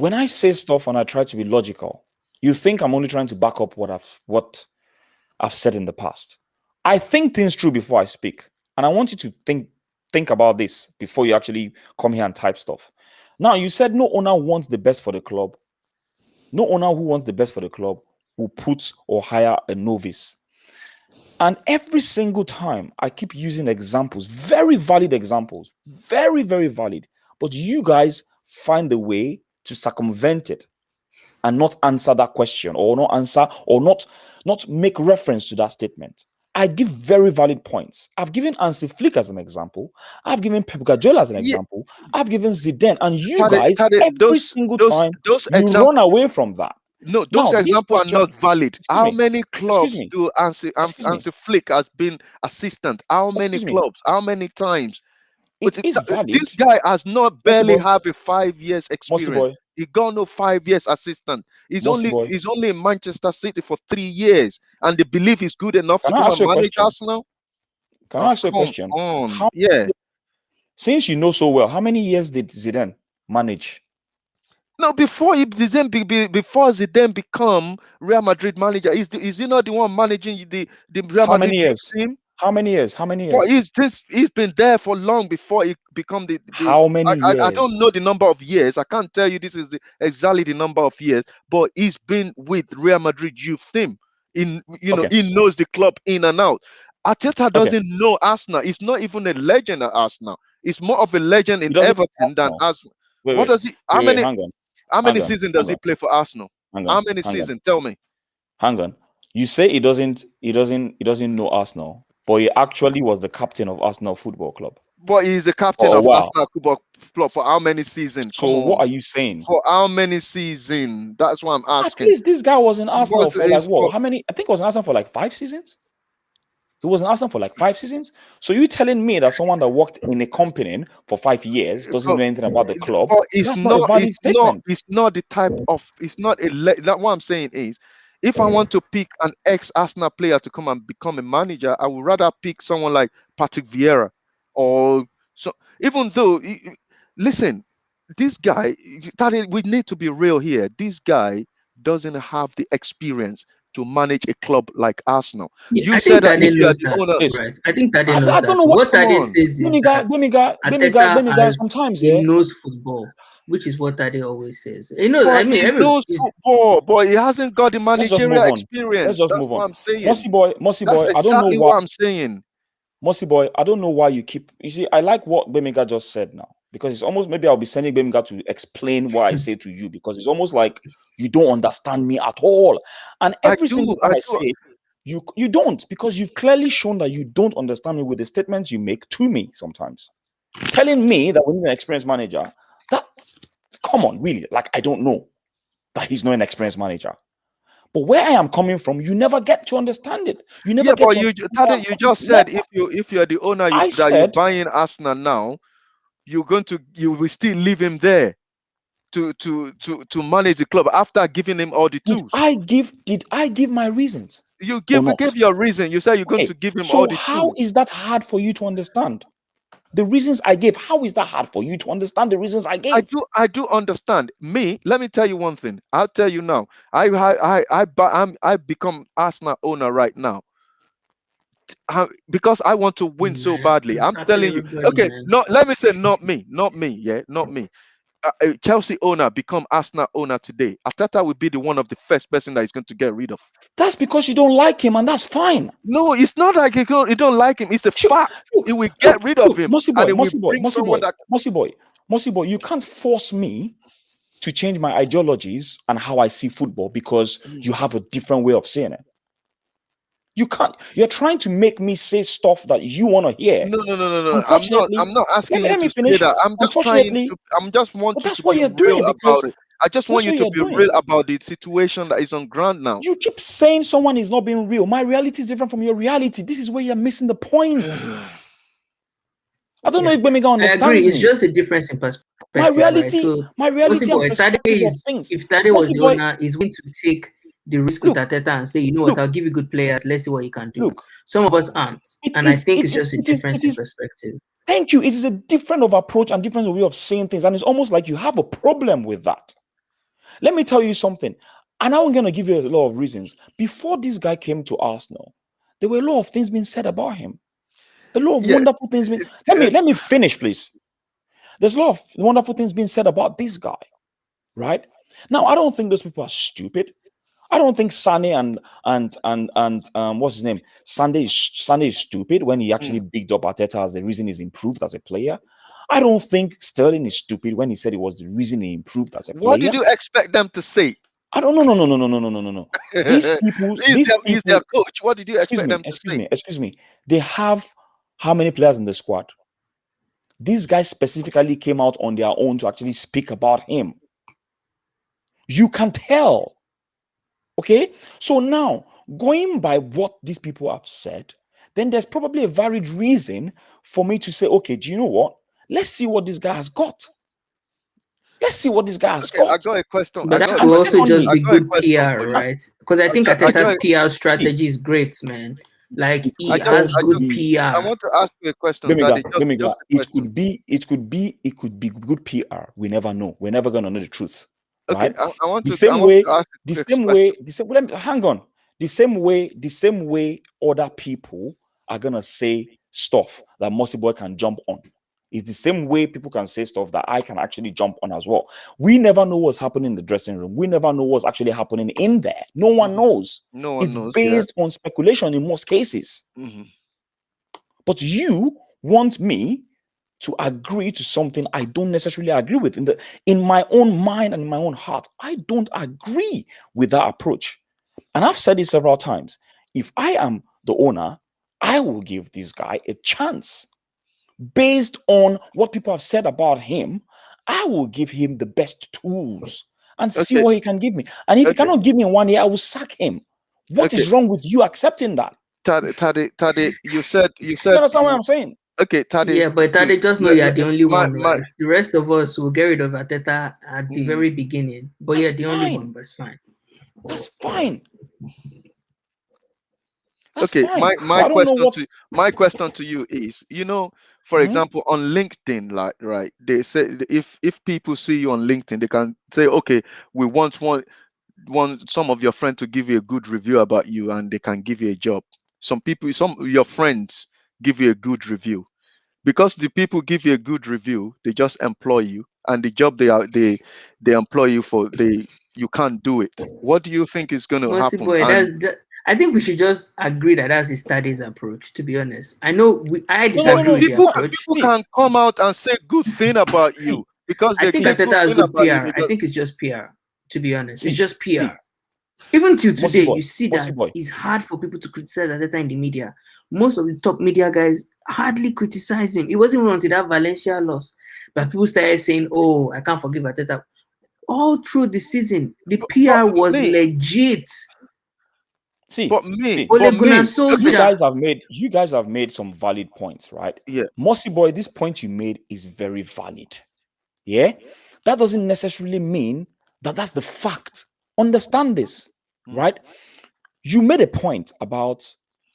[SPEAKER 1] I say stuff and I try to be logical, you think I'm only trying to back up what I've said in the past. I think things through before I speak, and I want you to think about this before you actually come here and type stuff. Now, you said no owner wants the best for the club. No owner who wants the best for the club will put or hire a novice. And every single time I keep using examples, very valid examples, very, very valid. But you guys find a way to circumvent it and not answer that question or not make reference to that statement. I give very valid points. I've given Hansi Flick as an example. I've given Pep Guardiola as an example. I've given Zidane. And you guys, every single time, you run away from that.
[SPEAKER 2] No, those examples are not valid. How many clubs do Hansi Flick has been assistant? How many clubs? How many times? This guy has not barely have a 5 years experience. He got no 5 years assistant. He's only in Manchester City for 3 years, and they believe he's good enough to come and manage Arsenal.
[SPEAKER 1] Can I ask you a question? Since you know so well, how many years did Zidane manage?
[SPEAKER 2] No, before Zidane become Real Madrid manager, is he not the one managing the Real
[SPEAKER 1] How many
[SPEAKER 2] Madrid
[SPEAKER 1] years?
[SPEAKER 2] team?
[SPEAKER 1] How many years? How many
[SPEAKER 2] But
[SPEAKER 1] years?
[SPEAKER 2] he's been there for long before he become the
[SPEAKER 1] How many
[SPEAKER 2] I
[SPEAKER 1] years?
[SPEAKER 2] don't know the number of years. I can't tell you this is exactly the number of years, but he's been with Real Madrid youth team.
[SPEAKER 1] Okay.
[SPEAKER 2] He knows the club in and out. Arteta
[SPEAKER 1] Okay.
[SPEAKER 2] doesn't know Arsenal. He's not even a legend at Arsenal. He's more of a legend
[SPEAKER 1] He
[SPEAKER 2] in
[SPEAKER 1] doesn't know
[SPEAKER 2] Everton than
[SPEAKER 1] Arsenal.
[SPEAKER 2] Arsenal.
[SPEAKER 1] Wait,
[SPEAKER 2] What
[SPEAKER 1] wait,
[SPEAKER 2] does he? How
[SPEAKER 1] wait,
[SPEAKER 2] many?
[SPEAKER 1] hang on.
[SPEAKER 2] How many
[SPEAKER 1] Hang on.
[SPEAKER 2] seasons does
[SPEAKER 1] Hang
[SPEAKER 2] he
[SPEAKER 1] on.
[SPEAKER 2] play for Arsenal?
[SPEAKER 1] Hang
[SPEAKER 2] How
[SPEAKER 1] on.
[SPEAKER 2] many
[SPEAKER 1] Hang on.
[SPEAKER 2] seasons? Tell me.
[SPEAKER 1] Hang on. You say he doesn't know Arsenal, but he actually was the captain of Arsenal Football Club
[SPEAKER 2] But he's the captain
[SPEAKER 1] for a
[SPEAKER 2] of
[SPEAKER 1] while.
[SPEAKER 2] Arsenal Football Club for how many seasons?
[SPEAKER 1] So
[SPEAKER 2] Come
[SPEAKER 1] what
[SPEAKER 2] on.
[SPEAKER 1] are you saying?
[SPEAKER 2] For how many seasons? That's what I'm
[SPEAKER 1] At
[SPEAKER 2] asking.
[SPEAKER 1] least this guy was in Arsenal for like
[SPEAKER 2] Is
[SPEAKER 1] what?
[SPEAKER 2] for
[SPEAKER 1] How many? I think it was in Arsenal for like 5 seasons. He was in Arsenal for like 5 seasons. So you telling me that someone that worked in a company for 5 years doesn't know anything about the club?
[SPEAKER 2] but it's
[SPEAKER 1] That's not a
[SPEAKER 2] not
[SPEAKER 1] valid statement.
[SPEAKER 2] it's not the type of it's not a that what I'm saying is if I want to pick an ex-Arsenal player to come and become a manager, I would rather pick someone like Patrick Vieira or so. Even though, listen, this guy, we need to be real here. This guy doesn't have the experience to manage a club like Arsenal.
[SPEAKER 3] Yeah,
[SPEAKER 2] You
[SPEAKER 3] I
[SPEAKER 2] said
[SPEAKER 3] think
[SPEAKER 2] that
[SPEAKER 3] Tade
[SPEAKER 2] if you are
[SPEAKER 3] knows
[SPEAKER 2] the
[SPEAKER 3] that,
[SPEAKER 2] owner,
[SPEAKER 3] right? I think Tade
[SPEAKER 1] I
[SPEAKER 3] knows
[SPEAKER 1] don't
[SPEAKER 3] that.
[SPEAKER 1] know
[SPEAKER 3] What
[SPEAKER 2] come
[SPEAKER 3] Tade
[SPEAKER 2] on.
[SPEAKER 3] says is that Arteta
[SPEAKER 1] Bemiga,
[SPEAKER 3] has
[SPEAKER 1] sometimes,
[SPEAKER 3] he
[SPEAKER 1] yeah.
[SPEAKER 3] knows football, which is what Tade always says. You know, I
[SPEAKER 2] But
[SPEAKER 3] mean,
[SPEAKER 2] he knows football, but he hasn't got the
[SPEAKER 1] Let's just
[SPEAKER 2] managerial
[SPEAKER 1] move on. Let's
[SPEAKER 2] experience.
[SPEAKER 1] just
[SPEAKER 2] That's
[SPEAKER 1] move
[SPEAKER 2] what
[SPEAKER 1] on.
[SPEAKER 2] I'm saying.
[SPEAKER 1] Mossy boy,
[SPEAKER 2] That's
[SPEAKER 1] I don't know
[SPEAKER 2] exactly
[SPEAKER 1] why.
[SPEAKER 2] what I'm saying.
[SPEAKER 1] Mossy boy, I don't know why you keep. You see, I like what Bemiga just said now because it's almost maybe I'll be sending Bemiga to explain what I say to you because it's almost like you don't understand me at all. And every single time I say you don't because you've clearly shown that you don't understand me with the statements you make to me sometimes, telling me that when you're an experienced manager, that come on, really, like I don't know that he's not an experienced manager. But where I am coming from, you never get to understand it. You never get
[SPEAKER 2] but
[SPEAKER 1] to
[SPEAKER 2] Tade, you just said if you're the owner you're buying Arsenal now, you will still leave him there to manage the club after giving him all the tools.
[SPEAKER 1] Did I give my reasons?
[SPEAKER 2] You gave your reason. You said you're going to give him all the tools.
[SPEAKER 1] So how is that hard for you to understand? The reasons I gave, how is that hard for you to understand the reasons I gave?
[SPEAKER 2] I do understand. Let me tell you one thing. I'll tell you now. I become Arsenal owner right now because I want to win so badly. I'm telling you. Okay, let me say not me. Yeah, not me. A Chelsea owner become Arsenal owner today. Arteta will be the one of the first person that is going to get rid of.
[SPEAKER 1] That's because you don't like him, and that's fine.
[SPEAKER 2] No, it's not like you don't like him. It's a fact. He will get rid of him.
[SPEAKER 1] Mossy boy, you can't force me to change my ideologies and how I see football because you have a different way of saying it. You can't. You're trying to make me say stuff that you want to hear.
[SPEAKER 2] No. I'm not asking you to say that. I'm just trying to. That's what you're doing about it. I just want you to be real about the situation that is on ground now.
[SPEAKER 1] You keep saying someone is not being real. My reality is different from your reality. This is where you're missing the point. I don't know if Bemiga understands me.
[SPEAKER 3] I agree. It's just a difference in perspective.
[SPEAKER 1] My reality,
[SPEAKER 3] right? So,
[SPEAKER 1] my reality and perspective of things.
[SPEAKER 3] If Tade was the owner, he's going to take the risk with Arteta and say, you know what, I'll give you good players. Let's see what you can do. Some of us aren't. I think it's just a difference in perspective.
[SPEAKER 1] Thank you. It is a different of approach and different way of saying things. And it's almost like you have a problem with that. Let me tell you something. And I'm going to give you a lot of reasons. Before this guy came to Arsenal, there were a lot of things being said about him. A lot of wonderful things being... Let me finish, please. There's a lot of wonderful things being said about this guy, right? Now, I don't think those people are stupid. I don't think Sane and what's his name? Sane is stupid when he actually bigged up Arteta as the reason he's improved as a player. I don't think Sterling is stupid when he said it was the reason he improved as a player.
[SPEAKER 2] What did you expect them to say?
[SPEAKER 1] I don't know. No. These people,
[SPEAKER 2] he's their coach. What did you expect them to say?
[SPEAKER 1] Excuse me. They have how many players in the squad? These guys specifically came out on their own to actually speak about him. You can tell. Okay? So now, going by what these people have said, then there's probably a valid reason for me to say, okay, do you know what? Let's see what this guy has got. Let's see what this guy has got.
[SPEAKER 2] I got a question.
[SPEAKER 3] But that will also just be good PR, right? Because I think Arteta's PR strategy is great, man. Like he
[SPEAKER 2] I
[SPEAKER 3] has good
[SPEAKER 2] I
[SPEAKER 3] PR.
[SPEAKER 2] want to ask you a question, Tade. Just a question.
[SPEAKER 1] It could be good PR. We never know. We're never gonna know the truth.
[SPEAKER 2] Okay,
[SPEAKER 1] Right?
[SPEAKER 2] I want
[SPEAKER 1] The
[SPEAKER 2] to
[SPEAKER 1] same way,
[SPEAKER 2] ask a
[SPEAKER 1] the
[SPEAKER 2] quick
[SPEAKER 1] same
[SPEAKER 2] question.
[SPEAKER 1] way, let me, hang on. The same way other people are gonna say stuff that Mossy Boy can jump on. It's the same way people can say stuff that I can actually jump on as well. We never know what's happening in the dressing room. We never know what's actually happening in there. No one knows.
[SPEAKER 2] No one
[SPEAKER 1] It's
[SPEAKER 2] knows.
[SPEAKER 1] based on speculation in most cases. But you want me to agree to something I don't necessarily agree with. In my own mind and in my own heart, I don't agree with that approach. And I've said it several times. If I am the owner, I will give this guy a chance. Based on what people have said about him, I will give him the best tools and see what he can give me. And if he cannot give me in 1 year, I will sack him. What is wrong with you accepting that?
[SPEAKER 2] Tade, you said
[SPEAKER 1] you understand what I'm saying?
[SPEAKER 2] Okay, Tade.
[SPEAKER 3] Yeah, but Tade, just know you're the only one, right? The rest of us will get rid of Arteta at the very beginning. But you're the only one, but it's fine.
[SPEAKER 1] That's fine.
[SPEAKER 2] Okay, my question to you is, for example, on LinkedIn, like, right, they say if people see you on LinkedIn, they can say, okay, we want some of your friends to give you a good review about you, and they can give you a job. Some of your friends give you a good review. Because the people give you a good review, they just employ you, and the job they employ you for, you can't do it. What do you think is going to happen?
[SPEAKER 3] Boy, I think we should just agree that that's the Tade's approach. To be honest, I know I disagree with the approach.
[SPEAKER 2] People can come out and say good thing about you because they say good thing about you.
[SPEAKER 3] I think it's just PR. To be honest, it's just PR. Even till today, you see that it's hard for people to criticize Arteta in the media. Most of the top media guys hardly criticize him. It wasn't even until that Valencia loss that people started saying, "Oh, I can't forgive Arteta." All through the season, the PR was legit.
[SPEAKER 1] You guys have made some valid points, right?
[SPEAKER 2] Yeah.
[SPEAKER 1] Mossy Boy, this point you made is very valid. Yeah? That doesn't necessarily mean that that's the fact. Understand this, right? You made a point about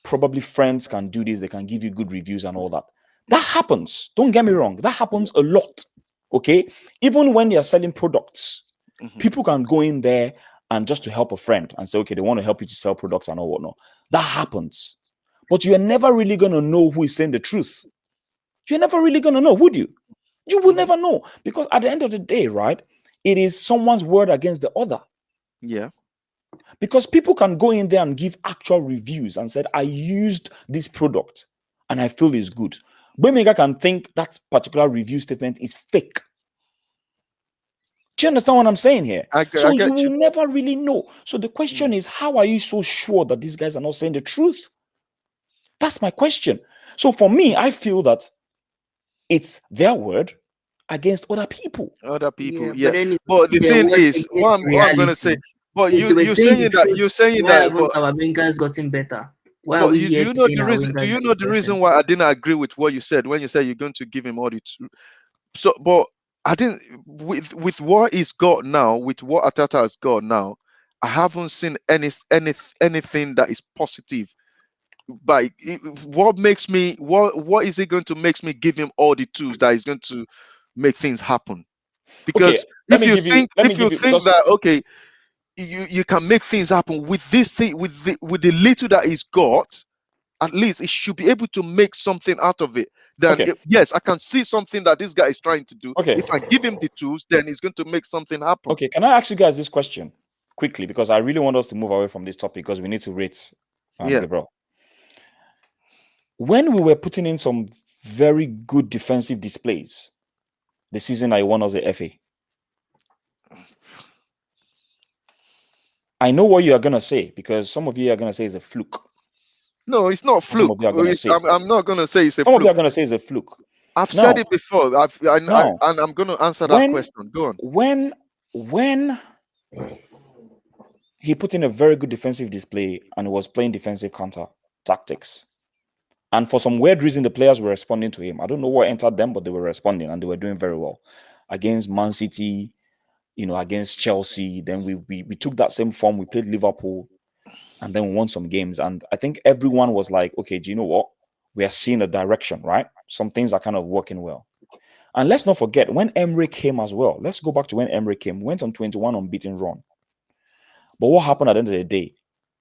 [SPEAKER 1] probably friends can do this, they can give you good reviews and all that. That happens. Don't get me wrong. That happens a lot. Okay? Even when you're selling products, people can go in there and just to help a friend and say, okay, they want to help you to sell products and all whatnot. That happens. But you're never really going to know who is saying the truth. You're never really going to know, would you? You will never know. Because at the end of the day, right, it is someone's word against the other.
[SPEAKER 2] Yeah.
[SPEAKER 1] Because people can go in there and give actual reviews and said, I used this product and I feel it's good. Boymaker can think that particular review statement is fake. Do you understand what I'm saying here? So you will never really know. So the question is, how are you so sure that these guys are not saying the truth? That's my question. So for me, I feel that it's their word against other people.
[SPEAKER 2] But the thing is, what I'm going to say, but you're saying that
[SPEAKER 3] our wingers gotten better.
[SPEAKER 2] Do you know the reason why I didn't agree with what you said when you said you're going to give him all the but I didn't with what he's got now, with what Arteta has got now, I haven't seen anything that is positive. But what is it going to make me give him all the tools that is going to make things happen? Because if you think that okay, you can make things happen with this thing, with the little that he's got, at least it should be able to make something out of it. Then yes, I can see something that this guy is trying to do. If I give him the tools, then he's going to make something happen.
[SPEAKER 1] Okay, can I ask you guys this question quickly? Because I really want us to move away from this topic because we need to rate Gabriel. When we were putting in some very good defensive displays, the season I won us the FA, I know what you are going to say because some of you are going to say it's a fluke.
[SPEAKER 2] No, it's not a fluke. I'm not going to say it's a fluke.
[SPEAKER 1] Some of you are going to say it's a fluke.
[SPEAKER 2] I've said it before. And I'm going to answer that question. Go
[SPEAKER 1] on. When he put in a very good defensive display and was playing defensive counter tactics, and for some weird reason, the players were responding to him. I don't know what entered them, but they were responding and they were doing very well against Man City, against Chelsea. Then we took that same form. We played Liverpool. and then we won some games. And I think everyone was like, okay, do you know what? We are seeing a direction, right? Some things are kind of working well. And let's not forget, when Emery came as well, let's go back to when Emery came, we went on 21 unbeaten run. But what happened at the end of the day?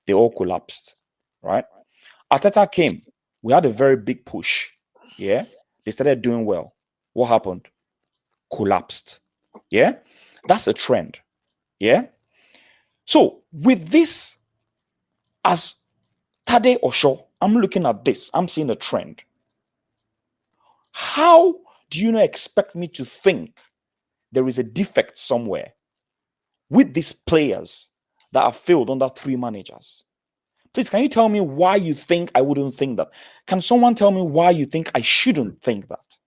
[SPEAKER 1] They all collapsed, right? Arteta came. We had a very big push. Yeah. They started doing well. What happened? Collapsed. Yeah. That's a trend. Yeah. So with this as Tade Osho, I'm looking at this. I'm seeing a trend. How do you not expect me to think there is a defect somewhere with these players that have failed under 3 managers? Please, can you tell me why you think I wouldn't think that? Can someone tell me why you think I shouldn't think that?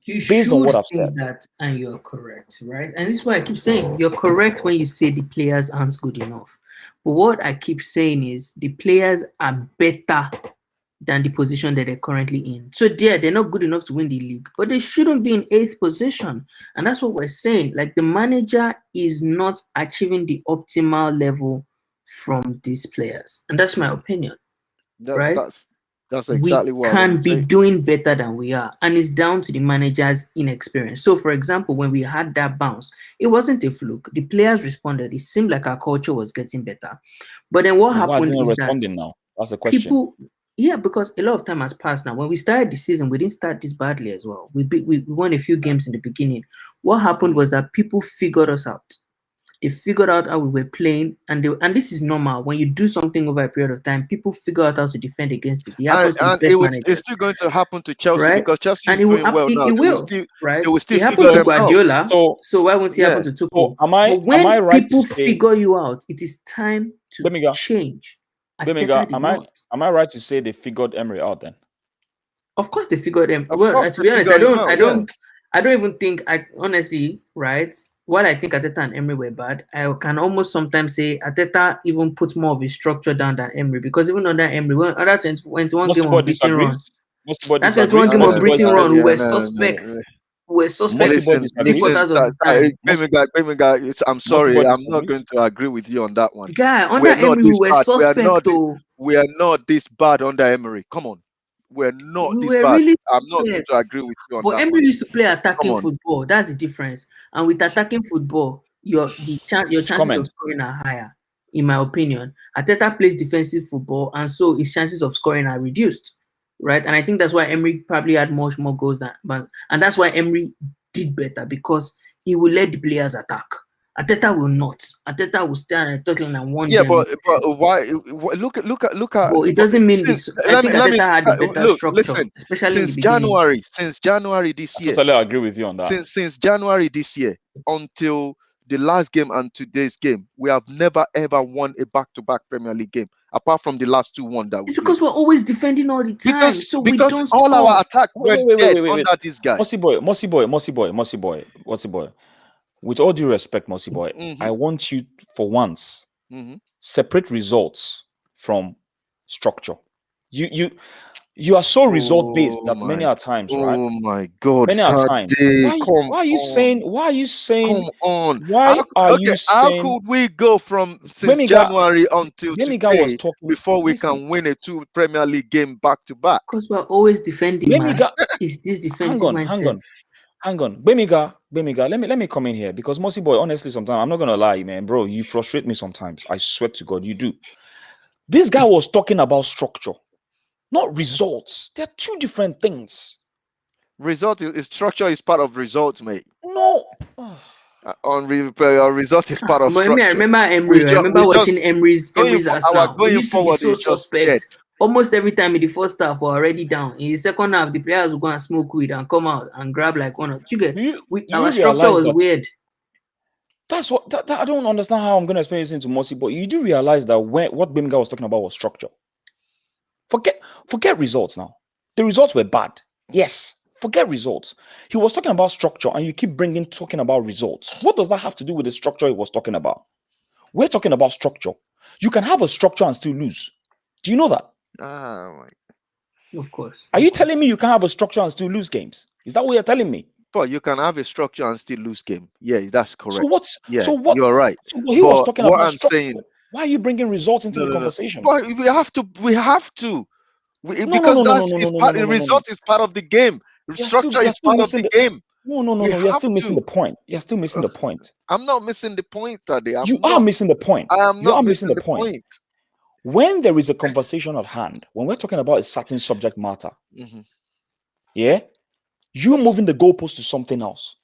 [SPEAKER 3] You
[SPEAKER 1] based on what I've
[SPEAKER 3] think
[SPEAKER 1] said.
[SPEAKER 3] that, and you're correct, right? And this is why I keep saying you're correct when you say the players aren't good enough. But what I keep saying is the players are better than the position that they're currently in. So they're not good enough to win the league, but they shouldn't be in 8th position. And that's what we're saying. Like, the manager is not achieving the optimal level from these players. And that's my opinion. Right?
[SPEAKER 2] That's exactly what
[SPEAKER 3] we can be doing better than we are, and it's down to the manager's inexperience. So, for example, when we had that bounce, it wasn't a fluke. The players responded. It seemed like our culture was getting better. But then what happened is
[SPEAKER 1] responding
[SPEAKER 3] that
[SPEAKER 1] now? That's the question.
[SPEAKER 3] People, yeah, because a lot of time has passed now. When we started the season, we didn't start this badly as well. We won a few games in the beginning. What happened was that people figured us out. They figured out how we were playing, and this is normal. When you do something over a period of time, people figure out how to defend against it.
[SPEAKER 2] It's still going to happen to Chelsea, right? Because Chelsea is doing well now.
[SPEAKER 3] It will still
[SPEAKER 2] figure
[SPEAKER 3] to Guardiola. So why won't it happen to Tuchel?
[SPEAKER 1] Am I right?
[SPEAKER 3] People figure you out, it is time to change.
[SPEAKER 1] Am I right to say they figured Emery out then?
[SPEAKER 3] Of course they figured him. Well, to be honest, I don't even think, honestly, right? While I think Arteta and Emery were bad, I can almost sometimes say Arteta even put more of his structure down than Emery, because even under Emery, under 21 game on beating run, that 21 game on beating run, we were suspects. We're suspects.
[SPEAKER 2] I'm sorry, I'm not going to agree with you on that one.
[SPEAKER 3] Guy, under Emery, we were suspect.
[SPEAKER 2] We are not this bad under Emery. Come on. We're not this bad.
[SPEAKER 3] Really
[SPEAKER 2] I'm not going to agree with you on that.
[SPEAKER 3] But Emery used to play attacking football. That's the difference. And with attacking football, your chances of scoring are higher, in my opinion. Arteta plays defensive football, and so his chances of scoring are reduced, right? And I think that's why Emery probably had much more goals and that's why Emery did better, because he will let the players attack. Arteta will not. Arteta will stand at Tottenham and one.
[SPEAKER 2] Yeah, but why? Look at.
[SPEAKER 3] Well, it doesn't mean this. I think Arteta had a better structure.
[SPEAKER 2] Listen,
[SPEAKER 3] especially
[SPEAKER 2] since January this year.
[SPEAKER 1] I totally agree with you on that.
[SPEAKER 2] Since January this year until the last game and today's game, we have never ever won a back-to-back Premier League game, apart from the last 2-1 that we.
[SPEAKER 3] It's because we're always defending all the time.
[SPEAKER 2] Because
[SPEAKER 3] we don't
[SPEAKER 2] all our attack went dead under this guy.
[SPEAKER 1] Mossy boy. With all due respect, Mossy boy, I want you for once separate results from structure. You are so result based that many a times, right?
[SPEAKER 2] Oh my God!
[SPEAKER 1] Many a times. Why are you saying?
[SPEAKER 2] Come on!
[SPEAKER 1] You saying?
[SPEAKER 2] How could we go from January until today before we can win a 2 Premier League game back to back?
[SPEAKER 3] Because we're always defending. Is this defensive mindset?
[SPEAKER 1] Hang on, Bemiga. Let me come in here, because Mossy boy, honestly, sometimes I'm not gonna lie, man, bro. You frustrate me sometimes. I swear to God, you do. This guy was talking about structure, not results. They're 2 different things.
[SPEAKER 2] Structure is part of results, mate.
[SPEAKER 1] No.
[SPEAKER 2] Result is part of structure.
[SPEAKER 3] I remember Emery. I remember watching Emery's Arsenal. We used to be so suspect. Almost every time in the first half, we're already down. In the second half, the players will go and smoke weed and come out and grab like one or two. Our structure was weird.
[SPEAKER 1] That's what I don't understand how I'm going to explain this into Mossy, but you do realize that what Bimga was talking about was structure. Forget results now. The results were bad. Yes. Forget results. He was talking about structure, and you keep talking about results. What does that have to do with the structure he was talking about? We're talking about structure. You can have a structure and still lose. Do you know that?
[SPEAKER 3] Of course.
[SPEAKER 1] Are you telling me you can have a structure and still lose games? Is that what you're telling me?
[SPEAKER 2] But you can have a structure and still lose game. Yeah, that's correct.
[SPEAKER 1] So what?
[SPEAKER 2] You're right.
[SPEAKER 1] So he was talking about structure. Why are you bringing results into the conversation?
[SPEAKER 2] But we have to. Because result is part of the game. Structure is part of the game.
[SPEAKER 1] No. You're still missing the point. You're still missing the point.
[SPEAKER 2] I'm not missing the point, Tade.
[SPEAKER 1] You are missing the point.
[SPEAKER 2] I am not missing the point.
[SPEAKER 1] When there is a conversation at hand, when we're talking about a certain subject matter, yeah, you're moving the goalpost to something else.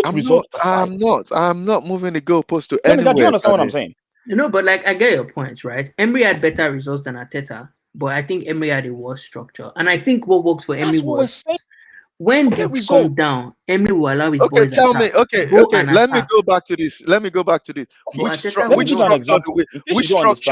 [SPEAKER 2] I'm not moving the goalpost to anywhere.
[SPEAKER 1] Do you understand what I'm saying?
[SPEAKER 3] But like I get your points, right? Emery had better results than Arteta, but I think Emery had a worse structure. And I think what works for Emery was when the come down, Emery will allow his boys
[SPEAKER 2] to attack. Okay. Let me go back to this. Which structure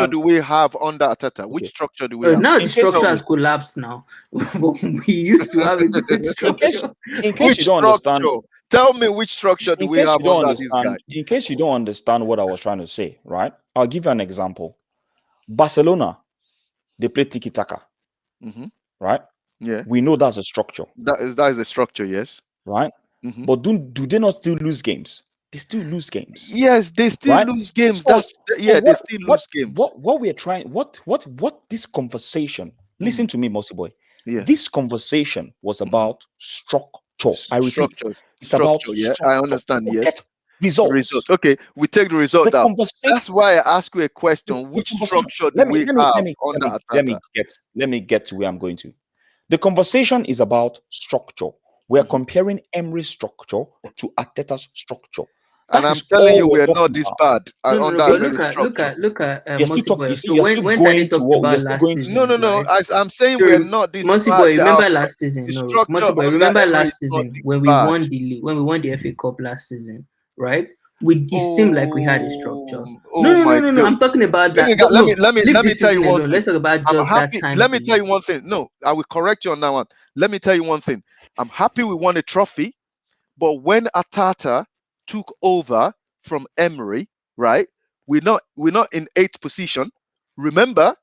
[SPEAKER 2] do we have under Arteta? Which structure do we have?
[SPEAKER 3] Now the structure has collapsed now. We used to have a good structure.
[SPEAKER 1] In case you don't understand,
[SPEAKER 2] tell me which structure do we have under this guy?
[SPEAKER 1] In case you don't understand what I was trying to say, right? I'll give you an example. Barcelona, they play tiki-taka, right?
[SPEAKER 2] Yeah,
[SPEAKER 1] we know that's a structure.
[SPEAKER 2] That is a structure, yes.
[SPEAKER 1] Right? But do they not still lose games? They still lose games.
[SPEAKER 2] Yes, they still lose games. They still lose games.
[SPEAKER 1] What we're trying, what this conversation, listen to me, Mossy Boy.
[SPEAKER 2] Yeah.
[SPEAKER 1] This conversation was about structure. I repeat, it's about structure.
[SPEAKER 2] I understand, yes.
[SPEAKER 1] Results.
[SPEAKER 2] Okay, we take the result out. That's why I ask you a question. Which structure do we have under Arteta?
[SPEAKER 1] Let me get to where I'm going to. The conversation is about structure. We are comparing Emery's structure to Arteta's structure.
[SPEAKER 2] And I'm telling you, we're not this bad.
[SPEAKER 3] Look at Mossy Boy. So when Tade talked about last season,
[SPEAKER 2] no. I'm saying we're not this
[SPEAKER 3] Mossy
[SPEAKER 2] bad.
[SPEAKER 3] Boy, remember last season? No, Mossy Boy, remember last season when we won the league, when we won the FA Cup last season, right? It seemed like we had a structure. No. I'm talking about that.
[SPEAKER 2] Let me tell you one thing.
[SPEAKER 3] Let's talk about just that time.
[SPEAKER 2] Let me tell you one thing. No, I will correct you on that one. Let me tell you one thing. I'm happy we won a trophy, but when Arteta took over from Emery, right? We're not in 8th position. Remember,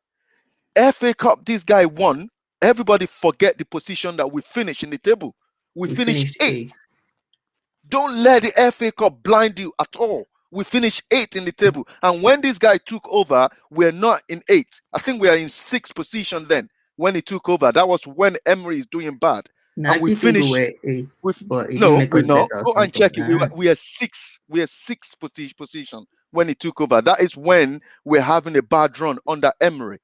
[SPEAKER 2] FA Cup this guy won. Everybody forget the position that we finished in the table. We finished 8th. Don't let the FA Cup blind you at all. We finished 8th in the table. And when this guy took over, we're not in 8th. I think we are in 6th position then when he took over. That was when Emery is doing bad.
[SPEAKER 3] No, and we finished. We're
[SPEAKER 2] not. Go and check it. We are 6th. We are 6th position when he took over. That is when we're having a bad run under Emery.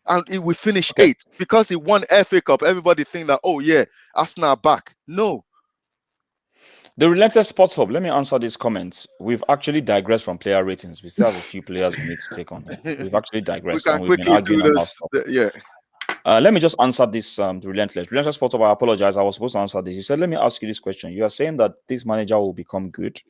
[SPEAKER 2] And we finished 8th. Because he won FA Cup, everybody think that, oh yeah, Arsenal are back. No.
[SPEAKER 1] The Relentless Sports Hub, let me answer these comments. We've actually digressed from player ratings. We still have a few players we need to take on. We've actually digressed.
[SPEAKER 2] We've been arguing about stuff. Yeah.
[SPEAKER 1] Let me just answer this Relentless Sports Hub. I apologize. I was supposed to answer this. He said, let me ask you this question. You are saying that this manager will become good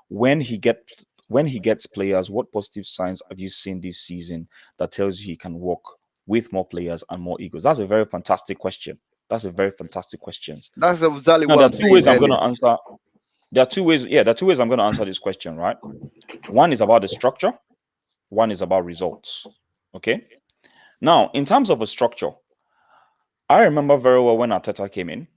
[SPEAKER 1] when he gets players. What positive signs have you seen this season that tells you he can work with more players and more egos? That's a very fantastic question. That's exactly
[SPEAKER 2] what
[SPEAKER 1] there are two ways I'm going to answer. There are two ways I'm going to answer this question, right? One is about the structure. One is about results. Okay. Now, in terms of a structure, I remember very well when Arteta came in,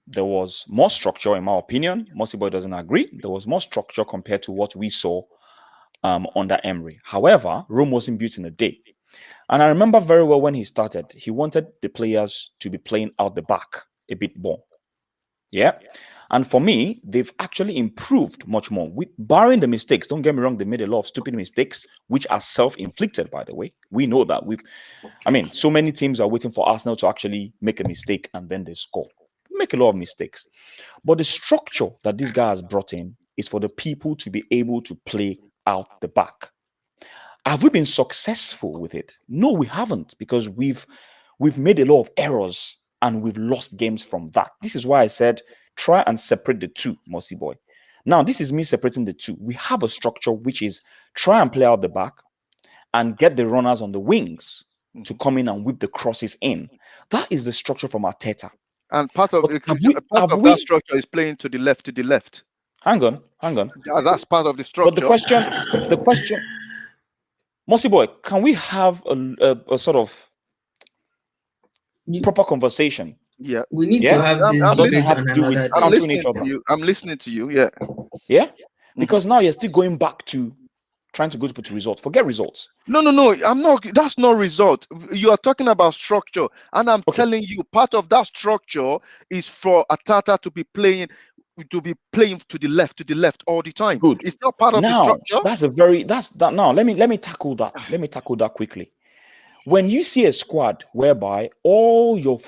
[SPEAKER 1] there was more structure, in my opinion. Mossy Boy doesn't agree. There was more structure compared to what we saw under Emery. However, Rome wasn't built in a day. And I remember very well when he started, he wanted the players to be playing out the back a bit more. Yeah. And for me, they've actually improved much more. Barring the mistakes, don't get me wrong, they made a lot of stupid mistakes, which are self-inflicted, by the way. We know that. So many teams are waiting for Arsenal to actually make a mistake and then they score. We make a lot of mistakes. But the structure that this guy has brought in is for the people to be able to play out the back. Have we been successful with it? No, we haven't, because we've made a lot of errors and we've lost games from that. This is why I said, try and separate the two, Mossy Boy. Now, this is me separating the two. We have a structure which is try and play out the back and get the runners on the wings to come in and whip the crosses in. That is the structure from Arteta.
[SPEAKER 2] And part of that structure is playing to the left.
[SPEAKER 1] Hang on.
[SPEAKER 2] Yeah, that's part of the structure.
[SPEAKER 1] But the question, Mossy Boy, can we have a sort of proper conversation?
[SPEAKER 2] Yeah,
[SPEAKER 3] we need to have this.
[SPEAKER 2] I'm listening to you. Yeah.
[SPEAKER 1] Yeah, because now you're still going back to trying to go to results. Forget results.
[SPEAKER 2] No. I'm not. That's not result. You are talking about structure, and I'm telling you, part of that structure is for Atata to be playing to the left all the time.
[SPEAKER 1] Good.
[SPEAKER 2] It's not part of the structure.
[SPEAKER 1] Now let me tackle that. Let me tackle that quickly. When you see a squad whereby among all your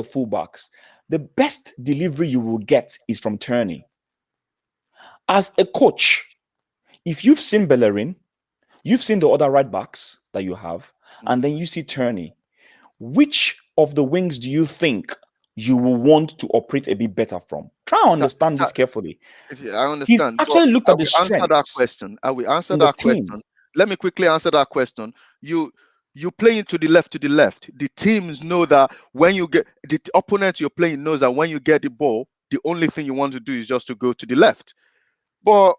[SPEAKER 1] fullbacks, the best delivery you will get is from Tierney. As a coach, if you've seen Bellerin, you've seen the other right backs that you have, and then you see Tierney, which of the wings do you think you will want to operate a bit better from? Try and understand this carefully.
[SPEAKER 2] I understand.
[SPEAKER 1] He's actually looked at the strengths.
[SPEAKER 2] Answer that question. I will answer that question. Let me quickly answer that question. You playing to the left. The teams know that when you get the opponent you're playing knows that when you get the ball, the only thing you want to do is just to go to the left. But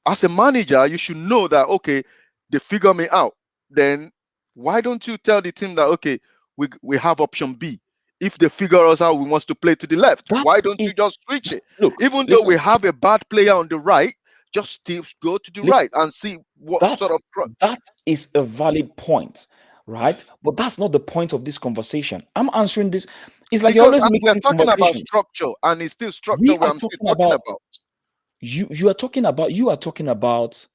[SPEAKER 2] as a manager, you should know that, okay, they figure me out. Then why don't you tell the team that, okay, we have option B. If they figure us out, we want to play to the left. Why don't you just switch it? Look, even though we have a bad player on the right, just still go to the right and see what sort of...
[SPEAKER 1] That is a valid point, right? But that's not the point of this conversation. I'm answering this. It's like you're always
[SPEAKER 2] we're talking about structure, and it's still structure I'm still talking about.
[SPEAKER 1] You are talking about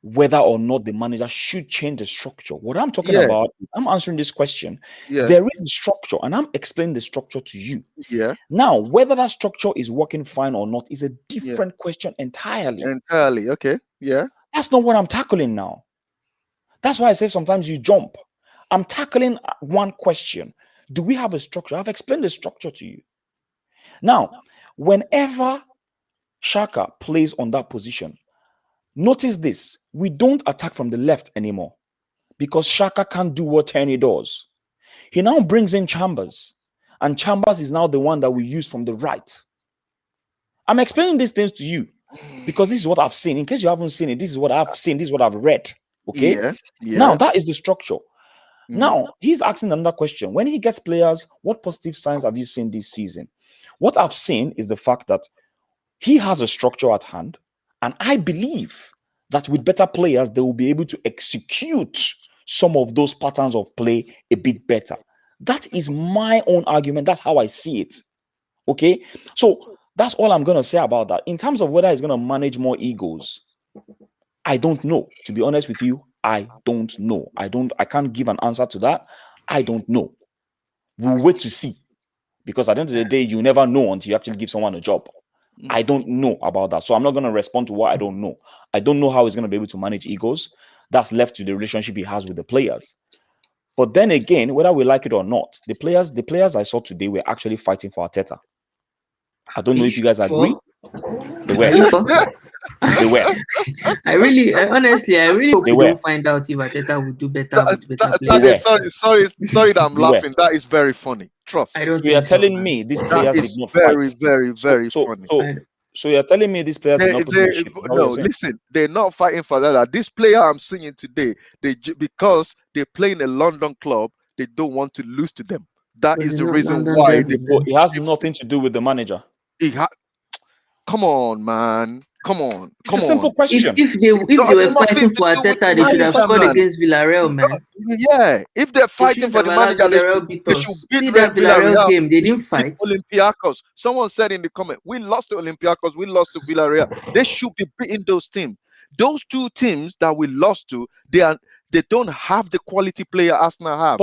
[SPEAKER 1] whether or not the manager should change the structure. What I'm talking about, I'm answering this question. There is a structure, and I'm explaining the structure to you. Now, whether that structure is working fine or not is a different question entirely.
[SPEAKER 2] Okay.
[SPEAKER 1] That's not what I'm tackling now. That's why I say sometimes you jump. I'm tackling one question. Do we have a structure? I've explained the structure to you. Now, whenever Xhaka plays on that position, notice this. We don't attack from the left anymore because Xhaka can't do what Tierney does. He now brings in Chambers, and Chambers is now the one that we use from the right. I'm explaining these things to you because this is what I've seen. In case you haven't seen it, this is what I've seen. This is what I've read. Okay? Now, that is the structure. Now, he's asking another question. When he gets players, what positive signs have you seen this season? What I've seen is the fact that he has a structure at hand, and I believe that with better players, they will be able to execute some of those patterns of play a bit better. That is my own argument. That's how I see it. Okay? So that's all I'm going to say about that. In terms of whether he's going to manage more egos, I don't know. To be honest with you, I don't know. I can't give an answer to that. I don't know. We'll wait to see. Because at the end of the day, you never know until you actually give someone a job. I don't know about that. So I'm not going to respond to what I don't know. I don't know how he's going to be able to manage egos. That's left to the relationship he has with the players. But then again, whether we like it or not, the players I saw today were actually fighting for Arteta. I don't know if you guys agree. They were. They were.
[SPEAKER 3] Honestly, I really hope we don't find out if Arteta would do better with better players.
[SPEAKER 2] Sorry that I'm laughing. That is very funny. Trust.
[SPEAKER 3] I don't
[SPEAKER 1] so you're telling me these players did not fight.
[SPEAKER 2] Very funny.
[SPEAKER 1] So you're telling me these players did not put in the ship.
[SPEAKER 2] No, listen, they're not fighting for that. This player I'm seeing today, because they're playing a London club, they don't want to lose to them. That is the reason why.
[SPEAKER 1] It has nothing to do with the manager.
[SPEAKER 2] Come on, man. Come on.
[SPEAKER 1] It's a simple question.
[SPEAKER 3] If they were fighting for Arteta, they should have scored against Villarreal, man.
[SPEAKER 2] Yeah, if they're fighting for the manager, they should beat
[SPEAKER 3] that Villarreal game. They didn't fight.
[SPEAKER 2] Olympiacos. Someone said in the comment, we lost to Olympiacos, we lost to Villarreal. They should be beating those teams. Those two teams that we lost to, they don't have the quality player Arsenal have.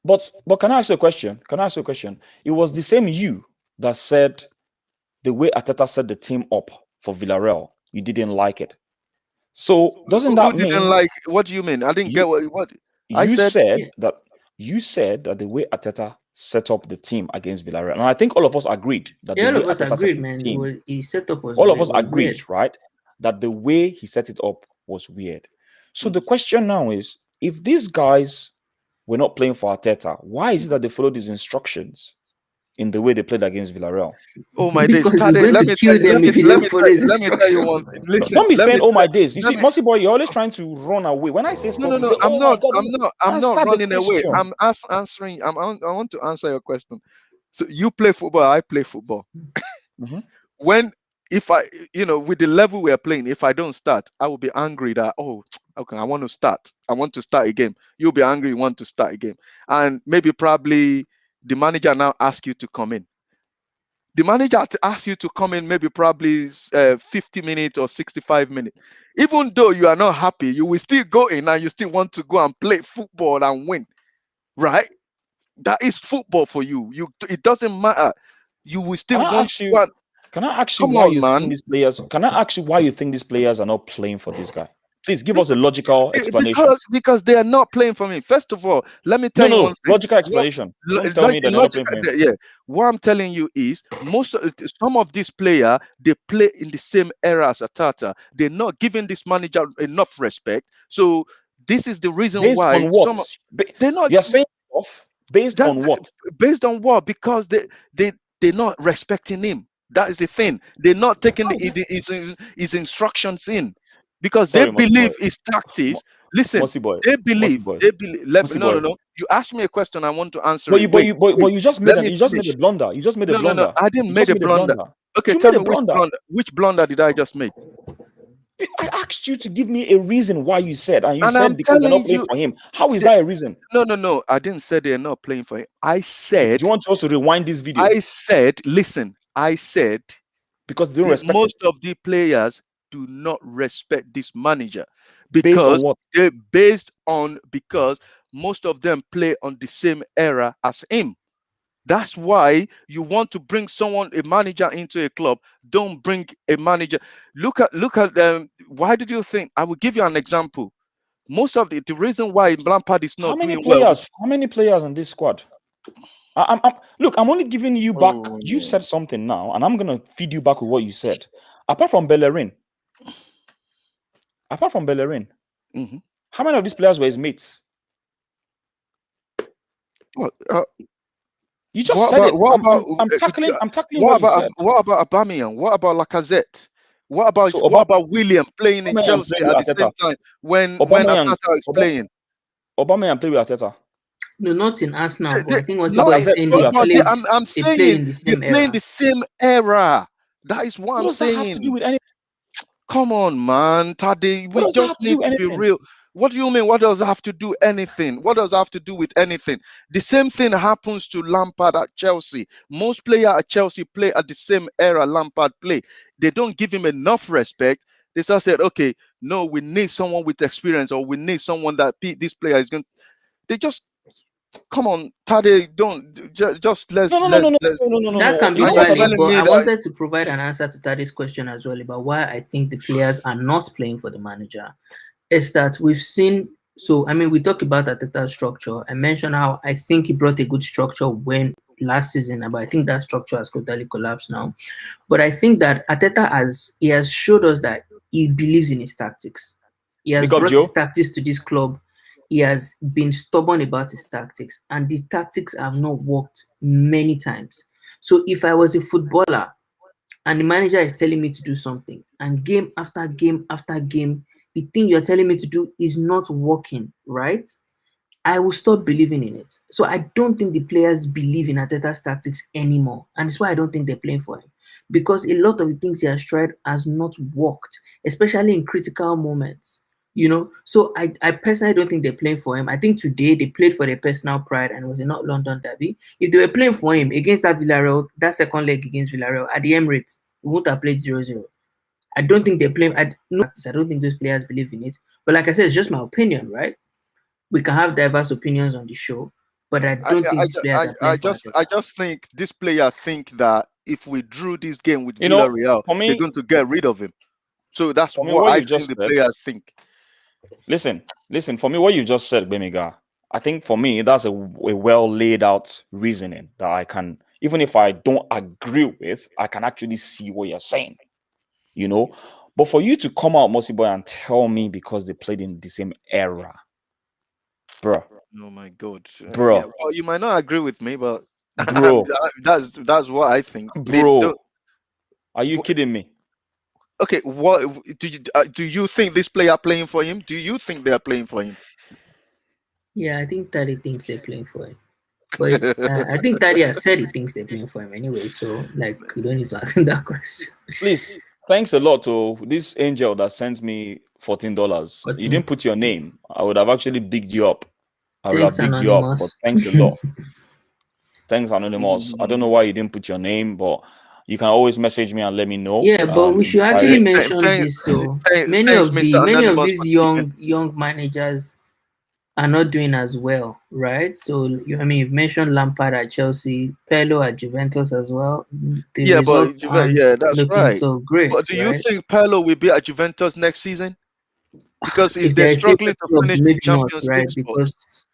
[SPEAKER 1] But can I ask you a question? It was the same you that said the way Arteta set the team up for Villarreal, you didn't like it. So doesn't that mean?
[SPEAKER 2] Didn't like? What do you mean? I didn't get what
[SPEAKER 1] I said. You said that the way Arteta set up the team against Villarreal, and I think all of us agreed that
[SPEAKER 3] all of us agreed, man. He set up was all of us
[SPEAKER 1] agreed,
[SPEAKER 3] weird.
[SPEAKER 1] right? That the way he set it up was weird. So the question now is, if these guys were not playing for Arteta, why is it that they followed his instructions in the way they played against Villarreal?
[SPEAKER 2] Oh my days! Let me tell you one thing. Listen,
[SPEAKER 1] don't be saying "oh my days." You see, Mossy boy, you're always trying to run away. When I say stop,
[SPEAKER 2] no, I'm not running away. I'm answering. I want to answer your question. So you play football, I play football. When if I, with the level we are playing, if I don't start, I will be angry that, oh, okay, I want to start. I want to start a game. You'll be angry, you want to start a game. And maybe probably the manager now asks you to come in. The manager asks you to come in maybe probably 50 minutes or 65 minutes. Even though you are not happy, you will still go in and you still want to go and play football and win, right? That is football for you. It doesn't matter. You will still want to go.
[SPEAKER 1] Can I ask you
[SPEAKER 2] Come
[SPEAKER 1] why
[SPEAKER 2] on,
[SPEAKER 1] you
[SPEAKER 2] man.
[SPEAKER 1] think these players? Can I ask you why you think these players are not playing for this guy? Please give us a logical explanation.
[SPEAKER 2] Because they are not playing for me. First of all, let me tell you one thing.
[SPEAKER 1] Logical explanation. Don't tell me that they're not playing for him.
[SPEAKER 2] Yeah. What I'm telling you is some of these players, they play in the same era as Atata. They're not giving this manager enough respect. So this is the reason
[SPEAKER 1] based
[SPEAKER 2] why
[SPEAKER 1] on what?
[SPEAKER 2] They're not.
[SPEAKER 1] You're saying off based on what?
[SPEAKER 2] Based on what? Because they're not respecting him. That is the thing. They're not taking his instructions in, because they believe his tactics. Listen, they believe. No. You asked me a question. I want to answer it.
[SPEAKER 1] But you just made a blunder. You just made a blunder.
[SPEAKER 2] No, I didn't make a blunder. Okay, tell me which blunder. Which blunder did I just make?
[SPEAKER 1] I asked you to give me a reason why you said, and you said because they're not playing for him. How is that a reason?
[SPEAKER 2] No. I didn't say they're not playing for him. I said.
[SPEAKER 1] You want us to rewind this video?
[SPEAKER 2] I said, listen. I said
[SPEAKER 1] because they don't respect
[SPEAKER 2] most of the players do not respect this manager because because most of them play on the same era as him. That's why you want to bring a manager into a club. Don't bring a manager. Look at why did you think? I will give you an example. Most of the reason why Lampard is not doing well.
[SPEAKER 1] How many players in this squad? Look, I'm only giving you back. You said something now, and I'm gonna feed you back with what you said. Apart from Bellerin,
[SPEAKER 2] mm-hmm.
[SPEAKER 1] How many of these players were his mates?
[SPEAKER 2] Well,
[SPEAKER 1] you just said it. I'm tackling.
[SPEAKER 2] What about Aubameyang? What about Lacazette? What about William playing in Chelsea at the same time when Ateta is playing?
[SPEAKER 1] Aubameyang played with Ateta.
[SPEAKER 3] No, not in Arsenal. But I think what I'm saying,
[SPEAKER 2] I'm saying they're playing the same era. That is what I'm saying.
[SPEAKER 1] That have to do with anything?
[SPEAKER 2] Come on, man, Tade. We just need to be real. What do you mean? What does it have to do anything? What does it have to do with anything? The same thing happens to Lampard at Chelsea. Most players at Chelsea play at the same era Lampard play. They don't give him enough respect. They just said, okay, no, we need someone with experience, or we need someone that this player is going. They just come on, Tade. Don't just let's.
[SPEAKER 3] No. That can be valid, but I wanted to provide an answer to Tade's question as well about why I think the players are not playing for the manager. Is that we've seen, so I mean, we talk about Ateta's structure. I mentioned how I think he brought a good structure when last season, but I think that structure has totally collapsed now. But I think that Ateta has showed us that he believes in his tactics. He has brought his tactics to this club. He has been stubborn about his tactics, and the tactics have not worked many times. So if I was a footballer and the manager is telling me to do something, and game after game after game, the thing you're telling me to do is not working, right? I will stop believing in it. So I don't think the players believe in Ateta's tactics anymore. And it's why I don't think they're playing for him. Because a lot of the things he has tried has not worked, especially in critical moments. So I personally don't think they're playing for him. I think today they played for their personal pride, and it was a North London derby. If they were playing for him against that second leg against Villarreal at the Emirates, he wouldn't have played 0-0. I don't think they're playing. I don't think those players believe in it. But like I said, it's just my opinion, right? We can have diverse opinions on the show, but I don't think these players are playing
[SPEAKER 2] I just think this player think that if we drew this game with Villarreal, they're going to get rid of him. So that's what I think the players think.
[SPEAKER 1] Listen. For me, what you just said, Bemiga, I think for me that's a well laid out reasoning that I can, even if I don't agree with, I can actually see what you're saying. But for you to come out, Mossy Boy, and tell me because they played in the same era, bro.
[SPEAKER 2] Oh my God,
[SPEAKER 1] bro.
[SPEAKER 2] Yeah, well, you might not agree with me, but
[SPEAKER 1] bro,
[SPEAKER 2] that's what I think,
[SPEAKER 1] bro. Are you kidding me?
[SPEAKER 2] Okay, what do you think this player playing for him? Do you think they are playing for him?
[SPEAKER 3] Yeah, I think Tade thinks they're playing for him. But I think Tade has said he thinks they're playing for him anyway. So like, you don't need to ask him that question.
[SPEAKER 1] Please, thanks a lot to this angel that sends me $14. You didn't put your name. I would have actually bigged you up. I would have bigged you up, but thanks a lot. Thanks, Anonymous. I don't know why you didn't put your name, but you can always message me and let me know.
[SPEAKER 3] Yeah, but we should actually mention this. So many of these young managers are not doing as well, right? So you've mentioned Lampard at Chelsea, Pirlo at Juventus as well.
[SPEAKER 2] That's right.
[SPEAKER 3] So great.
[SPEAKER 2] But do you think Pirlo will be at Juventus next season? Because they're struggling to finish the Champions League, right?
[SPEAKER 3] Because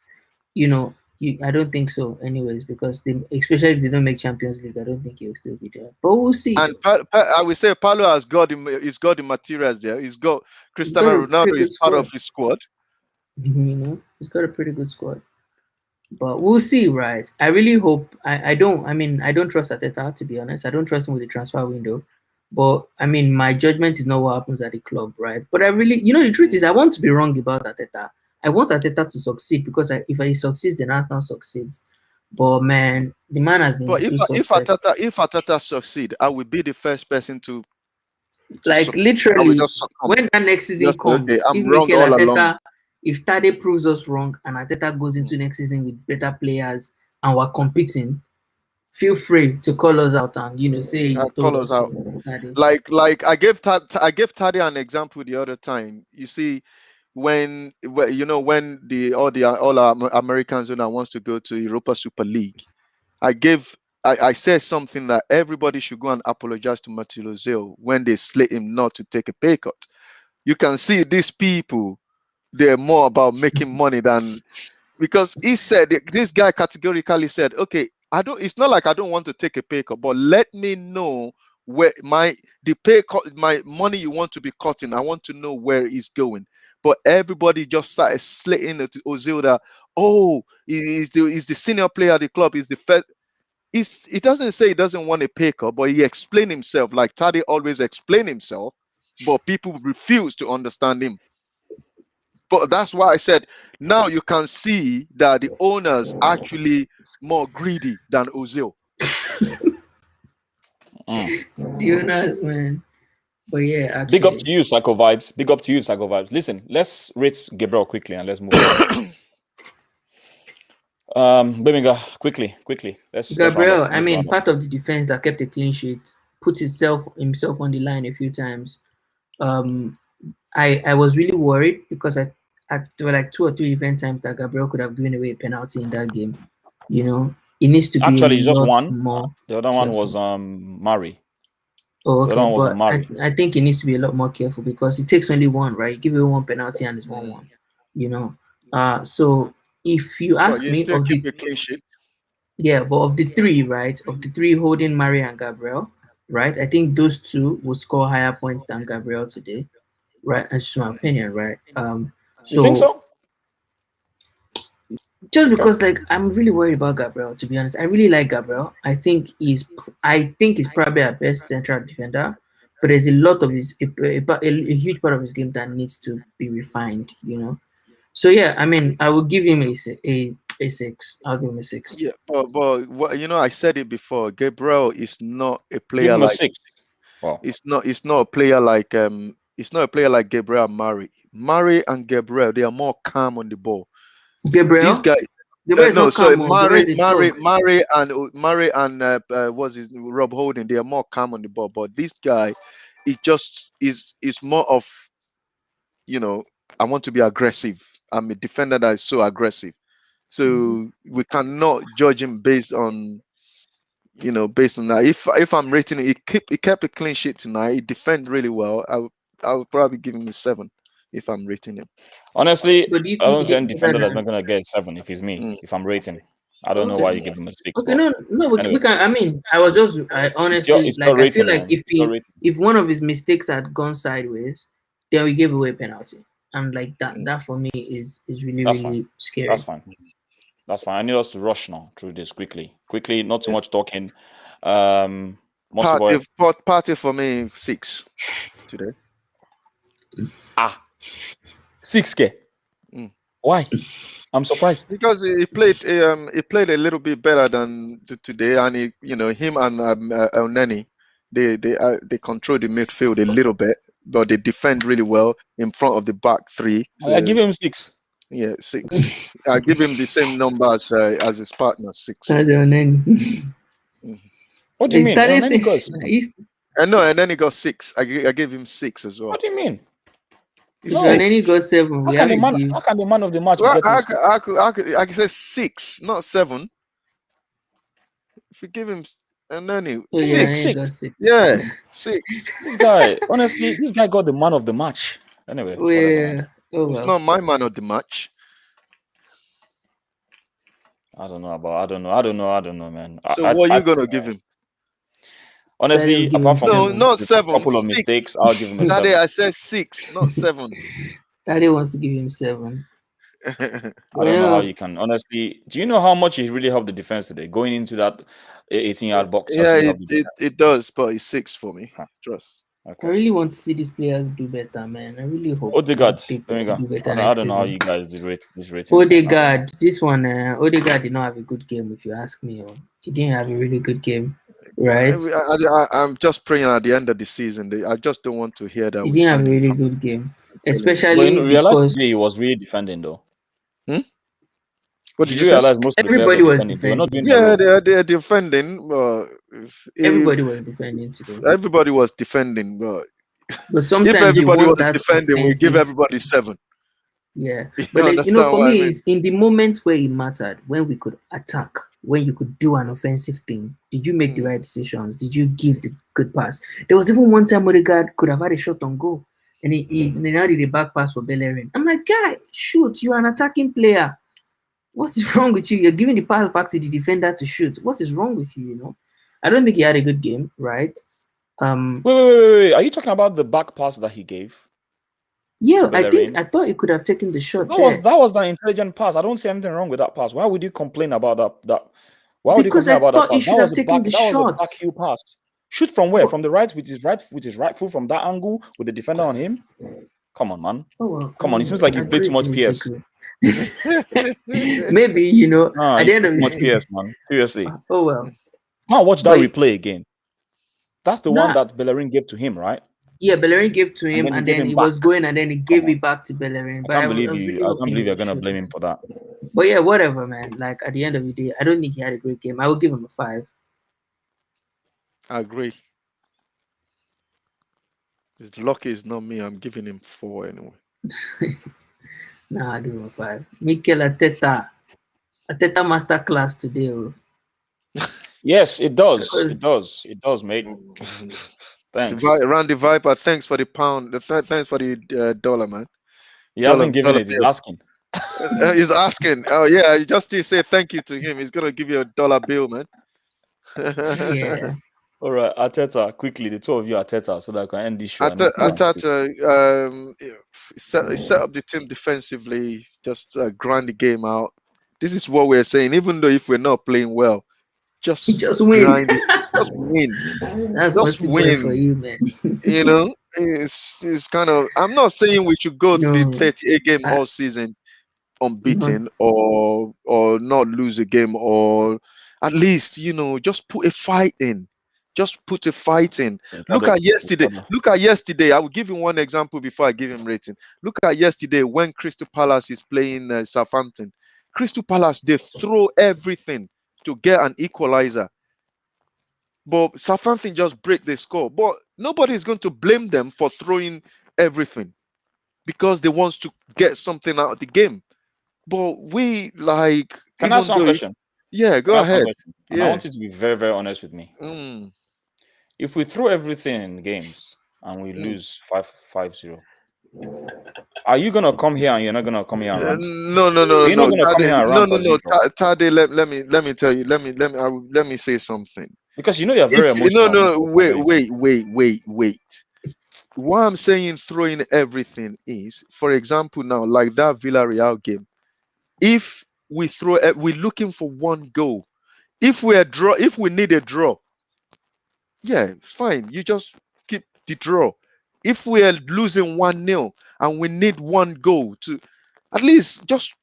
[SPEAKER 3] I don't think so. Anyways, because especially if they don't make Champions League, I don't think he'll still be there. But we'll see.
[SPEAKER 2] And I will say Pirlo has got he's got the materials there. He's got Cristiano Ronaldo is part of his squad.
[SPEAKER 3] He's got a pretty good squad. But we'll see, right? I really hope. I don't trust Arteta, to be honest. I don't trust him with the transfer window. But my judgment is not what happens at the club, right? But I really, the truth is, I want to be wrong about Arteta. I want Arteta to succeed because if he succeeds, then Arsenal succeeds. But man, the man has been.
[SPEAKER 2] But if Arteta succeed, I will be the first person to
[SPEAKER 3] literally when that next season comes. Okay, I'm wrong all along. If Tade proves us wrong and Arteta goes into next season with better players and we're competing, feel free to call us out and say
[SPEAKER 2] call us out. Like I gave Tade an example the other time. You see, when all our Americans wants to go to Europa Super League, I said something that everybody should go and apologize to Mathieu Ozil when they slate him not to take a pay cut. You can see these people, they're more about making money than, because he said, this guy categorically said, okay, it's not like I don't want to take a pay cut, but let me know where the pay cut, my money you want to be cutting, I want to know where it's going. But everybody just started slating to Ozil that, he's the senior player at the club, he's the first. He doesn't say he doesn't want a pay cut, but he explained himself, like Tade always explained himself, but people refuse to understand him. But that's why I said, now you can see that the owners actually more greedy than Ozil.
[SPEAKER 3] The owners, man. But yeah, actually.
[SPEAKER 1] Big up to you, Psycho Vibes. Listen, let's rate Gabriel quickly and let's move on. Birmingham, quickly.
[SPEAKER 3] Gabriel, part of the defense that kept a clean sheet, put himself on the line a few times. I was really worried because there were like 2 or 3 different times that Gabriel could have given away a penalty in that game. It needs to be
[SPEAKER 1] actually just one.
[SPEAKER 3] More
[SPEAKER 1] the other one was Murray.
[SPEAKER 3] Oh, okay. But I think he needs to be a lot more careful because it takes only one, right? Give him one penalty and it's 1-1. So if you ask me,
[SPEAKER 2] still keep a clean sheet.
[SPEAKER 3] Yeah, but of the 3, right? Of the 3 holding Murray and Gabriel, right? I think those 2 will score higher points than Gabriel today, right? That's just my opinion, right?
[SPEAKER 1] You think so?
[SPEAKER 3] Just because, I'm really worried about Gabriel. To be honest, I really like Gabriel. I think he's probably our best central defender, but there's a lot of a huge part of his game that needs to be refined. So yeah, I will give him a 6. I'll give him a 6.
[SPEAKER 2] Yeah, but I said it before. Gabriel is not a player
[SPEAKER 1] give him
[SPEAKER 2] like.
[SPEAKER 1] A 6. Wow.
[SPEAKER 2] It's not a player like It's not a player like Gabriel and Murray. Murray and Gabriel, they are more calm on the ball.
[SPEAKER 3] Gabriel?
[SPEAKER 2] These guys. Murray and what's his Rob Holding, they are more calm on the ball. But this guy, it just is more of, I want to be aggressive. I'm a defender that is so aggressive. So we cannot judge him based on that. If I'm rating it, he kept a clean sheet tonight. He defended really well. I would probably give him a 7 if I'm rating him.
[SPEAKER 1] Honestly, I don't see any defender that's not gonna get a 7 if it's me. If I'm rating, I don't know why you give him a 6.
[SPEAKER 3] Okay, no, we can. I was just, I honestly, I feel like if one of his mistakes had gone sideways, then we gave away a penalty, and that for me is really scary.
[SPEAKER 1] That's fine. I need us to rush now through this quickly, not too much talking.
[SPEAKER 2] Party for me 6 today.
[SPEAKER 1] 6K. Why? I'm surprised.
[SPEAKER 2] Because he played a little bit better than today, and him and El Neni, they control the midfield a little bit, but they defend really well in front of the back three. So,
[SPEAKER 1] I give him 6.
[SPEAKER 2] Yeah, 6. I give him the same number as his partner, 6.
[SPEAKER 3] That's El Neni.
[SPEAKER 1] What do you mean?
[SPEAKER 3] El
[SPEAKER 1] Neni got 6.
[SPEAKER 2] No, and then he got 6. I gave him 6 as well.
[SPEAKER 1] What do you mean?
[SPEAKER 3] El Neni got 7.
[SPEAKER 1] How can the man of the match
[SPEAKER 2] Well,
[SPEAKER 1] get
[SPEAKER 2] I could say 6, not 7. If you give him and then he 6. Yeah, 6.
[SPEAKER 1] This guy, honestly, this guy got the man of the match. Anyway,
[SPEAKER 2] it's not my man of the match.
[SPEAKER 1] I don't know, man.
[SPEAKER 2] So what are you gonna give him?
[SPEAKER 1] Honestly, apart from
[SPEAKER 2] not 7,
[SPEAKER 1] a couple of
[SPEAKER 2] 6.
[SPEAKER 1] mistakes, I'll give him a 7.
[SPEAKER 2] I said 6, not 7.
[SPEAKER 3] Tade wants to give him 7.
[SPEAKER 1] I don't know how you can. Honestly, do you know how much he really helped the defense today? Going into that 18-yard box.
[SPEAKER 2] Yeah, it does, but it's 6 for me. Trust.
[SPEAKER 3] Okay. I really want to see these players do better, man. I really hope.
[SPEAKER 1] Odegaard, I don't know how you guys did this rating.
[SPEAKER 3] Odegaard, this one, Odegaard did not have a good game, if you ask me. He didn't have a really good game, right?
[SPEAKER 2] I'm just praying at the end of the season. I just don't want to hear that.
[SPEAKER 3] He didn't have a really good game, especially
[SPEAKER 1] because he was really defending, though.
[SPEAKER 2] What did
[SPEAKER 1] you realize? Most
[SPEAKER 3] everybody was defending.
[SPEAKER 2] Yeah, they're defending.
[SPEAKER 3] Everybody was defending today.
[SPEAKER 2] Everybody was defending,
[SPEAKER 3] but sometimes
[SPEAKER 2] if everybody was
[SPEAKER 3] defending,
[SPEAKER 2] we give everybody 7.
[SPEAKER 3] Yeah, but for me, it's in the moments where it mattered, when we could attack, when you could do an offensive thing. Did you make the right decisions? Did you give the good pass? There was even one time Odegaard could have had a shot on goal, and he now did a back pass for Bellerin. I'm like, guy, shoot! You're an attacking player. What is wrong with you? You're giving the pass back to the defender to shoot. What is wrong with you? I don't think he had a good game, right?
[SPEAKER 1] Wait. Are you talking about the back pass that he gave?
[SPEAKER 3] Yeah, I thought he could have taken the shot.
[SPEAKER 1] That was the intelligent pass. I don't see anything wrong with that pass. Why would you complain about that? Why would you complain about that pass?
[SPEAKER 3] He should have taken the shot.
[SPEAKER 1] That was a back heel pass. Shoot from where? From the right, with his right foot from that angle with the defender on him. Come on, man. Come on. It seems like you play too much PS.
[SPEAKER 3] Maybe at the end of
[SPEAKER 1] much PS, man. Seriously.
[SPEAKER 3] Oh well.
[SPEAKER 1] Now watch that replay again. That's the one that Bellerin gave to him, right?
[SPEAKER 3] Yeah, Bellerin gave to him, and then he was going, and then he gave it back to Bellerin.
[SPEAKER 1] I can't believe you're gonna blame him for that.
[SPEAKER 3] But yeah, whatever, man. Like at the end of the day, I don't think he had a great game. I would give him a 5.
[SPEAKER 2] I agree. His lucky is not me. I'm giving him 4 anyway.
[SPEAKER 3] Nah, I give him a 5. Mikel Arteta masterclass today.
[SPEAKER 1] Yes, it does. It does, mate. Thanks.
[SPEAKER 2] Randy Viper, thanks for the pound. Thanks for the dollar, man.
[SPEAKER 1] He hasn't given it. He's asking.
[SPEAKER 2] He's asking. Oh yeah, you just say thank you to him. He's gonna give you a dollar bill, man.
[SPEAKER 3] Yeah.
[SPEAKER 1] All right, Arteta, quickly, the two of you, Arteta, so that I can end this show.
[SPEAKER 2] Arteta, set up the team defensively, just grind the game out. This is what we're saying. Even though if we're not playing well, just
[SPEAKER 3] win.
[SPEAKER 2] Grind it. Just win.
[SPEAKER 3] That's just win for you, man.
[SPEAKER 2] It's kind of. I'm not saying we should go to the 38 game all season unbeaten or not lose a game, or at least just put a fight in. Just put a fight in. Look at yesterday. I will give you one example before I give him rating. Look at yesterday when Crystal Palace is playing Southampton. Crystal Palace, they throw everything to get an equalizer. But Southampton just break the score. But nobody is going to blame them for throwing everything because they want to get something out of the game. But we like...
[SPEAKER 1] Can I ask one question?
[SPEAKER 2] Yeah, go ahead.
[SPEAKER 1] Yeah. I want you to be very, very honest with me. If we throw everything in games and we lose 5-0, are you gonna come here and you're not gonna come here and rant?
[SPEAKER 2] No.
[SPEAKER 1] You're not gonna come here and rant.
[SPEAKER 2] No. Tade, let me tell you. Let me say something.
[SPEAKER 1] Because you're very emotional.
[SPEAKER 2] No. Wait. What I'm saying, throwing everything is, for example, now like that Villarreal game. If we we're looking for one goal. If we need a draw. Yeah, fine. You just keep the draw. If we are losing 1-0 and we need one goal At least just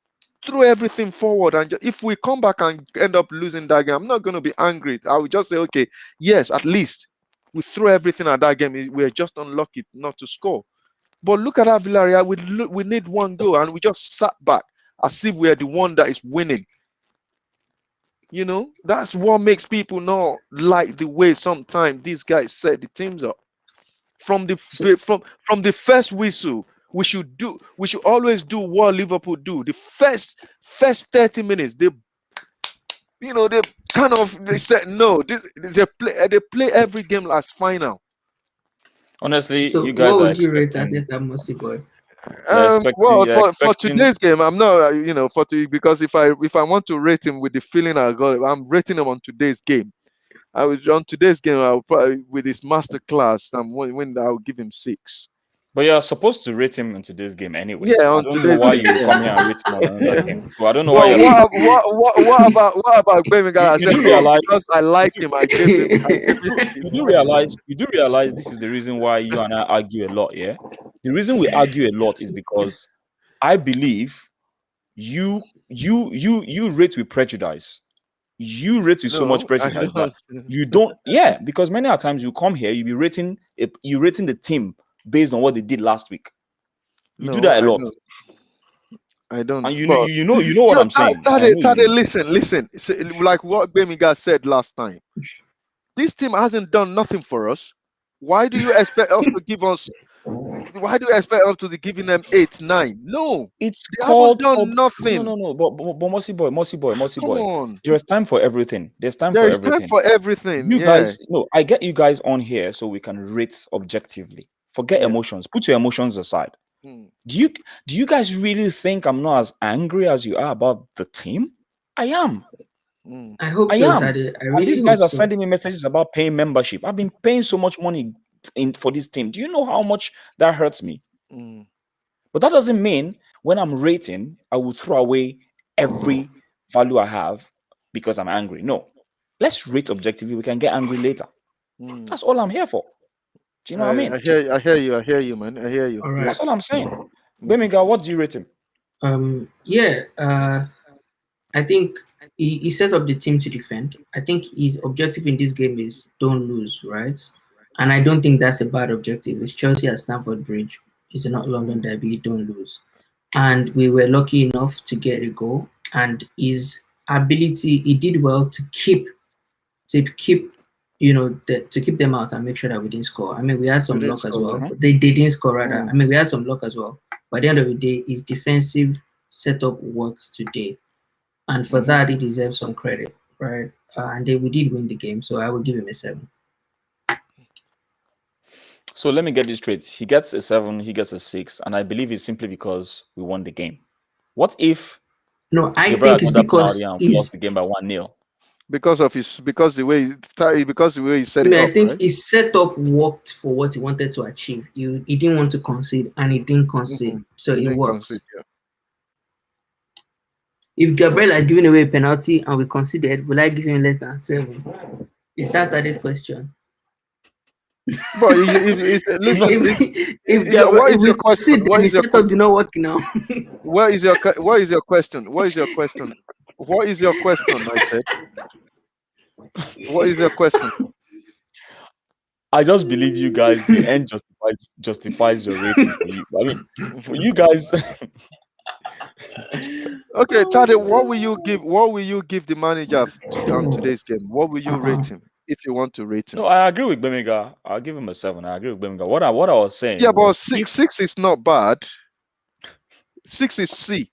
[SPEAKER 2] throw everything forward, and if we come back and end up losing that game, I'm not going to be angry. I will just say, okay, yes, at least we threw everything at that game. We're just unlucky not to score. But look at that Villarreal. We need one goal, and we just sat back as if we're the one that is winning. You know, that's what makes people not like the way sometimes these guys set the teams up. From the from the first whistle, we should always do what Liverpool do. The first 30 minutes, they they said no. They play every game as final.
[SPEAKER 1] Honestly,
[SPEAKER 3] so
[SPEAKER 1] you guys
[SPEAKER 3] what
[SPEAKER 1] are
[SPEAKER 3] would you rate
[SPEAKER 1] expecting.
[SPEAKER 3] Ateta, Mossy boy?
[SPEAKER 2] Well, for today's game, I'm not, because if I want to rate him with the feeling I got, I'm rating him on today's game. On today's game, I'll probably, with his master class, I'll give him 6.
[SPEAKER 1] But you're supposed to rate him in today's game anyways.
[SPEAKER 2] Yeah,
[SPEAKER 1] I
[SPEAKER 2] on
[SPEAKER 1] don't know
[SPEAKER 2] today's
[SPEAKER 1] why
[SPEAKER 2] game.
[SPEAKER 1] you
[SPEAKER 2] Yeah.
[SPEAKER 1] come here and rate him on another game. So I don't know
[SPEAKER 2] Well,
[SPEAKER 1] why
[SPEAKER 2] what about Birmingham? I
[SPEAKER 1] you
[SPEAKER 2] said,
[SPEAKER 1] do realize
[SPEAKER 2] because I like him, I gave him
[SPEAKER 1] you do realize this is the reason why you and I argue a lot, yeah? The reason we argue a lot is because I believe you rate with prejudice. You rate with so much prejudice that you don't. Yeah, because many a times you come here, you rating the team based on what they did last week. You do that a lot.
[SPEAKER 2] I don't.
[SPEAKER 1] And you know what I'm saying.
[SPEAKER 2] Tade, listen. Like what Birmingham said last time. This team hasn't done nothing for us. Why do you expect us to give us? Why do you expect us to be giving them 8, 9? No,
[SPEAKER 1] it's
[SPEAKER 2] they
[SPEAKER 1] called
[SPEAKER 2] haven't done nothing.
[SPEAKER 1] No. But Mossy boy.
[SPEAKER 2] Come on.
[SPEAKER 1] There's time for everything. There's time
[SPEAKER 2] There
[SPEAKER 1] for
[SPEAKER 2] is
[SPEAKER 1] everything.
[SPEAKER 2] time for everything.
[SPEAKER 1] You guys, no, I get you guys on here so we can rate objectively. Forget emotions. Put your emotions aside. Do you guys really think I'm not as angry as you are about the team? I am.
[SPEAKER 3] I hope
[SPEAKER 1] I
[SPEAKER 3] so,
[SPEAKER 1] am.
[SPEAKER 3] Tade.
[SPEAKER 1] And these guys are sending me messages about paying membership. I've been paying so much money for this team. Do you know how much that hurts me? But that doesn't mean when I'm rating, I will throw away every value I have because I'm angry. No. Let's rate objectively. We can get angry later. That's all I'm here for. Do you know what I mean?
[SPEAKER 2] I hear you, man. I hear you.
[SPEAKER 3] All right.
[SPEAKER 1] That's all I'm saying. Birmingham, what do you rate him?
[SPEAKER 3] I think he set up the team to defend. I think his objective in this game is don't lose, right? And I don't think that's a bad objective. It's Chelsea at Stamford Bridge. It's not London derby, don't lose. And we were lucky enough to get a goal. And his ability, he did well to keep to keep them out and make sure that we didn't score. I mean, we had some luck as well. They didn't score rather. I mean, we had some luck as well. By the end of the day, his defensive setup works today. And for that, he deserves some credit, right? And we did win the game, so I would give him a 7.
[SPEAKER 1] So let me get this straight. He gets a 7, he gets a 6, and I believe it's simply because we won the game. What if?
[SPEAKER 3] No, I think it's because
[SPEAKER 1] he lost the game by 1-0.
[SPEAKER 2] Because the way he set it up.
[SPEAKER 3] I think his setup worked for what he wanted to achieve. He didn't want to concede, and he didn't concede, so it worked. If Gabriel had given away a penalty and we conceded, will I give him less than 7? Is that this question?
[SPEAKER 2] But listen,
[SPEAKER 3] if we concede, the setup do not work now.
[SPEAKER 2] What is your question? I said. What is your question?
[SPEAKER 1] I just believe you guys. The end justifies your rating for you. I mean, for you guys.
[SPEAKER 2] Okay, Tade, what will you give the manager on today's game? What will you rate him if you want to rate him?
[SPEAKER 1] No, I agree with Birmingham. I'll give him a 7. I agree with Birmingham. What I was saying.
[SPEAKER 2] Yeah, but 6 is not bad. 6 is C.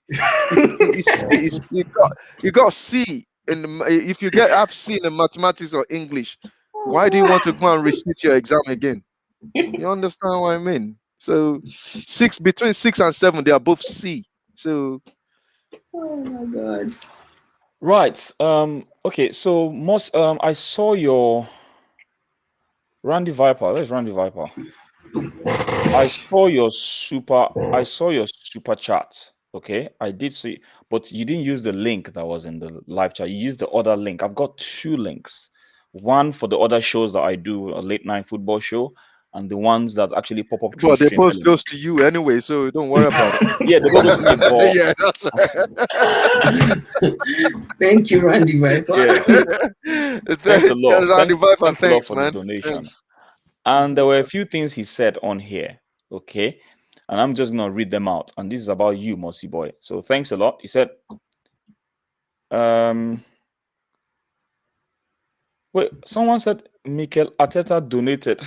[SPEAKER 2] You got C if you have C in mathematics or English. Why do you want to go and resit your exam again? You understand what I mean? So between 6 and 7, they are both C. So,
[SPEAKER 3] oh my God.
[SPEAKER 1] Right. Okay. So I saw your Randy Viper. Where's Randy Viper? I saw your super chat. Okay, I did see, but you didn't use the link that was in the live chat. You used the other link. I've got 2 links. One for the other shows that I do, a late night football show, and the ones that actually pop up through
[SPEAKER 2] But they
[SPEAKER 1] stream
[SPEAKER 2] post those
[SPEAKER 1] elements.
[SPEAKER 2] to you anyway, so don't worry about it.
[SPEAKER 1] Yeah, they both to me, but
[SPEAKER 2] Yeah, that's right.
[SPEAKER 3] Thank you, Randy Viper.
[SPEAKER 1] yeah, thanks a lot.
[SPEAKER 2] Randy Viper,
[SPEAKER 1] Thanks a lot
[SPEAKER 2] thanks,
[SPEAKER 1] for the
[SPEAKER 2] man.
[SPEAKER 1] donation.
[SPEAKER 2] Thanks.
[SPEAKER 1] And there were a few things he said on here, okay? And I'm just gonna read them out. And this is about you, Mossy Boy. So thanks a lot. He said, wait, someone said Mikel Arteta donated.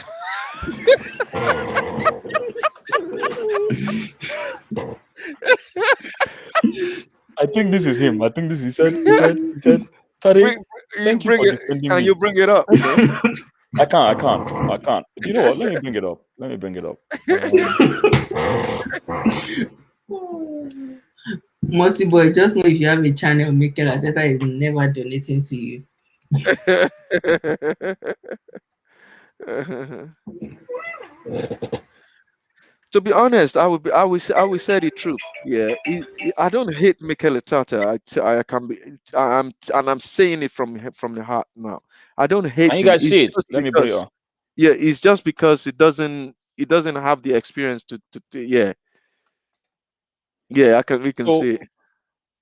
[SPEAKER 1] I think this is him. I think this he said, Tade, thank you for defending me.
[SPEAKER 2] Can you bring it up?
[SPEAKER 1] I can't. Do you know what? Let me bring it up.
[SPEAKER 3] Mossy Boy, just know if you have a channel, Mikel Arteta is never donating to you.
[SPEAKER 2] To be honest, I would say the truth. Yeah, I don't hate Mikel Arteta. I'm saying it from the heart now. I don't hate
[SPEAKER 1] Can you
[SPEAKER 2] him.
[SPEAKER 1] guys see it? Let me bring it up.
[SPEAKER 2] Yeah, it's just because it doesn't have the experience to yeah. Yeah, we can see it.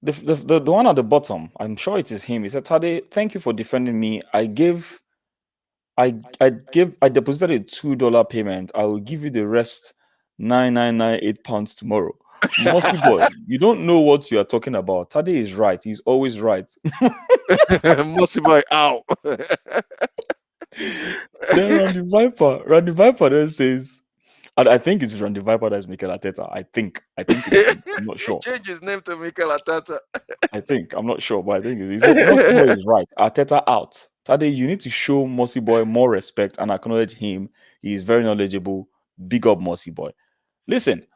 [SPEAKER 1] The one at the bottom, I'm sure it is him. He said, Tade, thank you for defending me. I deposited a $2 payment. I will give you the rest £9,998 tomorrow. Mossy Boy, you don't know what you are talking about. Tade is right. He's always right.
[SPEAKER 2] Mossy Boy out.
[SPEAKER 1] Then Randy Viper then says, and I think it's Randy Viper that's Mikel Arteta. I think it's, I'm not sure.
[SPEAKER 2] He changed his name to Mikel Arteta.
[SPEAKER 1] I'm not sure, but I think he's right. Arteta out. Tade, you need to show Mossy Boy more respect and acknowledge him. He is very knowledgeable. Big up Mossy Boy. Listen,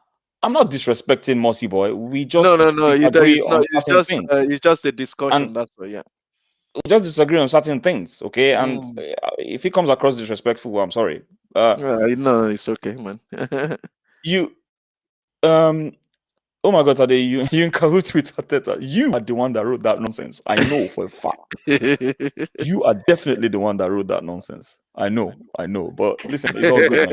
[SPEAKER 1] I'm not disrespecting Mossy Boy. We just disagree on certain things.
[SPEAKER 2] It's just a discussion. That's why, yeah.
[SPEAKER 1] We just disagree on certain things, okay? And if he comes across disrespectful, well, I'm sorry.
[SPEAKER 2] No, it's okay, man.
[SPEAKER 1] Oh my God, Tade, you in cahoots with Arteta. You are the one that wrote that nonsense. I know for a fact. You are definitely the one that wrote that nonsense. I know. But listen, it's all good,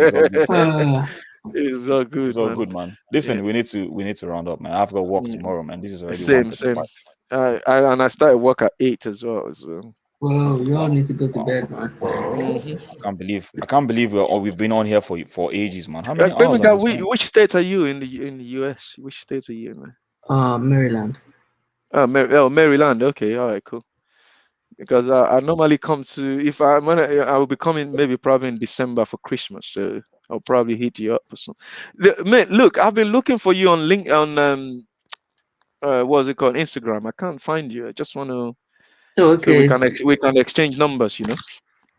[SPEAKER 1] man.
[SPEAKER 2] It's all good.
[SPEAKER 1] It's all good, man. Listen, we need to round up, man. I've got work tomorrow, man. This is already
[SPEAKER 2] same. I started work at 8 as well. So.
[SPEAKER 3] Well, you all need to go to bed, man.
[SPEAKER 1] I can't believe we've been on here for ages, man. How many hours?
[SPEAKER 2] Which state are you in the US? Which state are you in?
[SPEAKER 3] Maryland.
[SPEAKER 2] Maryland. Okay, all right, cool. Because I normally come to I will be coming probably in December for Christmas, so I'll probably hit you up for some. Man, look, I've been looking for you on what's it called, Instagram. I can't find you. I just want to.
[SPEAKER 3] Oh, okay.
[SPEAKER 2] So we can exchange numbers, you know.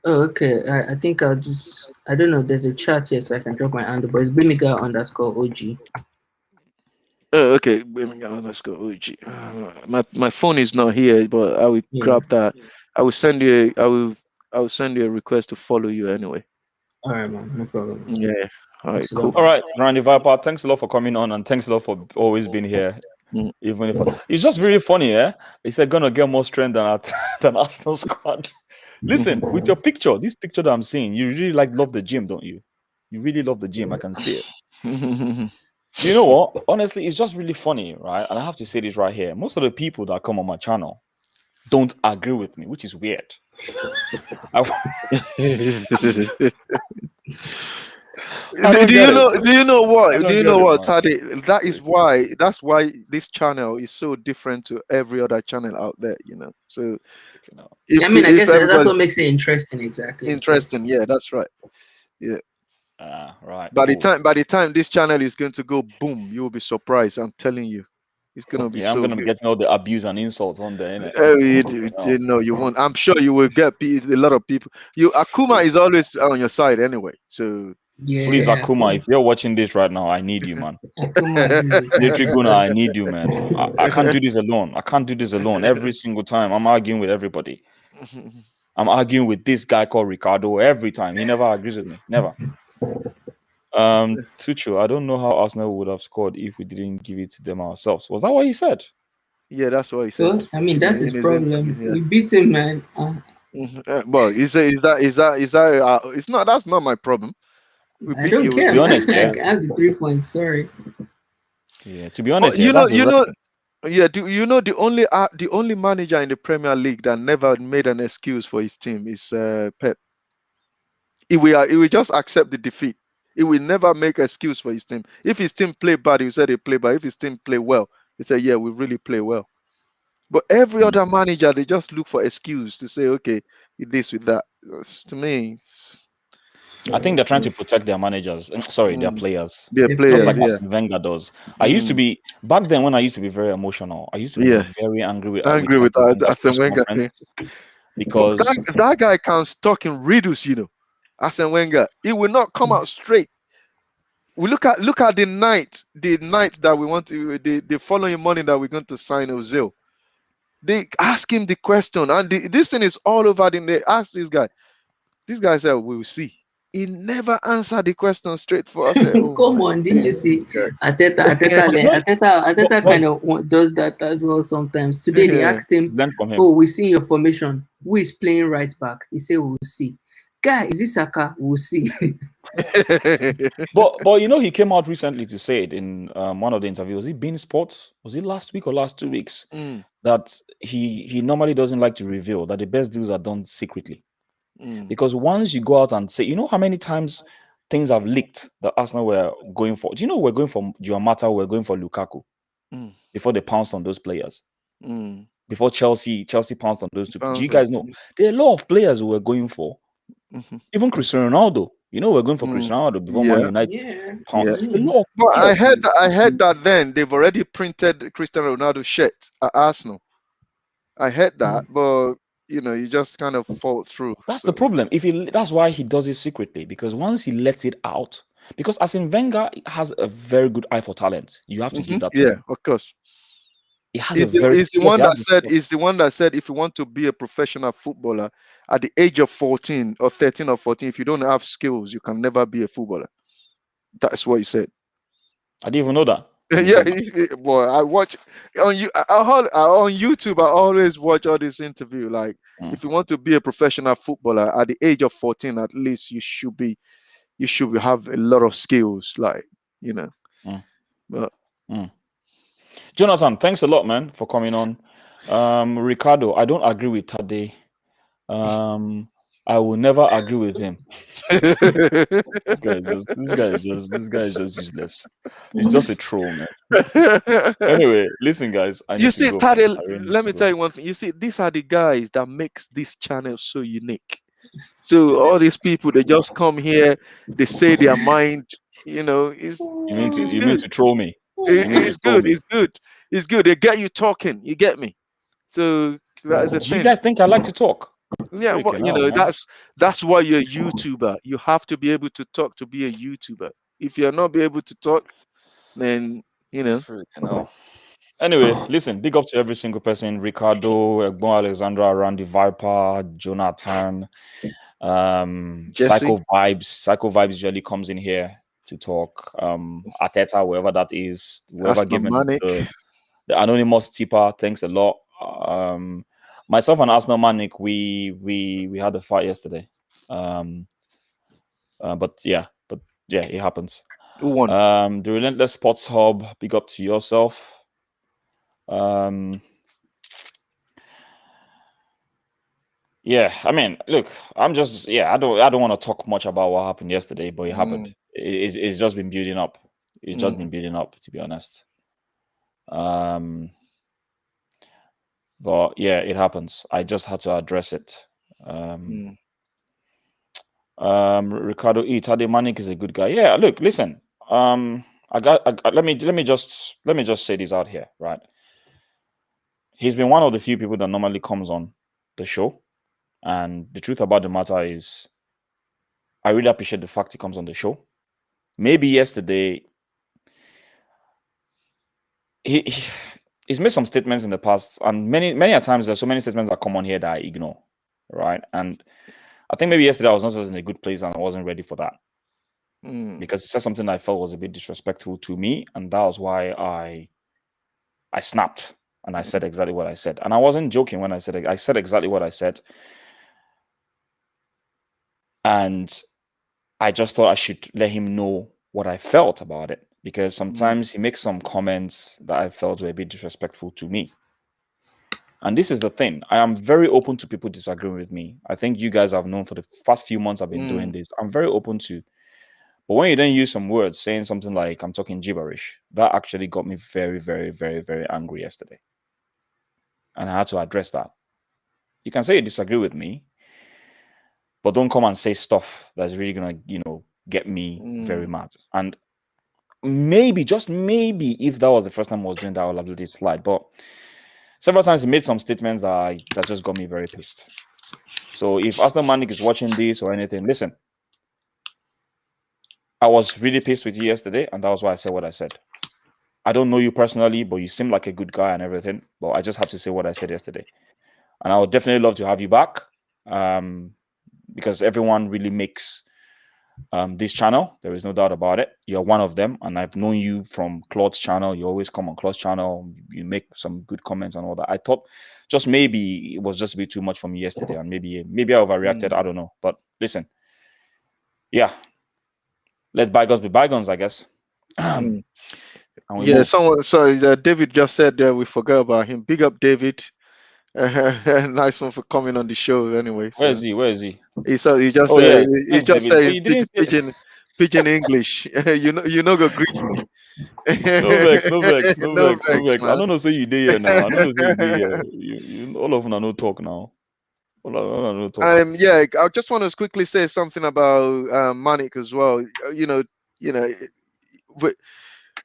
[SPEAKER 3] Oh, okay. I think I don't know. There's a chat here, so I can drop my handle, but it's Bimiga_OG.
[SPEAKER 2] Oh, okay. Bimiga_OG. My phone is not here, but I will grab that. I will send you. I will send you a request to follow you anyway.
[SPEAKER 3] All right, man. No problem.
[SPEAKER 2] Yeah. All right. Cool.
[SPEAKER 1] All right, Randy Viper. Thanks a lot for coming on, and thanks a lot for always being here. Even if it's just really funny, yeah. He said gonna get more strength than Arsenal squad. Listen, with your picture, this picture that I'm seeing, you really love the gym, don't you? You really love the gym. I can see it. Do you know what? Honestly, it's just really funny, right? And I have to say this right here. Most of the people that come on my channel don't agree with me, which is weird.
[SPEAKER 2] Do you know what, Tade? That's why this channel is so different to every other channel out there, you know. So
[SPEAKER 3] I guess that's what makes it interesting, exactly.
[SPEAKER 2] Interesting, yeah, that's right. Yeah.
[SPEAKER 1] Right.
[SPEAKER 2] By the time this channel is going to go boom, you will be surprised. I'm telling you. It's gonna be
[SPEAKER 1] I'm gonna be getting all the abuse and insults on there,
[SPEAKER 2] innit? No, you won't. I'm sure you will get a lot of people. Akuma is always on your side anyway. So
[SPEAKER 1] please, Akuma, if you're watching this right now, I need you, man. I need you, man. I can't do this alone. Every single time I'm arguing with everybody. I'm arguing with this guy called Ricardo every time. He never agrees with me. Never. Tuchel, I don't know how Arsenal would have scored if we didn't give it to them ourselves. Was that what he said?
[SPEAKER 2] Yeah, that's what he said.
[SPEAKER 3] So, I mean, that's his problem. We beat him, man.
[SPEAKER 2] Well, is that it's not, that's not my problem. We
[SPEAKER 3] I
[SPEAKER 2] beat
[SPEAKER 3] don't
[SPEAKER 2] you.
[SPEAKER 3] care,
[SPEAKER 1] be
[SPEAKER 3] man.
[SPEAKER 1] honest, yeah.
[SPEAKER 3] I have the 3 points. Sorry.
[SPEAKER 1] Yeah, to be honest, yeah,
[SPEAKER 2] You know,
[SPEAKER 1] that's a
[SPEAKER 2] yeah. Do you know the only manager in the Premier League that never made an excuse for his team is Pep. He will just accept the defeat. He will never make excuse for his team. If his team play bad, he said they play bad. If his team play well, he said, yeah, we really play well. But every other manager, they just look for excuse to say, okay, with this, with that. To me,
[SPEAKER 1] I think they're trying to protect their managers. Sorry, their
[SPEAKER 2] mm,
[SPEAKER 1] players.
[SPEAKER 2] their
[SPEAKER 3] They
[SPEAKER 1] Just
[SPEAKER 2] players,
[SPEAKER 1] like
[SPEAKER 3] play.
[SPEAKER 2] yeah,
[SPEAKER 1] Arsene Wenger does. I used to be back then when I used to be very emotional. I used to be
[SPEAKER 2] yeah,
[SPEAKER 1] very angry with
[SPEAKER 2] angry with
[SPEAKER 1] Arsene Wenger's
[SPEAKER 2] Arsene
[SPEAKER 1] press
[SPEAKER 2] Wenger thing.
[SPEAKER 1] conference
[SPEAKER 2] But
[SPEAKER 1] because
[SPEAKER 2] that guy can talk in riddles, you know. Arsene Wenger, he will not come out straight. We look at the night that we want to the following morning that we're going to sign Ozil. They ask him the question, and this thing is all over. They ask this guy. This guy said, "We will see." He never answered the question straight for us. Oh
[SPEAKER 3] Come
[SPEAKER 2] my
[SPEAKER 3] on, didn't you
[SPEAKER 2] goodness,
[SPEAKER 3] see?
[SPEAKER 2] this guy.
[SPEAKER 3] Arteta
[SPEAKER 1] but
[SPEAKER 3] kind of does that as well sometimes. Today they
[SPEAKER 2] Yeah.
[SPEAKER 3] asked him,
[SPEAKER 1] learn from him.
[SPEAKER 3] "Oh, we see your formation. Who is playing right back?" He said, "We'll see." Guy, is this Saka? We'll see.
[SPEAKER 1] But you know, he came out recently to say it in one of the interviews. Was it Bein Sports? Was it last week or last 2 weeks? That he normally doesn't like to reveal that the best deals are done secretly. Because once you go out and say, you know how many times things have leaked that Arsenal were going for. Do you know we're going for Giamata, we're going for Lukaku before they pounced on those players? Before Chelsea pounced on those two. Do you guys know there are a lot of players who were going for? Even Cristiano Ronaldo. You know, we're going for Cristiano Ronaldo before Man
[SPEAKER 2] Yeah.
[SPEAKER 1] United.
[SPEAKER 3] Yeah.
[SPEAKER 2] Yeah.
[SPEAKER 1] A lot of
[SPEAKER 2] But I
[SPEAKER 1] players.
[SPEAKER 2] heard that then they've already printed Cristiano Ronaldo shirt at Arsenal. I heard that, but you know, you just kind of fall through.
[SPEAKER 1] That's
[SPEAKER 2] So
[SPEAKER 1] the problem. That's why he does it secretly, because once he lets it out, because Arsene Wenger has a very good eye for talent. You have to give that to
[SPEAKER 2] yeah,
[SPEAKER 1] him.
[SPEAKER 2] of course.
[SPEAKER 1] He has a
[SPEAKER 2] He's the,
[SPEAKER 1] very
[SPEAKER 2] he's the
[SPEAKER 1] yes,
[SPEAKER 2] one
[SPEAKER 1] he
[SPEAKER 2] that
[SPEAKER 1] has
[SPEAKER 2] said he's the one that said if you want to be a professional footballer at the age of 14 or 13 or 14, if you don't have skills, you can never be a footballer. That's what he said.
[SPEAKER 1] I didn't even know that.
[SPEAKER 2] Yeah, boy, I watch on you on YouTube. I always watch all this interview. Like, if you want to be a professional footballer at the age of 14, at least you should have a lot of skills. Like, you know. But
[SPEAKER 1] Jonathan, thanks a lot, man, for coming on. Ricardo, I don't agree with Tade. I will never agree with him. This guy is just useless. He's just a troll, man. Anyway, listen, guys. I need
[SPEAKER 2] you
[SPEAKER 1] to
[SPEAKER 2] see,
[SPEAKER 1] go.
[SPEAKER 2] Tade,
[SPEAKER 1] I really need
[SPEAKER 2] let
[SPEAKER 1] to
[SPEAKER 2] me
[SPEAKER 1] go.
[SPEAKER 2] tell you one thing. You see, these are the guys that makes this channel so unique. So all these people, they just come here, they say their mind. You know, it's
[SPEAKER 1] You mean
[SPEAKER 2] good.
[SPEAKER 1] to troll me?
[SPEAKER 2] It's good. It's good. It's good. They get you talking. You get me? So that is a
[SPEAKER 1] Do you
[SPEAKER 2] thing.
[SPEAKER 1] guys think I like to talk?
[SPEAKER 2] Yeah, well,
[SPEAKER 1] Freaking
[SPEAKER 2] you
[SPEAKER 1] hell,
[SPEAKER 2] know,
[SPEAKER 1] man.
[SPEAKER 2] that's why you're a YouTuber. You have to be able to talk to be a YouTuber. If you're not be able to talk, then you know.
[SPEAKER 1] Freaking hell. Anyway, listen, big up to every single person. Ricardo, Egbon Alexandra, Randy Viper, Jonathan,
[SPEAKER 2] Jesse.
[SPEAKER 1] Psycho Vibes usually comes in here to talk. Arteta, whoever that is, whoever
[SPEAKER 2] Aston
[SPEAKER 1] gave me
[SPEAKER 2] Manic.
[SPEAKER 1] the anonymous tipper, thanks a lot. Myself and Arsenal Manic, we had a fight yesterday. But yeah, it happens.
[SPEAKER 2] Who won?
[SPEAKER 1] The Relentless Sports Hub, big up to yourself. Yeah, I mean, look, I don't want to talk much about what happened yesterday, but it happened. It's just been building up. It's just been building up, to be honest. But yeah, it happens. I just had to address it. Ricardo Tade Manik is a good guy. Yeah, look, listen. Let me just say this out here, right? He's been one of the few people that normally comes on the show. And the truth about the matter is, I really appreciate the fact he comes on the show. Maybe yesterday, he's made some statements in the past, and many a times there's so many statements that come on here that I ignore, right? And I think maybe yesterday I was not just in a good place and I wasn't ready for that. Because he said something I felt was a bit disrespectful to me, and that was why I snapped and I said exactly what I said. And I wasn't joking when I said exactly what I said. And I just thought I should let him know what I felt about it, because sometimes he makes some comments that I felt were a bit disrespectful to me. And this is the thing. I am very open to people disagreeing with me. I think you guys have known for the past few months I've been doing this. I'm very open to. But when you then use some words, saying something like I'm talking gibberish, that actually got me very, very, very, very angry yesterday. And I had to address that. You can say you disagree with me, but don't come and say stuff that's really going to, get me very mad. And maybe, just maybe, if that was the first time I was doing that, I would have let it slide. But several times he made some statements that just got me very pissed. So if Arsenal Manic is watching this or anything, listen. I was really pissed with you yesterday, and that was why I said what I said. I don't know you personally, but you seem like a good guy and everything. But I just had to say what I said yesterday. And I would definitely love to have you back, because everyone really makes this channel. There is no doubt about it. You're one of them, and I've known you from Claude's channel. You always come on Claude's channel. You make some good comments and all that. I thought just maybe it was just a bit too much for me yesterday, and maybe I overreacted. I don't know. But listen, yeah, let bygones be bygones, I guess.
[SPEAKER 2] Yeah, David just said we forgot about him. Big up, David. Nice one for coming on the show. Anyway,
[SPEAKER 1] where is he?
[SPEAKER 2] He just said pidgin English. you know, go greet me.
[SPEAKER 1] No vex. I don't know say you did here now. I don't know say you did here. You all of them are no talk now. No talk.
[SPEAKER 2] Yeah, I just want to quickly say something about Manic as well.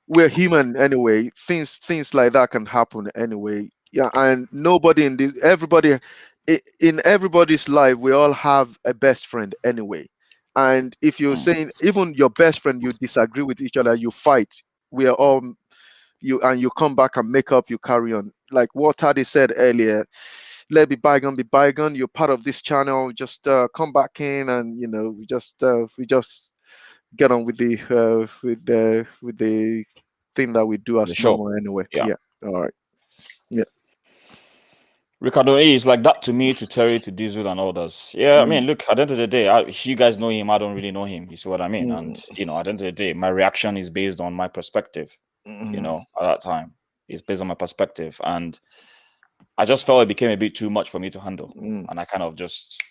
[SPEAKER 2] We're human anyway. Things like that can happen anyway. Yeah, and in everybody's life, we all have a best friend anyway. And if you're saying even your best friend, you disagree with each other, you fight. We are all you come back and make up, you carry on. Like what Tade said earlier, let be bygone be bygone. You're part of this channel. Just come back in, and we just get on with the thing that we do as normal anyway. Yeah. All right. Yeah.
[SPEAKER 1] Ricardo A is like that to me, to Terry, to Diesel and others. Yeah, I mean, look, at the end of the day, you guys know him. I don't really know him. You see what I mean? And, at the end of the day, my reaction is based on my perspective. At that time, it's based on my perspective. And I just felt it became a bit too much for me to handle. And I kind of just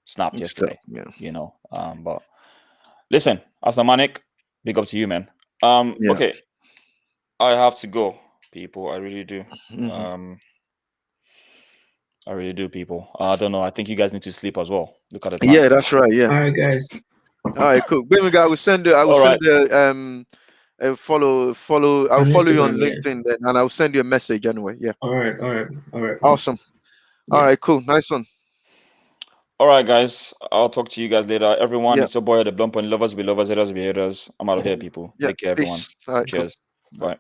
[SPEAKER 1] snapped yesterday. But listen, Arsenal Manic, big up to you, man. Okay. I have to go, people. I really do. I really do, people. I don't know. I think you guys need to sleep as well. Look at the time.
[SPEAKER 2] Yeah, that's right. Yeah.
[SPEAKER 3] All right, guys.
[SPEAKER 2] All right, cool. Baby guy, I will send a follow. I'll follow you on LinkedIn then, and I'll send you a message anyway. Yeah.
[SPEAKER 3] All right.
[SPEAKER 2] Awesome. All right, cool. Nice one.
[SPEAKER 1] All right, guys. I'll talk to you guys later. Everyone, it's your boy, the Blunt Point. Lovers be lovers, haters be haters. I'm out of here, people. Take care, everyone.
[SPEAKER 2] All right,
[SPEAKER 1] cheers.
[SPEAKER 2] Cool.
[SPEAKER 1] Bye.